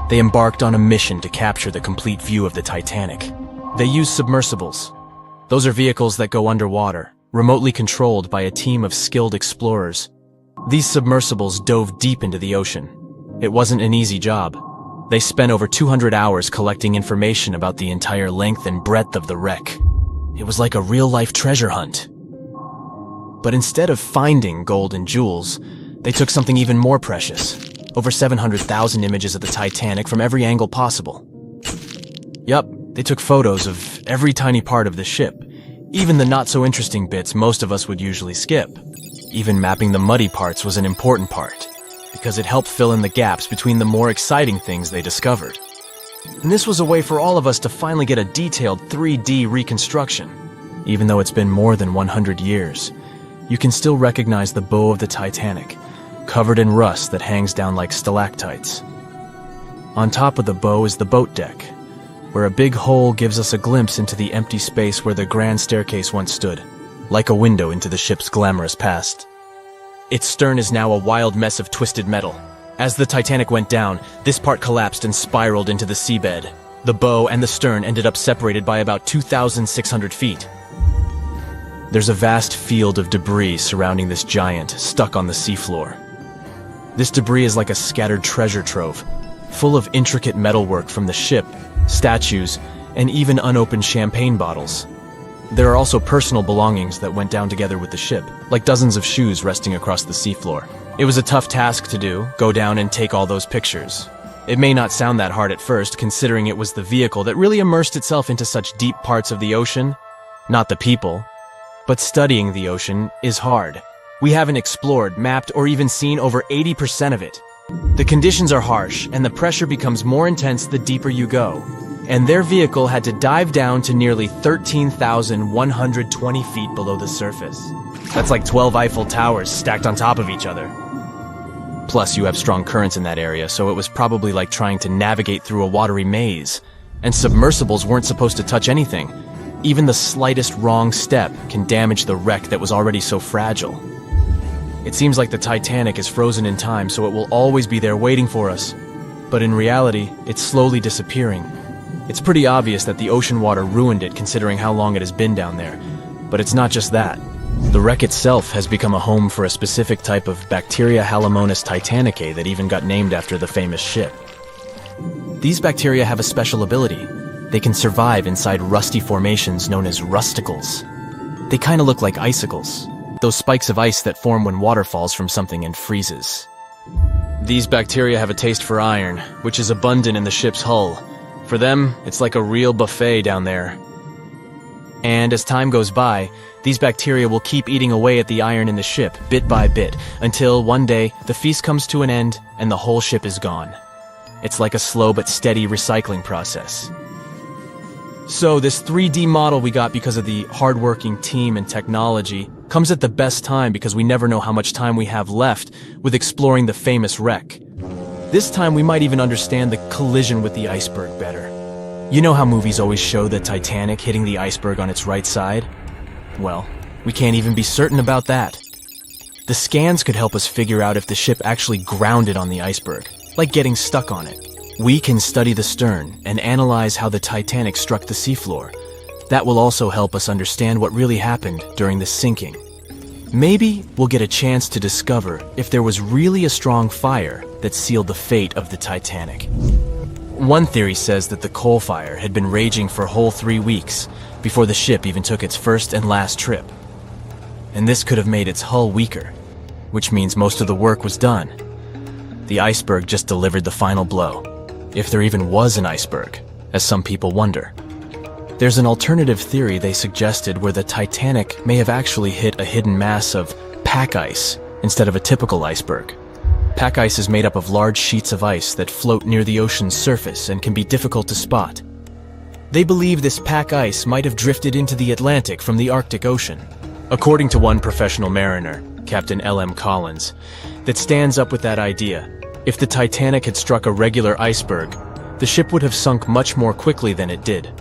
They embarked on a mission to capture the complete view of the Titanic. They used submersibles. Those are vehicles that go underwater, remotely controlled by a team of skilled explorers. These submersibles dove deep into the ocean. It wasn't an easy job. They spent over 200 hours collecting information about the entire length and breadth of the wreck. It was like a real-life treasure hunt. But instead of finding gold and jewels, they took something even more precious. Over 700,000 images of the Titanic from every angle possible. Yup, they took photos of every tiny part of the ship, even the not-so-interesting bits most of us would usually skip. Even mapping the muddy parts was an important part, because it helped fill in the gaps between the more exciting things they discovered. And this was a way for all of us to finally get a detailed 3D reconstruction. Even though it's been more than 100 years, you can still recognize the bow of the Titanic, covered in rust that hangs down like stalactites. On top of the bow is the boat deck, where a big hole gives us a glimpse into the empty space where the grand staircase once stood, like a window into the ship's glamorous past. Its stern is now a wild mess of twisted metal. As the Titanic went down, this part collapsed and spiraled into the seabed. The bow and the stern ended up separated by about 2,600 feet. There's a vast field of debris surrounding this giant, stuck on the seafloor. This debris is like a scattered treasure trove, full of intricate metalwork from the ship, statues, and even unopened champagne bottles. There are also personal belongings that went down together with the ship, like dozens of shoes resting across the seafloor. It was a tough task to do, go down and take all those pictures. It may not sound that hard at first, considering it was the vehicle that really immersed itself into such deep parts of the ocean, not the people. But studying the ocean is hard. We haven't explored, mapped, or even seen over 80% of it. The conditions are harsh, and the pressure becomes more intense the deeper you go. And their vehicle had to dive down to nearly 13,120 feet below the surface. That's like 12 Eiffel Towers stacked on top of each other. Plus, you have strong currents in that area, so it was probably like trying to navigate through a watery maze. And submersibles weren't supposed to touch anything. Even the slightest wrong step can damage the wreck that was already so fragile. It seems like the Titanic is frozen in time, so it will always be there waiting for us. But in reality, it's slowly disappearing. It's pretty obvious that the ocean water ruined it considering how long it has been down there. But it's not just that. The wreck itself has become a home for a specific type of bacteria Halomonas titanicae that even got named after the famous ship. These bacteria have a special ability. They can survive inside rusty formations known as rusticles. They kind of look like icicles, those spikes of ice that form when water falls from something and freezes. These bacteria have a taste for iron, which is abundant in the ship's hull. For them, it's like a real buffet down there. And as time goes by, these bacteria will keep eating away at the iron in the ship, bit by bit, until one day the feast comes to an end and the whole ship is gone. It's like a slow but steady recycling process. So this 3D model we got because of the hardworking team and technology comes at the best time because we never know how much time we have left with exploring the famous wreck. This time we might even understand the collision with the iceberg better. You know how movies always show the Titanic hitting the iceberg on its right side? Well, we can't even be certain about that. The scans could help us figure out if the ship actually grounded on the iceberg, like getting stuck on it. We can study the stern and analyze how the Titanic struck the seafloor. That will also help us understand what really happened during the sinking. Maybe we'll get a chance to discover if there was really a strong fire that sealed the fate of the Titanic. One theory says that the coal fire had been raging for a whole 3 weeks before the ship even took its first and last trip. And this could have made its hull weaker, which means most of the work was done. The iceberg just delivered the final blow, if there even was an iceberg, as some people wonder. There's an alternative theory they suggested where the Titanic may have actually hit a hidden mass of pack ice instead of a typical iceberg. Pack ice is made up of large sheets of ice that float near the ocean's surface and can be difficult to spot. They believe this pack ice might have drifted into the Atlantic from the Arctic Ocean. According to one professional mariner, Captain L.M. Collins, that stands up with that idea. If the Titanic had struck a regular iceberg, the ship would have sunk much more quickly than it did.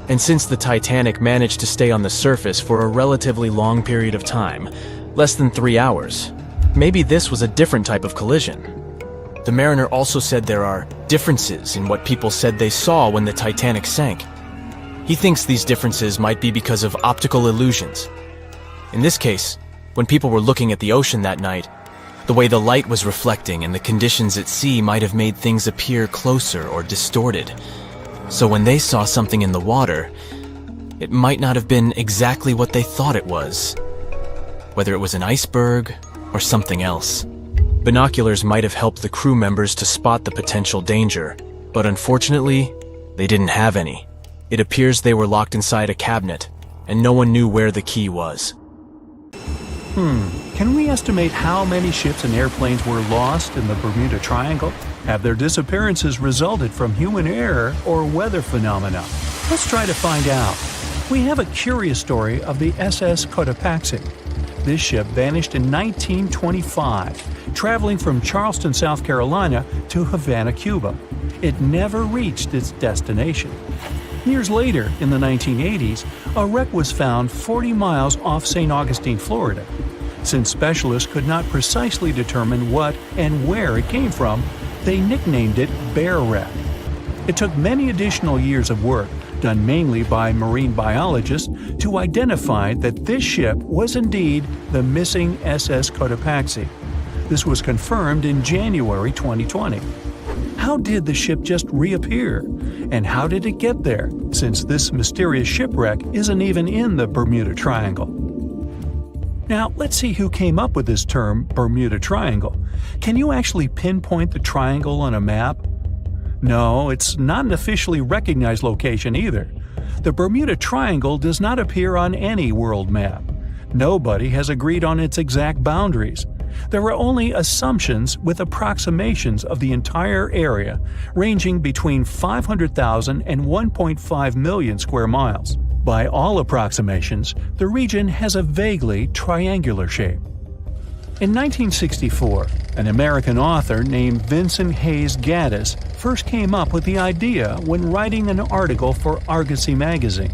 And since the Titanic managed to stay on the surface for a relatively long period of time, less than 3 hours, maybe this was a different type of collision. The mariner also said there are differences in what people said they saw when the Titanic sank. He thinks these differences might be because of optical illusions. In this case, when people were looking at the ocean that night, the way the light was reflecting and the conditions at sea might have made things appear closer or distorted. So when they saw something in the water, it might not have been exactly what they thought it was. Whether it was an iceberg or something else. Binoculars might have helped the crew members to spot the potential danger, but unfortunately, they didn't have any. It appears they were locked inside a cabinet, and no one knew where the key was. Can we estimate how many ships and airplanes were lost in the Bermuda Triangle? Have their disappearances resulted from human error or weather phenomena? Let's try to find out. We have a curious story of the SS Cotopaxi. This ship vanished in 1925, traveling from Charleston, South Carolina to Havana, Cuba. It never reached its destination. Years later, in the 1980s, a wreck was found 40 miles off St. Augustine, Florida. Since specialists could not precisely determine what and where it came from, they nicknamed it Bear Wreck. It took many additional years of work, done mainly by marine biologists, to identify that this ship was indeed the missing SS Cotopaxi. This was confirmed in January 2020. How did the ship just reappear? And how did it get there, since this mysterious shipwreck isn't even in the Bermuda Triangle? Now, let's see who came up with this term, Bermuda Triangle. Can you actually pinpoint the triangle on a map? No, it's not an officially recognized location either. The Bermuda Triangle does not appear on any world map. Nobody has agreed on its exact boundaries. There are only assumptions with approximations of the entire area, ranging between 500,000 and 1.5 million square miles. By all approximations, the region has a vaguely triangular shape. In 1964, an American author named Vincent Hayes Gaddis first came up with the idea when writing an article for Argosy magazine.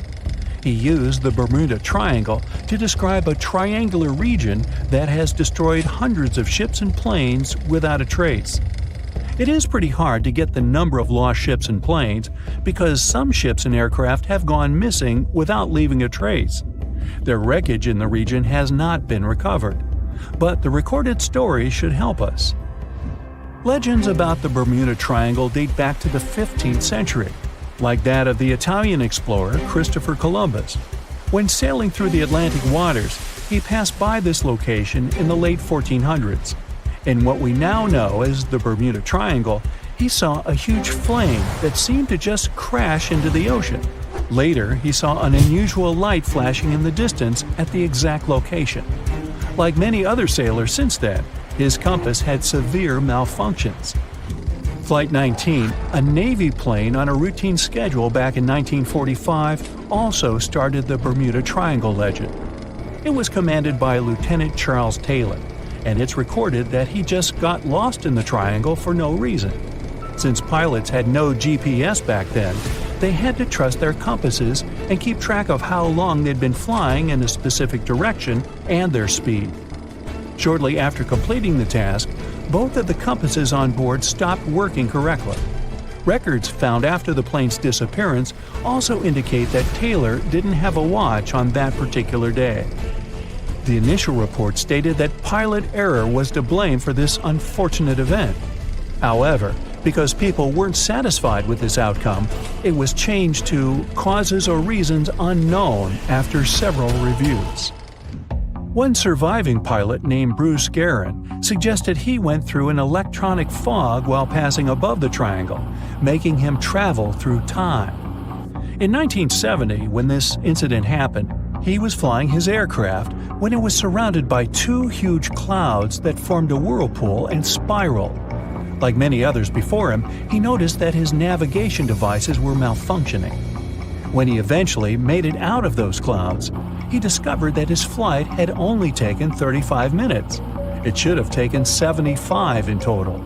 He used the Bermuda Triangle to describe a triangular region that has destroyed hundreds of ships and planes without a trace. It is pretty hard to get the number of lost ships and planes because some ships and aircraft have gone missing without leaving a trace. Their wreckage in the region has not been recovered, but the recorded stories should help us. Legends about the Bermuda Triangle date back to the 15th century, like that of the Italian explorer Christopher Columbus. When sailing through the Atlantic waters, he passed by this location in the late 1400s. In what we now know as the Bermuda Triangle, he saw a huge flame that seemed to just crash into the ocean. Later, he saw an unusual light flashing in the distance at the exact location. Like many other sailors since then, his compass had severe malfunctions. Flight 19, a Navy plane on a routine schedule back in 1945, also started the Bermuda Triangle legend. It was commanded by Lieutenant Charles Taylor, and it's recorded that he just got lost in the triangle for no reason. Since pilots had no GPS back then, they had to trust their compasses and keep track of how long they'd been flying in a specific direction and their speed. Shortly after completing the task, both of the compasses on board stopped working correctly. Records found after the plane's disappearance also indicate that Taylor didn't have a watch on that particular day. The initial report stated that pilot error was to blame for this unfortunate event. However, because people weren't satisfied with this outcome, it was changed to causes or reasons unknown after several reviews. One surviving pilot named Bruce Guerin suggested he went through an electronic fog while passing above the triangle, making him travel through time. In 1970, when this incident happened, he was flying his aircraft when it was surrounded by two huge clouds that formed a whirlpool and spiraled. Like many others before him, he noticed that his navigation devices were malfunctioning. When he eventually made it out of those clouds, he discovered that his flight had only taken 35 minutes. It should have taken 75 in total.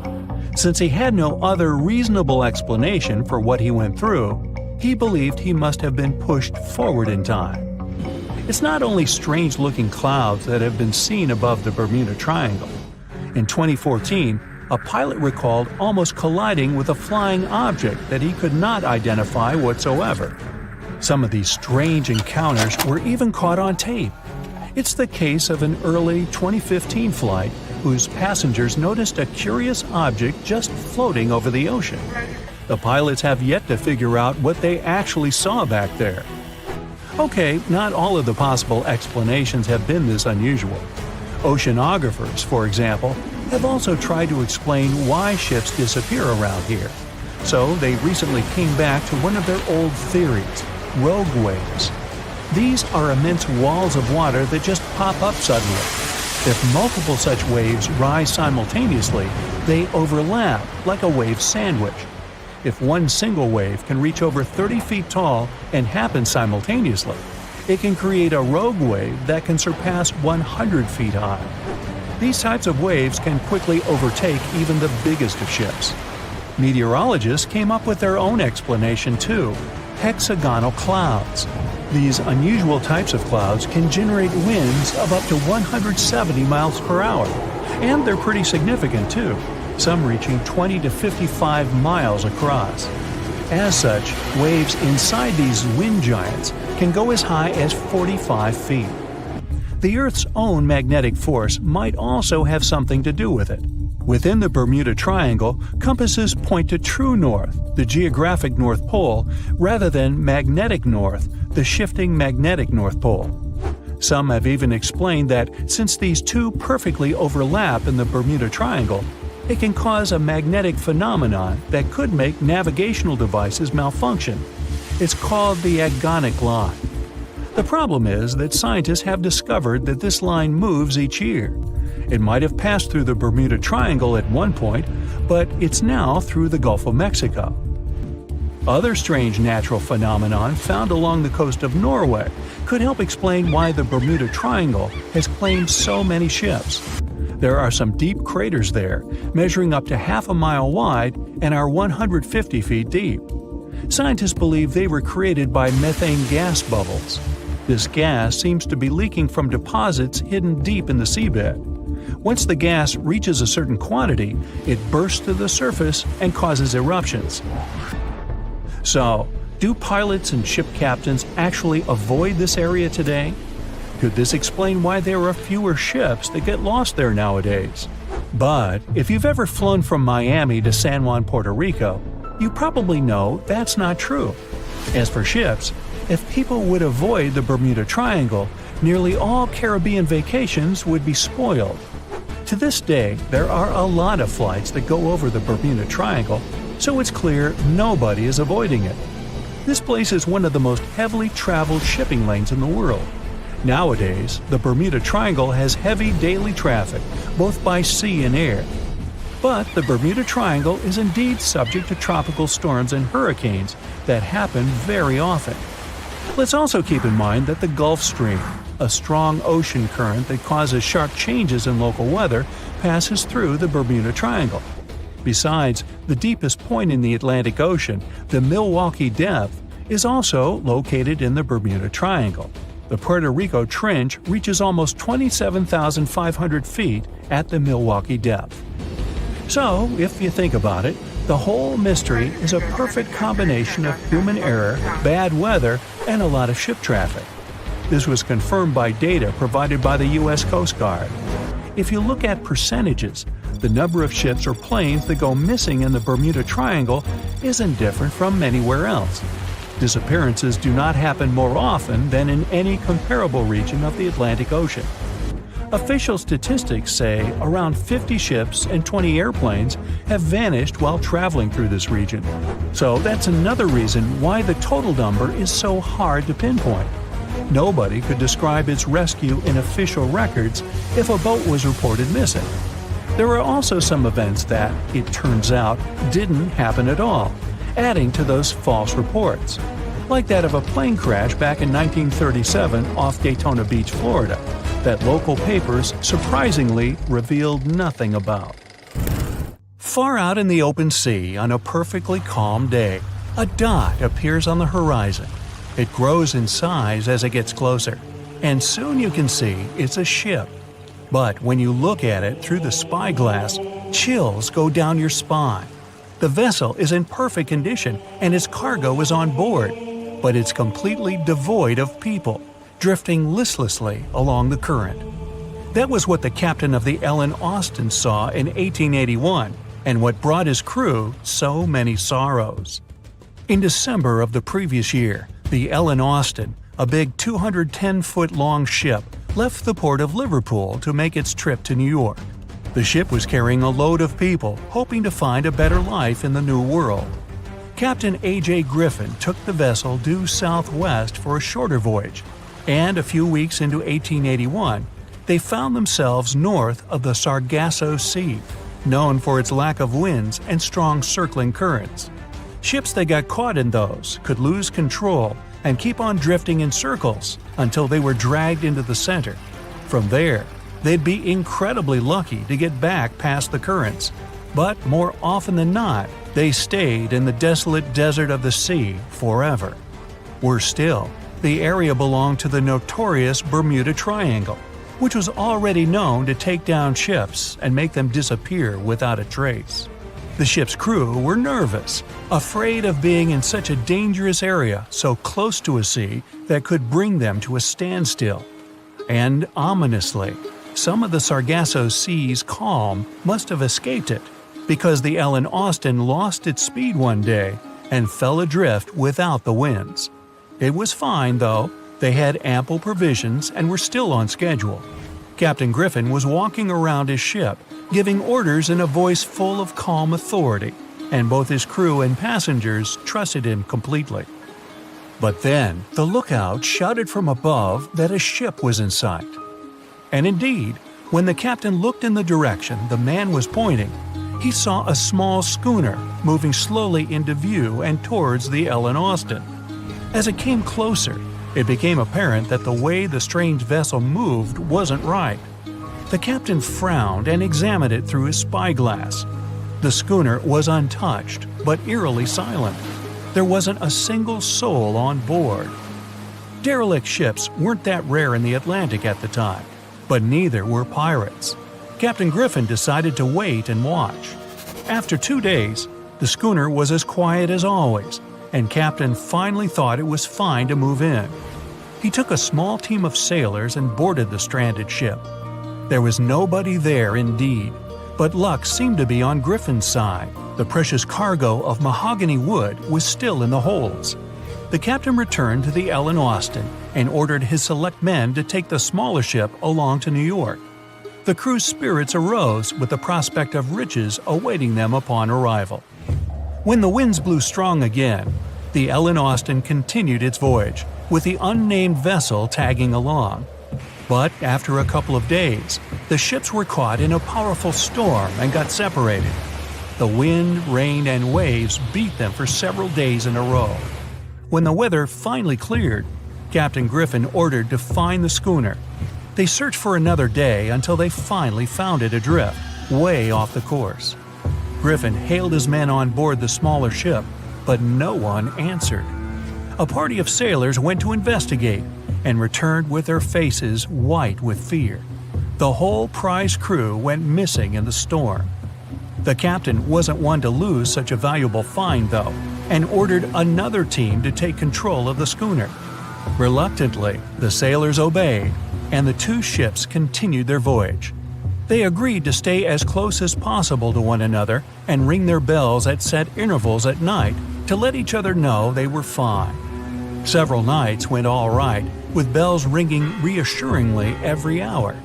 Since he had no other reasonable explanation for what he went through, he believed he must have been pushed forward in time. It's not only strange-looking clouds that have been seen above the Bermuda Triangle. In 2014, a pilot recalled almost colliding with a flying object that he could not identify whatsoever. Some of these strange encounters were even caught on tape. It's the case of an early 2015 flight whose passengers noticed a curious object just floating over the ocean. The pilots have yet to figure out what they actually saw back there. Okay, not all of the possible explanations have been this unusual. Oceanographers, for example, have also tried to explain why ships disappear around here. So they recently came back to one of their old theories: rogue waves. These are immense walls of water that just pop up suddenly. If multiple such waves rise simultaneously, they overlap like a wave sandwich. If one single wave can reach over 30 feet tall and happen simultaneously, it can create a rogue wave that can surpass 100 feet high. These types of waves can quickly overtake even the biggest of ships. Meteorologists came up with their own explanation too: hexagonal clouds. These unusual types of clouds can generate winds of up to 170 miles per hour, and they're pretty significant too, some reaching 20 to 55 miles across. As such, waves inside these wind giants can go as high as 45 feet. The Earth's own magnetic force might also have something to do with it. Within the Bermuda Triangle, compasses point to true north, the geographic North Pole, rather than magnetic north, the shifting magnetic North Pole. Some have even explained that since these two perfectly overlap in the Bermuda Triangle, it can cause a magnetic phenomenon that could make navigational devices malfunction. It's called the agonic line. The problem is that scientists have discovered that this line moves each year. It might have passed through the Bermuda Triangle at one point, but it's now through the Gulf of Mexico. Other strange natural phenomenon found along the coast of Norway could help explain why the Bermuda Triangle has claimed so many ships. There are some deep craters there, measuring up to half a mile wide and are 150 feet deep. Scientists believe they were created by methane gas bubbles. This gas seems to be leaking from deposits hidden deep in the seabed. Once the gas reaches a certain quantity, it bursts to the surface and causes eruptions. So, do pilots and ship captains actually avoid this area today? Could this explain why there are fewer ships that get lost there nowadays? But if you've ever flown from Miami to San Juan, Puerto Rico, you probably know that's not true. As for ships, if people would avoid the Bermuda Triangle, nearly all Caribbean vacations would be spoiled. To this day, there are a lot of flights that go over the Bermuda Triangle, so it's clear nobody is avoiding it. This place is one of the most heavily traveled shipping lanes in the world. Nowadays, the Bermuda Triangle has heavy daily traffic, both by sea and air. But the Bermuda Triangle is indeed subject to tropical storms and hurricanes that happen very often. Let's also keep in mind that the Gulf Stream, a strong ocean current that causes sharp changes in local weather, passes through the Bermuda Triangle. Besides, the deepest point in the Atlantic Ocean, the Milwaukee Depth, is also located in the Bermuda Triangle. The Puerto Rico Trench reaches almost 27,500 feet at the Milwaukee Depth. So, if you think about it, the whole mystery is a perfect combination of human error, bad weather, and a lot of ship traffic. This was confirmed by data provided by the U.S. Coast Guard. If you look at percentages, the number of ships or planes that go missing in the Bermuda Triangle isn't different from anywhere else. Disappearances do not happen more often than in any comparable region of the Atlantic Ocean. Official statistics say around 50 ships and 20 airplanes have vanished while traveling through this region. So that's another reason why the total number is so hard to pinpoint. Nobody could describe its rescue in official records if a boat was reported missing. There are also some events that, it turns out, didn't happen at all, adding to those false reports, like that of a plane crash back in 1937 off Daytona Beach, Florida, that local papers surprisingly revealed nothing about. Far out in the open sea on a perfectly calm day, a dot appears on the horizon. It grows in size as it gets closer, and soon you can see it's a ship. But when you look at it through the spyglass, chills go down your spine. The vessel is in perfect condition and its cargo is on board, but it's completely devoid of people, drifting listlessly along the current. That was what the captain of the Ellen Austin saw in 1881, and what brought his crew so many sorrows. In December of the previous year, the Ellen Austin, a big 210-foot-long ship, left the port of Liverpool to make its trip to New York. The ship was carrying a load of people hoping to find a better life in the New World. Captain A.J. Griffin took the vessel due southwest for a shorter voyage, and a few weeks into 1881, they found themselves north of the Sargasso Sea, known for its lack of winds and strong circling currents. Ships that got caught in those could lose control and keep on drifting in circles until they were dragged into the center. From there, they'd be incredibly lucky to get back past the currents, but more often than not, they stayed in the desolate desert of the sea forever. Worse still, the area belonged to the notorious Bermuda Triangle, which was already known to take down ships and make them disappear without a trace. The ship's crew were nervous, afraid of being in such a dangerous area so close to a sea that could bring them to a standstill. And ominously, some of the Sargasso Sea's calm must have escaped it, because the Ellen Austin lost its speed one day and fell adrift without the winds. It was fine, though. They had ample provisions and were still on schedule. Captain Griffin was walking around his ship, giving orders in a voice full of calm authority, and both his crew and passengers trusted him completely. But then, the lookout shouted from above that a ship was in sight. And indeed, when the captain looked in the direction the man was pointing, he saw a small schooner moving slowly into view and towards the Ellen Austin. As it came closer, it became apparent that the way the strange vessel moved wasn't right. The captain frowned and examined it through his spyglass. The schooner was untouched, but eerily silent. There wasn't a single soul on board. Derelict ships weren't that rare in the Atlantic at the time, but neither were pirates. Captain Griffin decided to wait and watch. After 2 days, the schooner was as quiet as always, and Captain finally thought it was fine to move in. He took a small team of sailors and boarded the stranded ship. There was nobody there indeed, but luck seemed to be on Griffin's side. The precious cargo of mahogany wood was still in the holds. The captain returned to the Ellen Austin and ordered his select men to take the smaller ship along to New York. The crew's spirits arose with the prospect of riches awaiting them upon arrival. When the winds blew strong again, the Ellen Austin continued its voyage, with the unnamed vessel tagging along. But after a couple of days, the ships were caught in a powerful storm and got separated. The wind, rain, and waves beat them for several days in a row. When the weather finally cleared, Captain Griffin ordered to find the schooner. They searched for another day until they finally found it adrift, way off the course. Griffin hailed his men on board the smaller ship, but no one answered. A party of sailors went to investigate and returned with their faces white with fear. The whole prize crew went missing in the storm. The captain wasn't one to lose such a valuable find, though, and ordered another team to take control of the schooner. Reluctantly, the sailors obeyed, and the two ships continued their voyage. They agreed to stay as close as possible to one another and ring their bells at set intervals at night to let each other know they were fine. Several nights went all right, with bells ringing reassuringly every hour.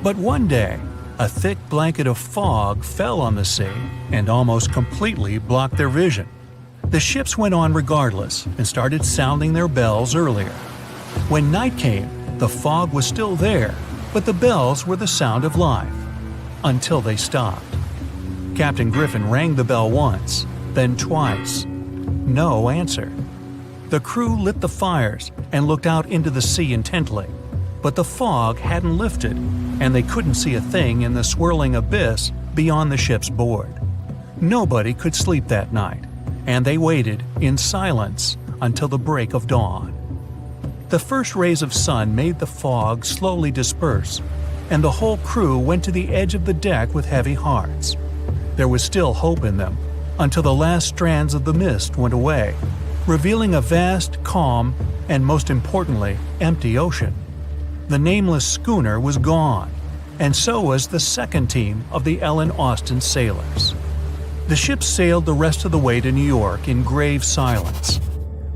But one day, a thick blanket of fog fell on the sea and almost completely blocked their vision. The ships went on regardless and started sounding their bells earlier. When night came, the fog was still there, but the bells were the sound of life. Until they stopped. Captain Griffin rang the bell once, then twice. No answer. The crew lit the fires and looked out into the sea intently, but the fog hadn't lifted, and they couldn't see a thing in the swirling abyss beyond the ship's board. Nobody could sleep that night, and they waited in silence until the break of dawn. The first rays of sun made the fog slowly disperse, and the whole crew went to the edge of the deck with heavy hearts. There was still hope in them, until the last strands of the mist went away, revealing a vast, calm, and most importantly, empty ocean. The nameless schooner was gone, and so was the second team of the Ellen Austin sailors. The ship sailed the rest of the way to New York in grave silence.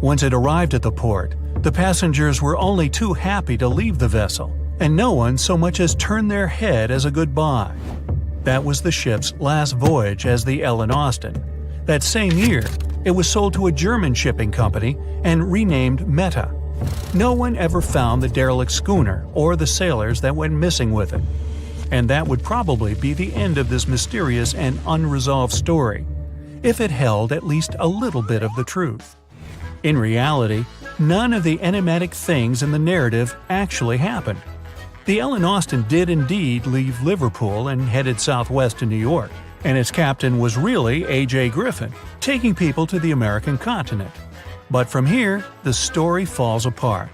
Once it arrived at the port, the passengers were only too happy to leave the vessel, and no one so much as turned their head as a goodbye. That was the ship's last voyage as the Ellen Austin. That same year, it was sold to a German shipping company and renamed Meta. No one ever found the derelict schooner or the sailors that went missing with it. And that would probably be the end of this mysterious and unresolved story, if it held at least a little bit of the truth. In reality, none of the enigmatic things in the narrative actually happened. The Ellen Austin did indeed leave Liverpool and headed southwest to New York, and its captain was really A.J. Griffin, taking people to the American continent. But from here, the story falls apart.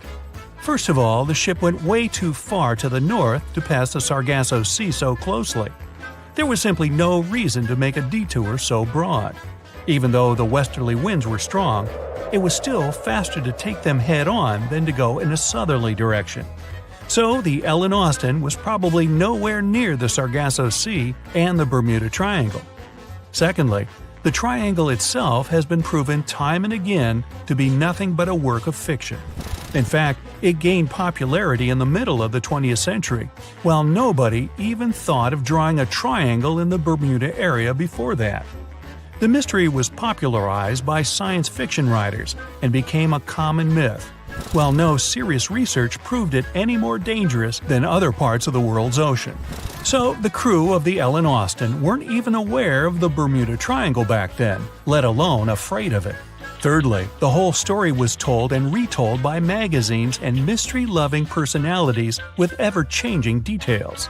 First of all, the ship went way too far to the north to pass the Sargasso Sea so closely. There was simply no reason to make a detour so broad. Even though the westerly winds were strong, it was still faster to take them head-on than to go in a southerly direction. So the Ellen Austin was probably nowhere near the Sargasso Sea and the Bermuda Triangle. Secondly, the triangle itself has been proven time and again to be nothing but a work of fiction. In fact, it gained popularity in the middle of the 20th century, while nobody even thought of drawing a triangle in the Bermuda area before that. The mystery was popularized by science fiction writers and became a common myth, while no serious research proved it any more dangerous than other parts of the world's ocean. So the crew of the Ellen Austin weren't even aware of the Bermuda Triangle back then, let alone afraid of it. Thirdly, the whole story was told and retold by magazines and mystery-loving personalities with ever-changing details.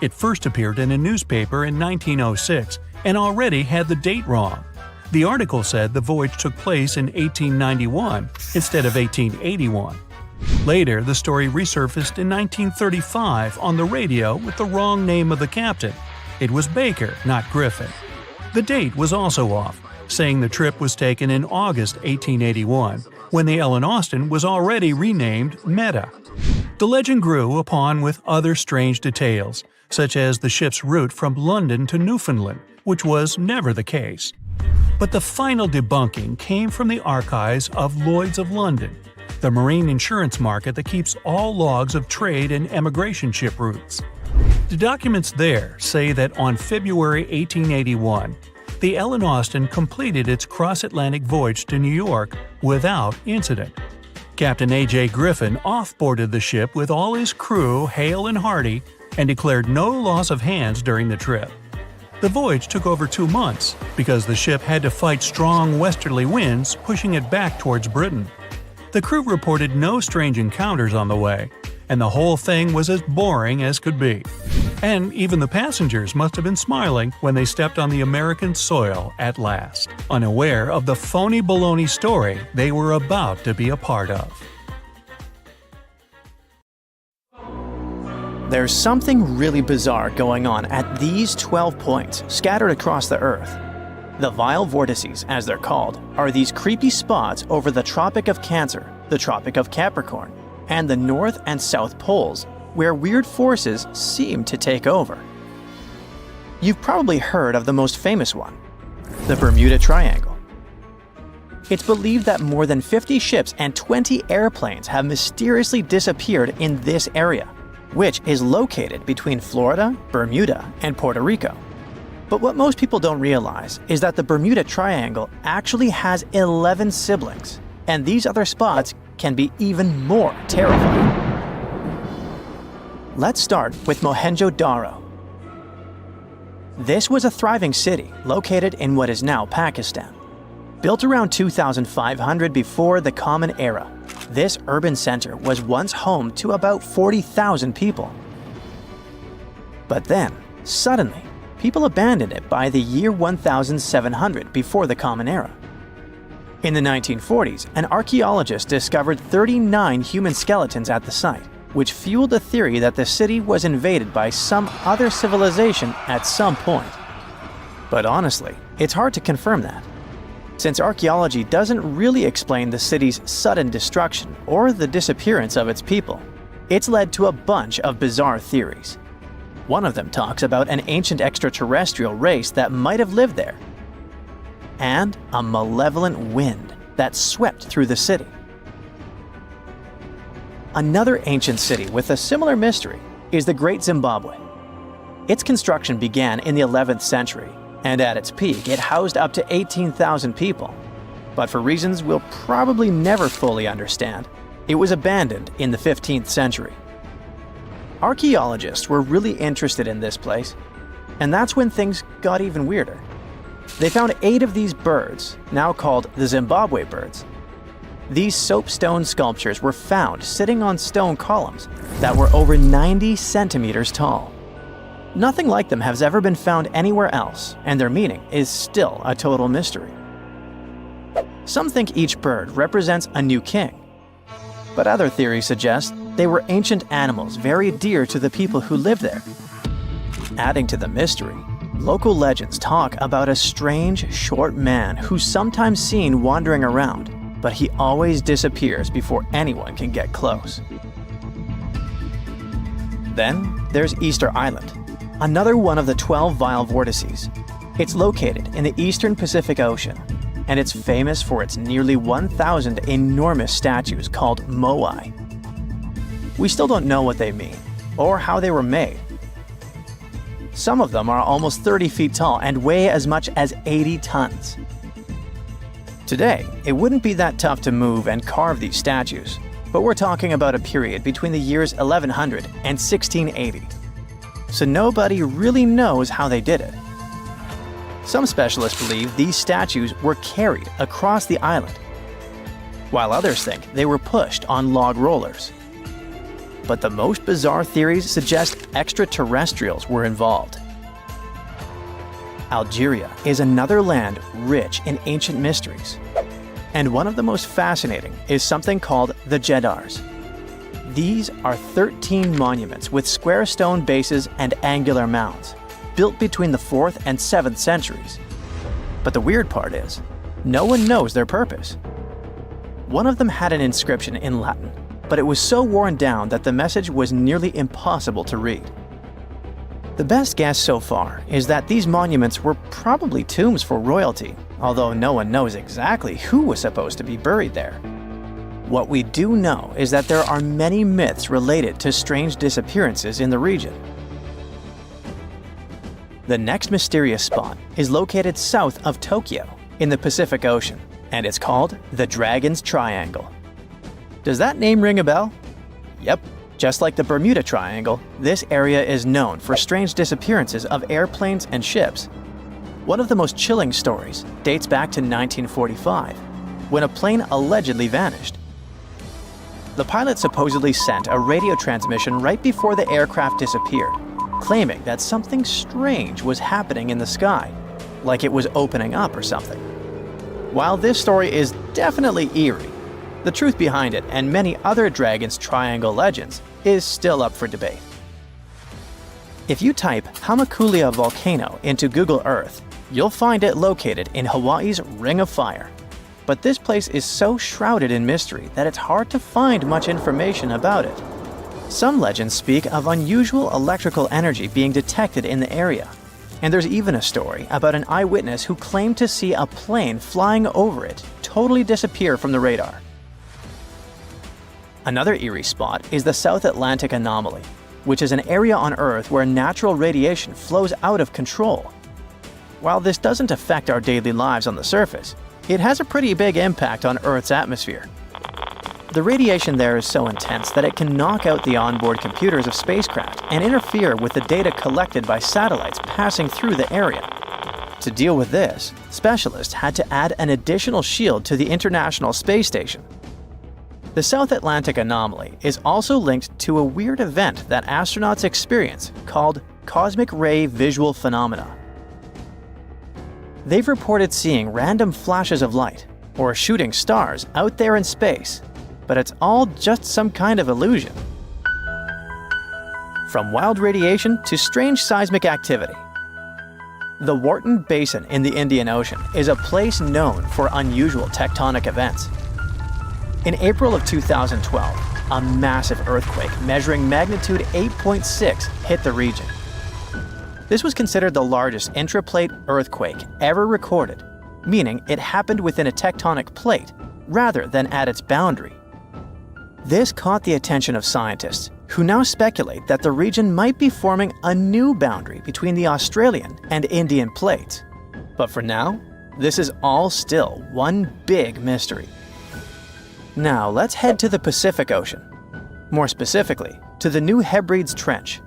It first appeared in a newspaper in 1906 and already had the date wrong. The article said the voyage took place in 1891 instead of 1881. Later, the story resurfaced in 1935 on the radio with the wrong name of the captain. It was Baker, not Griffin. The date was also off, saying the trip was taken in August 1881, when the Ellen Austin was already renamed Meta. The legend grew upon with other strange details, such as the ship's route from London to Newfoundland, which was never the case. But the final debunking came from the archives of Lloyd's of London, the marine insurance market that keeps all logs of trade and emigration ship routes. The documents there say that on February 1881, the Ellen Austin completed its cross-Atlantic voyage to New York without incident. Captain A.J. Griffin off-boarded the ship with all his crew hale and hearty and declared no loss of hands during the trip. The voyage took over 2 months because the ship had to fight strong westerly winds pushing it back towards Britain. The crew reported no strange encounters on the way, and the whole thing was as boring as could be. And even the passengers must have been smiling when they stepped on the American soil at last, unaware of the phony baloney story they were about to be a part of. There's something really bizarre going on at these 12 points scattered across the Earth. The vile vortices, as they're called, are these creepy spots over the Tropic of Cancer, the Tropic of Capricorn, and the North and South Poles, where weird forces seem to take over. You've probably heard of the most famous one, the Bermuda Triangle. It's believed that more than 50 ships and 20 airplanes have mysteriously disappeared in this area, which is located between Florida, Bermuda, and Puerto Rico. But what most people don't realize is that the Bermuda Triangle actually has 11 siblings, and these other spots can be even more terrifying. Let's start with Mohenjo-Daro. This was a thriving city located in what is now Pakistan. Built around 2500 before the Common Era, this urban center was once home to about 40,000 people. But then, suddenly, people abandoned it by the year 1700 before the Common Era. In the 1940s, an archaeologist discovered 39 human skeletons at the site, which fueled the theory that the city was invaded by some other civilization at some point. But honestly, it's hard to confirm that, since archaeology doesn't really explain the city's sudden destruction or the disappearance of its people. It's led to a bunch of bizarre theories. One of them talks about an ancient extraterrestrial race that might have lived there, and a malevolent wind that swept through the city. Another ancient city with a similar mystery is the Great Zimbabwe. Its construction began in the 11th century, and at its peak it housed up to 18,000 people. But for reasons we'll probably never fully understand, it was abandoned in the 15th century. Archaeologists were really interested in this place, and that's when things got even weirder. They found 8 of these birds, now called the Zimbabwe birds. These soapstone sculptures were found sitting on stone columns that were over 90 centimeters tall. Nothing like them has ever been found anywhere else, and their meaning is still a total mystery. Some think each bird represents a new king, but other theories suggest they were ancient animals very dear to the people who lived there. Adding to the mystery, local legends talk about a strange, short man who's sometimes seen wandering around, but he always disappears before anyone can get close. Then there's Easter Island, another one of the 12 vile vortices. It's located in the eastern Pacific Ocean, and it's famous for its nearly 1,000 enormous statues called moai. We still don't know what they mean, or how they were made. Some of them are almost 30 feet tall and weigh as much as 80 tons. Today, it wouldn't be that tough to move and carve these statues, but we're talking about a period between the years 1100 and 1680. So nobody really knows how they did it. Some specialists believe these statues were carried across the island, while others think they were pushed on log rollers. But the most bizarre theories suggest extraterrestrials were involved. Algeria is another land rich in ancient mysteries, and one of the most fascinating is something called the Jeddars. These are 13 monuments with square stone bases and angular mounds, built between the 4th and 7th centuries. But the weird part is, no one knows their purpose. One of them had an inscription in Latin, but it was so worn down that the message was nearly impossible to read. The best guess so far is that these monuments were probably tombs for royalty, although no one knows exactly who was supposed to be buried there. What we do know is that there are many myths related to strange disappearances in the region. The next mysterious spot is located south of Tokyo in the Pacific Ocean, and it's called the Dragon's Triangle. Does that name ring a bell? Yep. Just like the Bermuda Triangle, this area is known for strange disappearances of airplanes and ships. One of the most chilling stories dates back to 1945, when a plane allegedly vanished. The pilot supposedly sent a radio transmission right before the aircraft disappeared, claiming that something strange was happening in the sky, like it was opening up or something. While this story is definitely eerie, the truth behind it and many other Dragon's Triangle legends is still up for debate. If you type Hamakulia volcano into Google Earth, you'll find it located in Hawaii's Ring of Fire. but this place is so shrouded in mystery that it's hard to find much information about it. Some legends speak of unusual electrical energy being detected in the area, and there's even a story about an eyewitness who claimed to see a plane flying over it totally disappear from the radar. Another eerie spot is the South Atlantic Anomaly, which is an area on Earth where natural radiation flows out of control. While this doesn't affect our daily lives on the surface, it has a pretty big impact on Earth's atmosphere. The radiation there is so intense that it can knock out the onboard computers of spacecraft and interfere with the data collected by satellites passing through the area. To deal with this, specialists had to add an additional shield to the International Space Station. The South Atlantic Anomaly is also linked to a weird event that astronauts experience called cosmic ray visual phenomena. They've reported seeing random flashes of light or shooting stars out there in space, but it's all just some kind of illusion. From wild radiation to strange seismic activity. The Wharton Basin in the Indian Ocean is a place known for unusual tectonic events. In April of 2012, a massive earthquake measuring magnitude 8.6 hit the region. This was considered the largest intraplate earthquake ever recorded, meaning it happened within a tectonic plate rather than at its boundary. This caught the attention of scientists, who now speculate that the region might be forming a new boundary between the Australian and Indian plates. But for now, this is all still one big mystery. Now let's head to the Pacific Ocean. More specifically, to the New Hebrides Trench.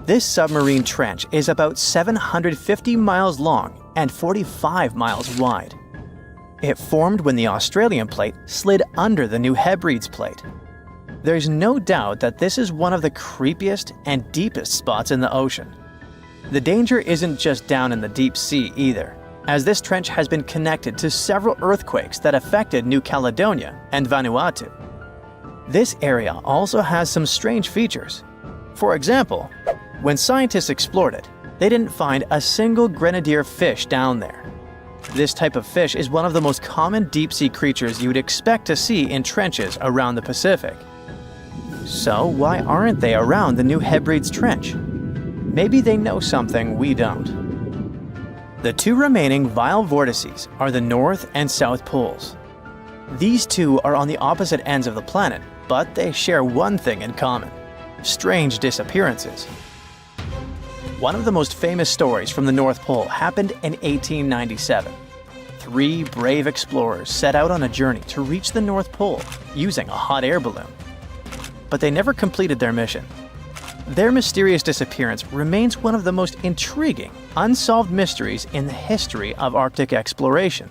This submarine trench is about 750 miles long and 45 miles wide. It formed when the Australian plate slid under the New Hebrides plate. There's no doubt that this is one of the creepiest and deepest spots in the ocean. The danger isn't just down in the deep sea either, as this trench has been connected to several earthquakes that affected New Caledonia and Vanuatu. This area also has some strange features. For example, when scientists explored it, they didn't find a single grenadier fish down there. This type of fish is one of the most common deep-sea creatures you would expect to see in trenches around the Pacific. So why aren't they around the New Hebrides Trench? Maybe they know something we don't. The two remaining vile vortices are the North and South Poles. These two are on the opposite ends of the planet, but they share one thing in common: strange disappearances. One of the most famous stories from the North Pole happened in 1897. 3 brave explorers set out on a journey to reach the North Pole using a hot air balloon. But they never completed their mission. Their mysterious disappearance remains one of the most intriguing, unsolved mysteries in the history of Arctic exploration.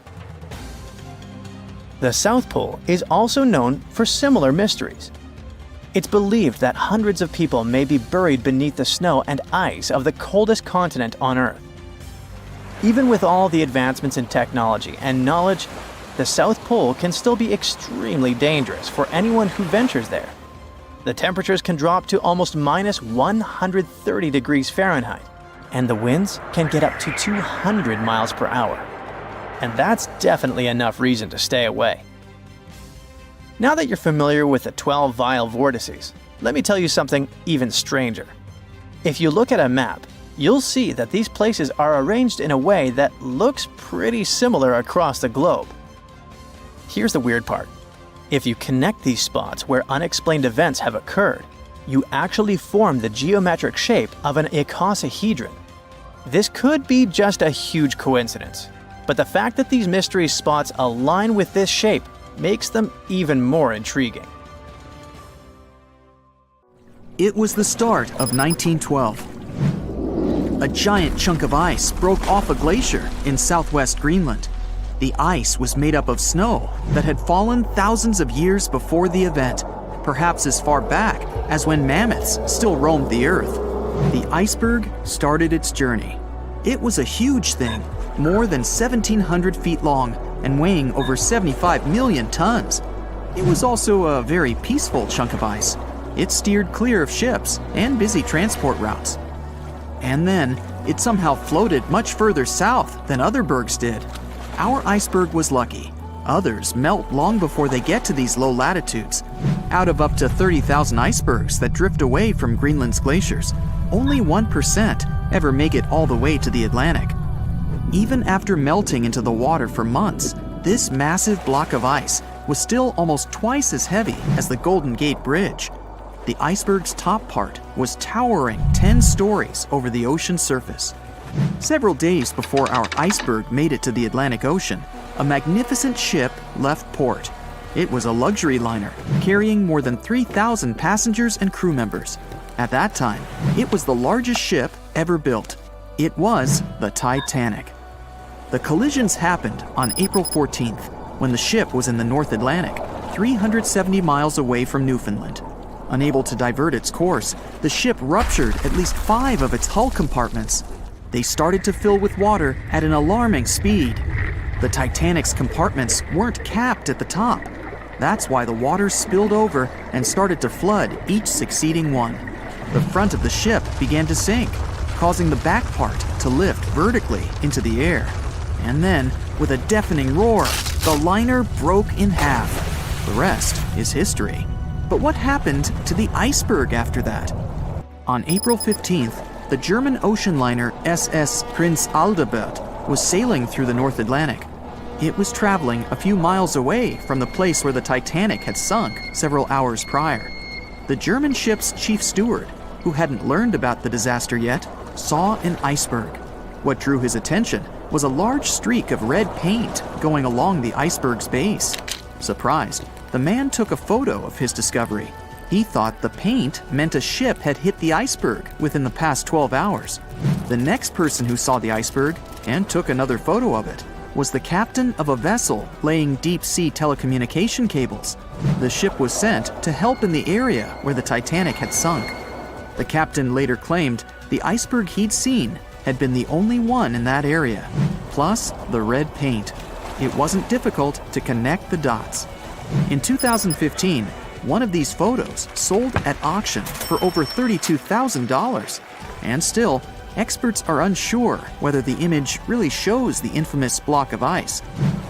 The South Pole is also known for similar mysteries. It's believed that hundreds of people may be buried beneath the snow and ice of the coldest continent on Earth. Even with all the advancements in technology and knowledge, the South Pole can still be extremely dangerous for anyone who ventures there. The temperatures can drop to almost minus 130 degrees Fahrenheit, and the winds can get up to 200 miles per hour. And that's definitely enough reason to stay away. Now that you're familiar with the 12 vile vortices, let me tell you something even stranger. If you look at a map, you'll see that these places are arranged in a way that looks pretty similar across the globe. Here's the weird part. If you connect these spots where unexplained events have occurred, you actually form the geometric shape of an icosahedron. This could be just a huge coincidence, but the fact that these mystery spots align with this shape makes them even more intriguing. It was the start of 1912. A giant chunk of ice broke off a glacier in southwest Greenland. The ice was made up of snow that had fallen thousands of years before the event, perhaps as far back as when mammoths still roamed the earth. The iceberg started its journey. It was a huge thing, more than 1,700 feet long and weighing over 75 million tons. It was also a very peaceful chunk of ice. It steered clear of ships and busy transport routes. And then, it somehow floated much further south than other bergs did. Our iceberg was lucky. Others melt long before they get to these low latitudes. Out of up to 30,000 icebergs that drift away from Greenland's glaciers, only 1% ever make it all the way to the Atlantic. Even after melting into the water for months, this massive block of ice was still almost twice as heavy as the Golden Gate Bridge. The iceberg's top part was towering 10 stories over the ocean surface. Several days before our iceberg made it to the Atlantic Ocean, a magnificent ship left port. It was a luxury liner carrying more than 3,000 passengers and crew members. At that time, it was the largest ship ever built. It was the Titanic. The collisions happened on April 14th, when the ship was in the North Atlantic, 370 miles away from Newfoundland. Unable to divert its course, the ship ruptured at least 5 of its hull compartments. They started to fill with water at an alarming speed. The Titanic's compartments weren't capped at the top. That's why the water spilled over and started to flood each succeeding one. The front of the ship began to sink, causing the back part to lift vertically into the air. And then, with a deafening roar, the liner broke in half. The rest is history. But what happened to the iceberg after that? On April 15th, the German ocean liner SS Prinz Adalbert was sailing through the North Atlantic. It was traveling a few miles away from the place where the Titanic had sunk several hours prior. The German ship's chief steward, who hadn't learned about the disaster yet, saw an iceberg. What drew his attention was a large streak of red paint going along the iceberg's base. Surprised, the man took a photo of his discovery. He thought the paint meant a ship had hit the iceberg within the past 12 hours. The next person who saw the iceberg and took another photo of it was the captain of a vessel laying deep-sea telecommunication cables. The ship was sent to help in the area where the Titanic had sunk. The captain later claimed the iceberg he'd seen had been the only one in that area, plus the red paint. It wasn't difficult to connect the dots. In 2015, one of these photos sold at auction for over $32,000. And still, experts are unsure whether the image really shows the infamous block of ice.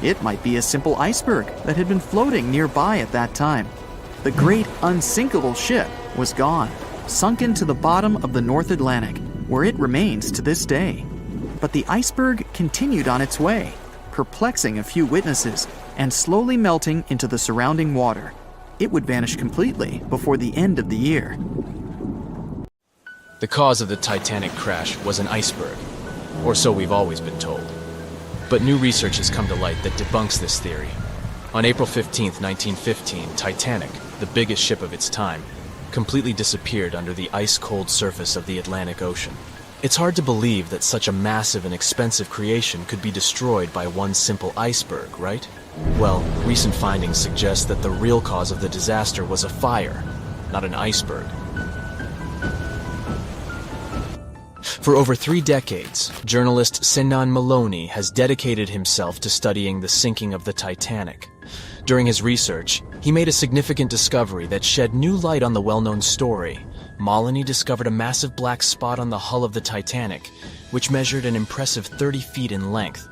It might be a simple iceberg that had been floating nearby at that time. The great unsinkable ship was gone, sunken to the bottom of the North Atlantic, where it remains to this day. But the iceberg continued on its way, perplexing a few witnesses and slowly melting into the surrounding water. It would vanish completely before the end of the year. The cause of the Titanic crash was an iceberg, or so we've always been told. But new research has come to light that debunks this theory. On April 15, 1915, Titanic, the biggest ship of its time, completely disappeared under the ice-cold surface of the Atlantic Ocean. It's hard to believe that such a massive and expensive creation could be destroyed by one simple iceberg, right? Well, recent findings suggest that the real cause of the disaster was a fire, not an iceberg. For over 3 decades, journalist Sinan Maloney has dedicated himself to studying the sinking of the Titanic. During his research, he made a significant discovery that shed new light on the well-known story. Maloney discovered a massive black spot on the hull of the Titanic, which measured an impressive 30 feet in length.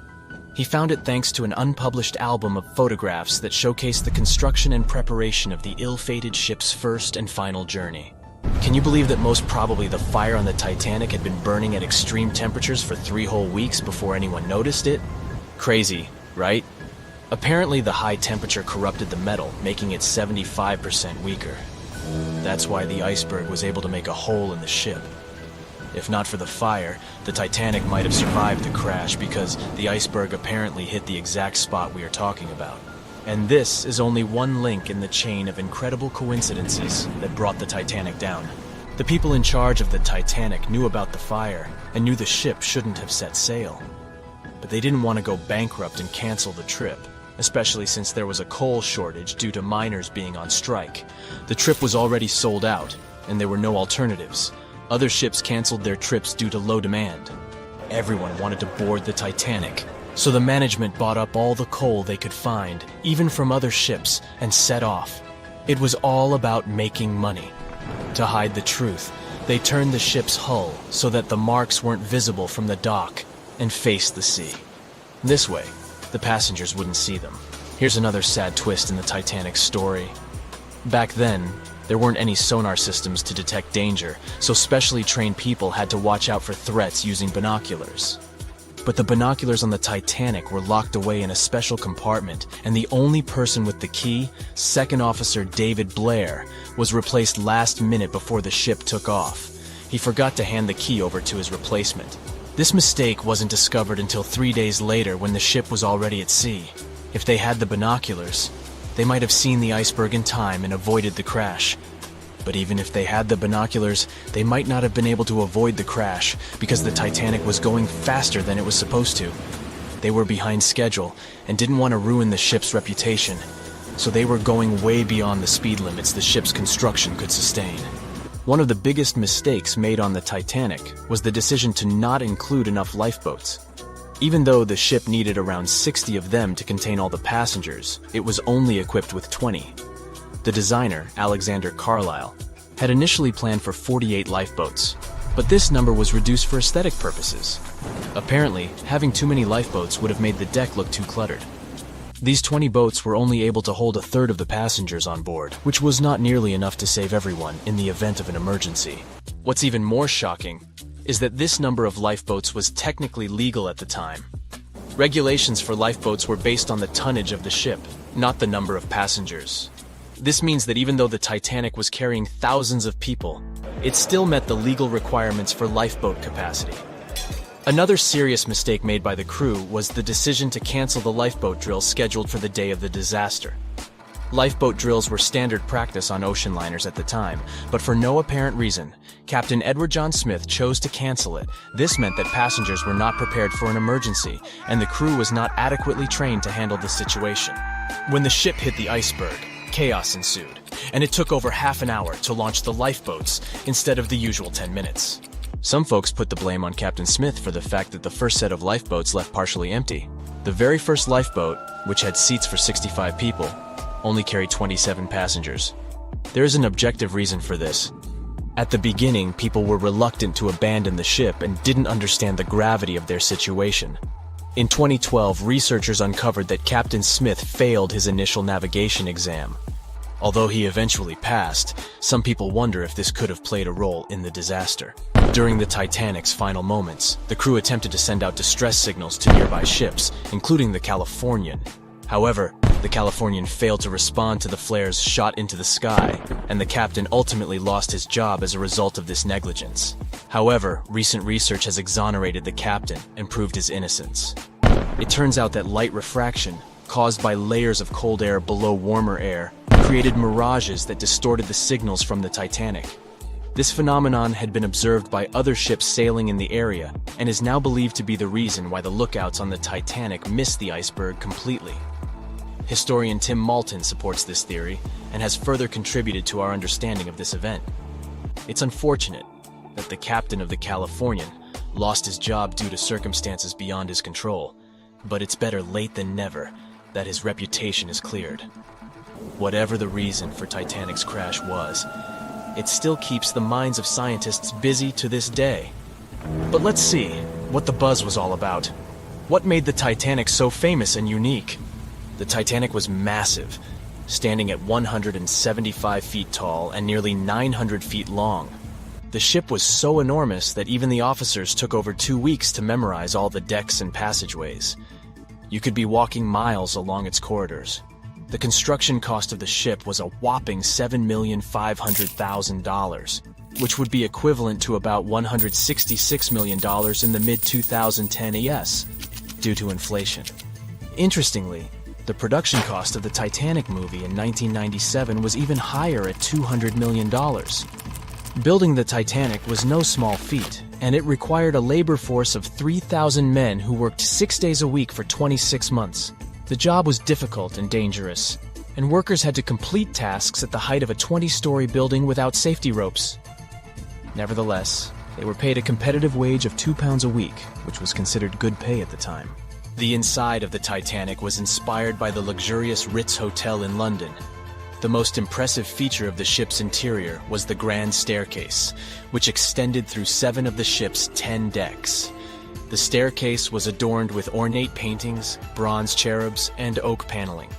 He found it thanks to an unpublished album of photographs that showcased the construction and preparation of the ill-fated ship's first and final journey. Can you believe that most probably the fire on the Titanic had been burning at extreme temperatures for 3 whole weeks before anyone noticed it? Crazy, right? Apparently the high temperature corrupted the metal, making it 75% weaker. That's why the iceberg was able to make a hole in the ship. If not for the fire, the Titanic might have survived the crash because the iceberg apparently hit the exact spot we are talking about. And this is only one link in the chain of incredible coincidences that brought the Titanic down. The people in charge of the Titanic knew about the fire and knew the ship shouldn't have set sail. But they didn't want to go bankrupt and cancel the trip, especially since there was a coal shortage due to miners being on strike. The trip was already sold out, and there were no alternatives. Other ships canceled their trips due to low demand. Everyone wanted to board the Titanic, so the management bought up all the coal they could find, even from other ships, and set off. It was all about making money. To hide the truth, they turned the ship's hull so that the marks weren't visible from the dock and faced the sea. This way, the passengers wouldn't see them. Here's another sad twist in the Titanic's story. Back then, there weren't any sonar systems to detect danger, so specially trained people had to watch out for threats using binoculars. But the binoculars on the Titanic were locked away in a special compartment, and the only person with the key, Second Officer David Blair, was replaced last minute before the ship took off. He forgot to hand the key over to his replacement. This mistake wasn't discovered until 3 days later when the ship was already at sea. If they had the binoculars, they might have seen the iceberg in time and avoided the crash. But even if they had the binoculars, they might not have been able to avoid the crash because the Titanic was going faster than it was supposed to. They were behind schedule and didn't want to ruin the ship's reputation, so they were going way beyond the speed limits the ship's construction could sustain. One of the biggest mistakes made on the Titanic was the decision to not include enough lifeboats. Even though the ship needed around 60 of them to contain all the passengers, it was only equipped with 20. The designer, Alexander Carlisle, had initially planned for 48 lifeboats, but this number was reduced for aesthetic purposes. Apparently, having too many lifeboats would have made the deck look too cluttered. These 20 boats were only able to hold a third of the passengers on board, which was not nearly enough to save everyone in the event of an emergency. What's even more shocking is that this number of lifeboats was technically legal at the time. Regulations for lifeboats were based on the tonnage of the ship, not the number of passengers. This means that even though the Titanic was carrying thousands of people, it still met the legal requirements for lifeboat capacity. Another serious mistake made by the crew was the decision to cancel the lifeboat drill scheduled for the day of the disaster. Lifeboat drills were standard practice on ocean liners at the time, but for no apparent reason, Captain Edward John Smith chose to cancel it. This meant that passengers were not prepared for an emergency, and the crew was not adequately trained to handle the situation. When the ship hit the iceberg, chaos ensued, and it took over half an hour to launch the lifeboats instead of the usual 10 minutes. Some folks put the blame on Captain Smith for the fact that the first set of lifeboats left partially empty. The very first lifeboat, which had seats for 65 people, only carried 27 passengers. There is an objective reason for this. At the beginning, people were reluctant to abandon the ship and didn't understand the gravity of their situation. In 2012, researchers uncovered that Captain Smith failed his initial navigation exam. Although he eventually passed, some people wonder if this could have played a role in the disaster. During the Titanic's final moments, the crew attempted to send out distress signals to nearby ships, including the Californian. However, the Californian failed to respond to the flares shot into the sky, and the captain ultimately lost his job as a result of this negligence. However, recent research has exonerated the captain and proved his innocence. It turns out that light refraction, caused by layers of cold air below warmer air, created mirages that distorted the signals from the Titanic. This phenomenon had been observed by other ships sailing in the area and is now believed to be the reason why the lookouts on the Titanic missed the iceberg completely. Historian Tim Malton supports this theory and has further contributed to our understanding of this event. It's unfortunate that the captain of the Californian lost his job due to circumstances beyond his control, but it's better late than never that his reputation is cleared. Whatever the reason for Titanic's crash was, it still keeps the minds of scientists busy to this day. But let's see what the buzz was all about. What made the Titanic so famous and unique? The Titanic was massive, standing at 175 feet tall and nearly 900 feet long. The ship was so enormous that even the officers took over 2 weeks to memorize all the decks and passageways. You could be walking miles along its corridors. The construction cost of the ship was a whopping $7,500,000, which would be equivalent to about $166 million in the mid-2010 ES, due to inflation. Interestingly, the production cost of the Titanic movie in 1997 was even higher at $200 million. Building the Titanic was no small feat, and it required a labor force of 3,000 men who worked 6 days a week for 26 months. The job was difficult and dangerous, and workers had to complete tasks at the height of a 20-story building without safety ropes. Nevertheless, they were paid a competitive wage of £2 a week, which was considered good pay at the time. The inside of the Titanic was inspired by the luxurious Ritz Hotel in London. The most impressive feature of the ship's interior was the grand staircase, which extended through 7 of the ship's 10 decks. The staircase was adorned with ornate paintings, bronze cherubs, and oak paneling.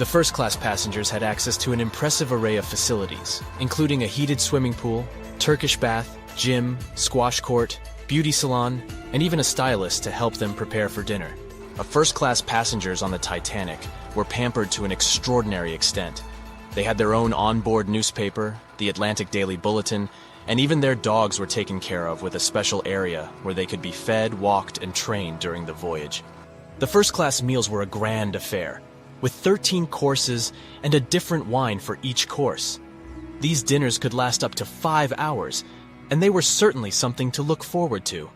The first-class passengers had access to an impressive array of facilities, including a heated swimming pool, Turkish bath, gym, squash court, beauty salon, and even a stylist to help them prepare for dinner. First-class passengers on the Titanic were pampered to an extraordinary extent. They had their own onboard newspaper, the Atlantic Daily Bulletin, and even their dogs were taken care of with a special area where they could be fed, walked, and trained during the voyage. The first-class meals were a grand affair, with 13 courses and a different wine for each course. These dinners could last up to 5 hours, and they were certainly something to look forward to.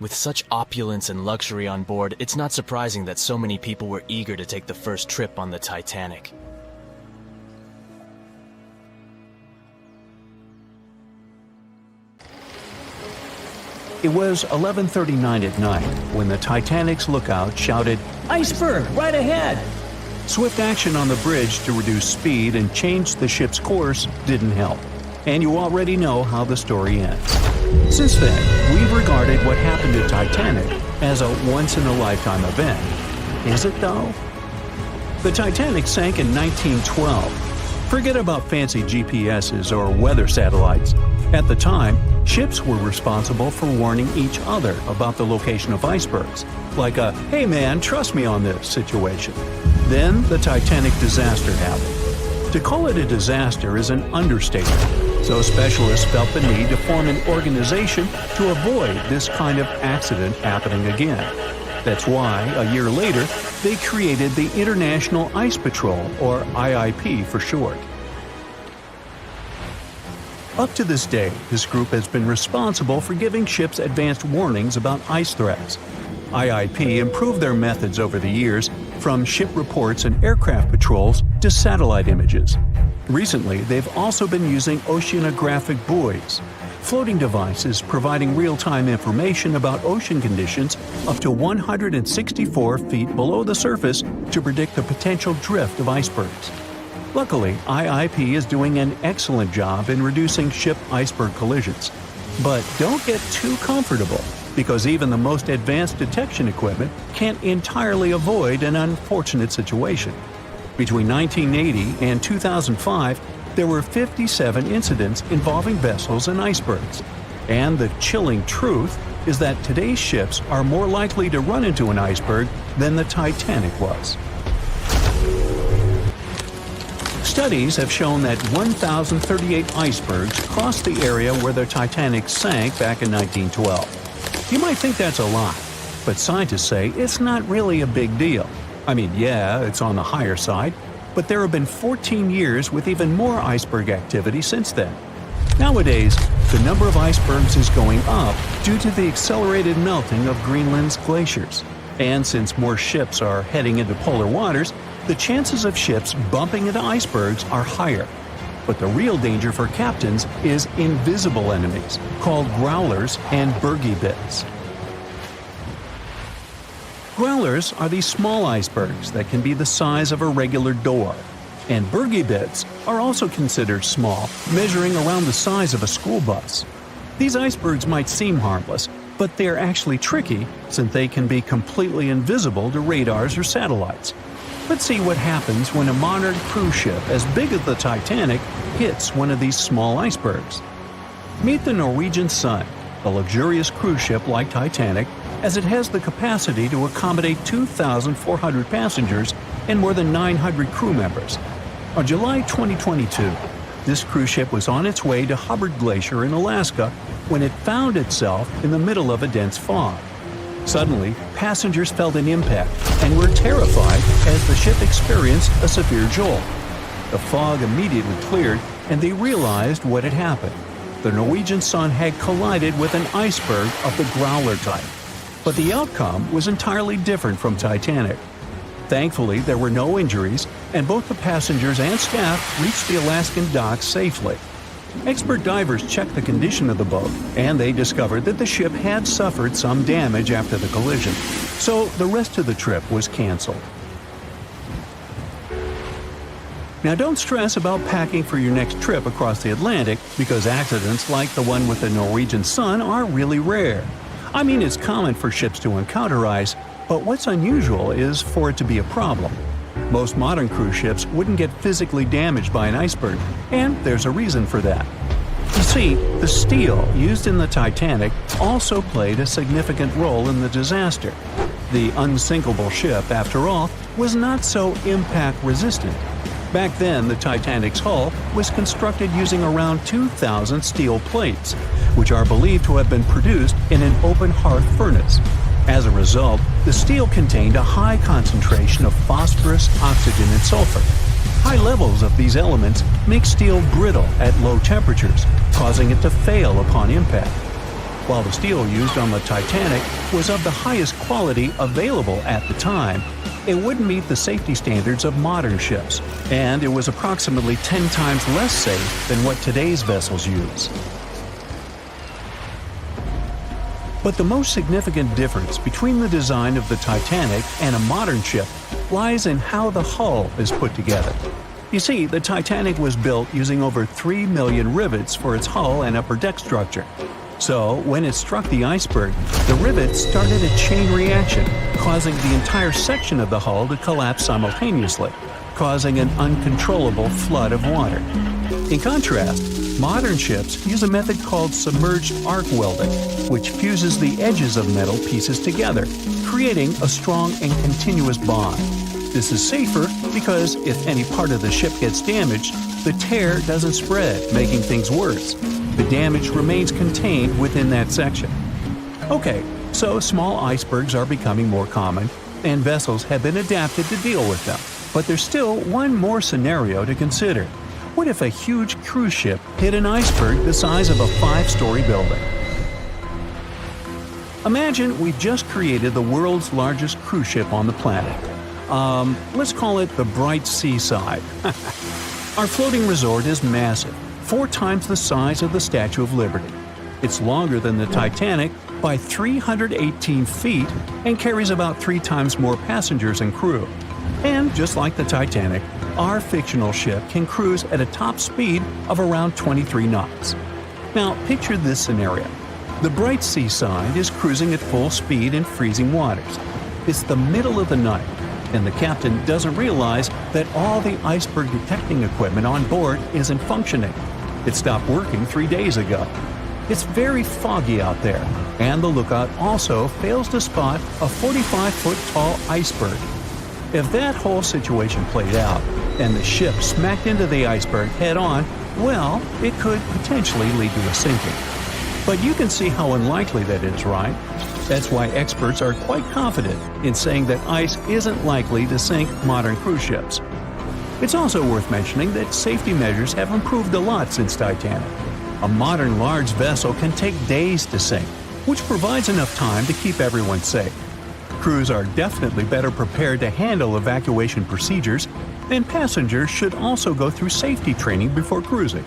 With such opulence and luxury on board, it's not surprising that so many people were eager to take the first trip on the Titanic. It was 11:39 at night when the Titanic's lookout shouted, "Iceberg, right ahead!" Swift action on the bridge to reduce speed and change the ship's course didn't help, and you already know how the story ends. Since then, we've regarded what happened to Titanic as a once-in-a-lifetime event. Is it, though? The Titanic sank in 1912. Forget about fancy GPSs or weather satellites. At the time, ships were responsible for warning each other about the location of icebergs, like a "hey man, trust me on this" situation. Then the Titanic disaster happened. To call it a disaster is an understatement, so specialists felt the need to form an organization to avoid this kind of accident happening again. That's why, a year later, they created the International Ice Patrol, or IIP for short. Up to this day, this group has been responsible for giving ships advanced warnings about ice threats. IIP improved their methods over the years, from ship reports and aircraft patrols to satellite images. Recently, they've also been using oceanographic buoys, floating devices providing real-time information about ocean conditions up to 164 feet below the surface to predict the potential drift of icebergs. Luckily, IIP is doing an excellent job in reducing ship iceberg collisions. But don't get too comfortable, because even the most advanced detection equipment can't entirely avoid an unfortunate situation. Between 1980 and 2005, there were 57 incidents involving vessels and icebergs. And the chilling truth is that today's ships are more likely to run into an iceberg than the Titanic was. Studies have shown that 1,038 icebergs crossed the area where the Titanic sank back in 1912. You might think that's a lot, but scientists say it's not really a big deal. I mean, yeah, it's on the higher side, but there have been 14 years with even more iceberg activity since then. Nowadays, the number of icebergs is going up due to the accelerated melting of Greenland's glaciers. And since more ships are heading into polar waters, the chances of ships bumping into icebergs are higher. But the real danger for captains is invisible enemies, called growlers and bergy bits. Growlers are these small icebergs that can be the size of a regular door. And bergy bits are also considered small, measuring around the size of a school bus. These icebergs might seem harmless, but they're actually tricky since they can be completely invisible to radars or satellites. Let's see what happens when a modern cruise ship as big as the Titanic hits one of these small icebergs. Meet the Norwegian Sun, a luxurious cruise ship like Titanic, as it has the capacity to accommodate 2,400 passengers and more than 900 crew members. On July 2022, this cruise ship was on its way to Hubbard Glacier in Alaska when it found itself in the middle of a dense fog. Suddenly, passengers felt an impact and were terrified as the ship experienced a severe jolt. The fog immediately cleared and they realized what had happened. The Norwegian Sun had collided with an iceberg of the growler type. But the outcome was entirely different from Titanic. Thankfully, there were no injuries, and both the passengers and staff reached the Alaskan docks safely. Expert divers checked the condition of the boat, and they discovered that the ship had suffered some damage after the collision, so the rest of the trip was canceled. Now don't stress about packing for your next trip across the Atlantic, because accidents like the one with the Norwegian Sun are really rare. I mean, it's common for ships to encounter ice, but what's unusual is for it to be a problem. Most modern cruise ships wouldn't get physically damaged by an iceberg, and there's a reason for that. You see, the steel used in the Titanic also played a significant role in the disaster. The unsinkable ship, after all, was not so impact-resistant. Back then, the Titanic's hull was constructed using around 2,000 steel plates, which are believed to have been produced in an open hearth furnace. As a result, the steel contained a high concentration of phosphorus, oxygen, and sulfur. High levels of these elements make steel brittle at low temperatures, causing it to fail upon impact. While the steel used on the Titanic was of the highest quality available at the time, it wouldn't meet the safety standards of modern ships, and it was approximately 10 times less safe than what today's vessels use. But the most significant difference between the design of the Titanic and a modern ship lies in how the hull is put together. You see, the Titanic was built using over 3 million rivets for its hull and upper deck structure. So, when it struck the iceberg, the rivets started a chain reaction, causing the entire section of the hull to collapse simultaneously, causing an uncontrollable flood of water. In contrast, modern ships use a method called submerged arc welding, which fuses the edges of metal pieces together, creating a strong and continuous bond. This is safer because if any part of the ship gets damaged, the tear doesn't spread, making things worse. The damage remains contained within that section. Okay, so small icebergs are becoming more common, and vessels have been adapted to deal with them. But there's still one more scenario to consider. What if a huge cruise ship hit an iceberg the size of a 5-story building? Imagine we've just created the world's largest cruise ship on the planet. Let's call it the Bright Seaside. Our floating resort is massive, 4 times the size of the Statue of Liberty. It's longer than the Titanic by 318 feet and carries about 3 times more passengers and crew. And just like the Titanic, our fictional ship can cruise at a top speed of around 23 knots. Now, picture this scenario. The Bright Seaside is cruising at full speed in freezing waters. It's the middle of the night, and the captain doesn't realize that all the iceberg detecting equipment on board isn't functioning. It stopped working 3 days ago. It's very foggy out there, and the lookout also fails to spot a 45-foot tall iceberg. If that whole situation played out, and the ship smacked into the iceberg head-on, well, it could potentially lead to a sinking. But you can see how unlikely that is, right? That's why experts are quite confident in saying that ice isn't likely to sink modern cruise ships. It's also worth mentioning that safety measures have improved a lot since Titanic. A modern large vessel can take days to sink, which provides enough time to keep everyone safe. Crews are definitely better prepared to handle evacuation procedures, and passengers should also go through safety training before cruising.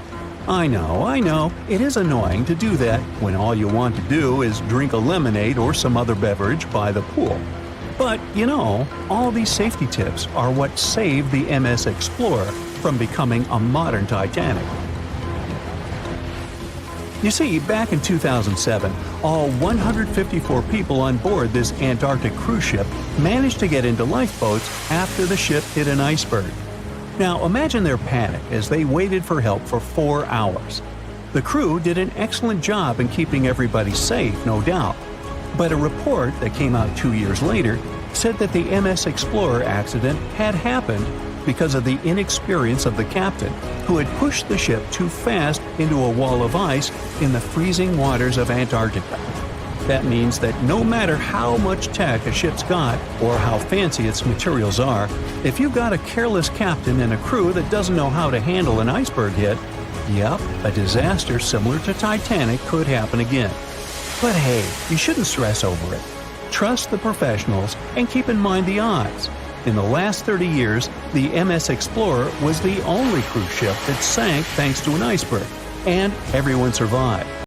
I know, it is annoying to do that when all you want to do is drink a lemonade or some other beverage by the pool. But, all these safety tips are what saved the MS Explorer from becoming a modern Titanic. You see, back in 2007, all 154 people on board this Antarctic cruise ship managed to get into lifeboats after the ship hit an iceberg. Now, imagine their panic as they waited for help for 4 hours. The crew did an excellent job in keeping everybody safe, no doubt. But a report that came out 2 years later said that the MS Explorer accident had happened because of the inexperience of the captain, who had pushed the ship too fast into a wall of ice in the freezing waters of Antarctica. That means that no matter how much tech a ship's got or how fancy its materials are, if you've got a careless captain and a crew that doesn't know how to handle an iceberg hit, yep, a disaster similar to Titanic could happen again. But hey, you shouldn't stress over it. Trust the professionals and keep in mind the odds. In the last 30 years, the MS Explorer was the only cruise ship that sank thanks to an iceberg, and everyone survived.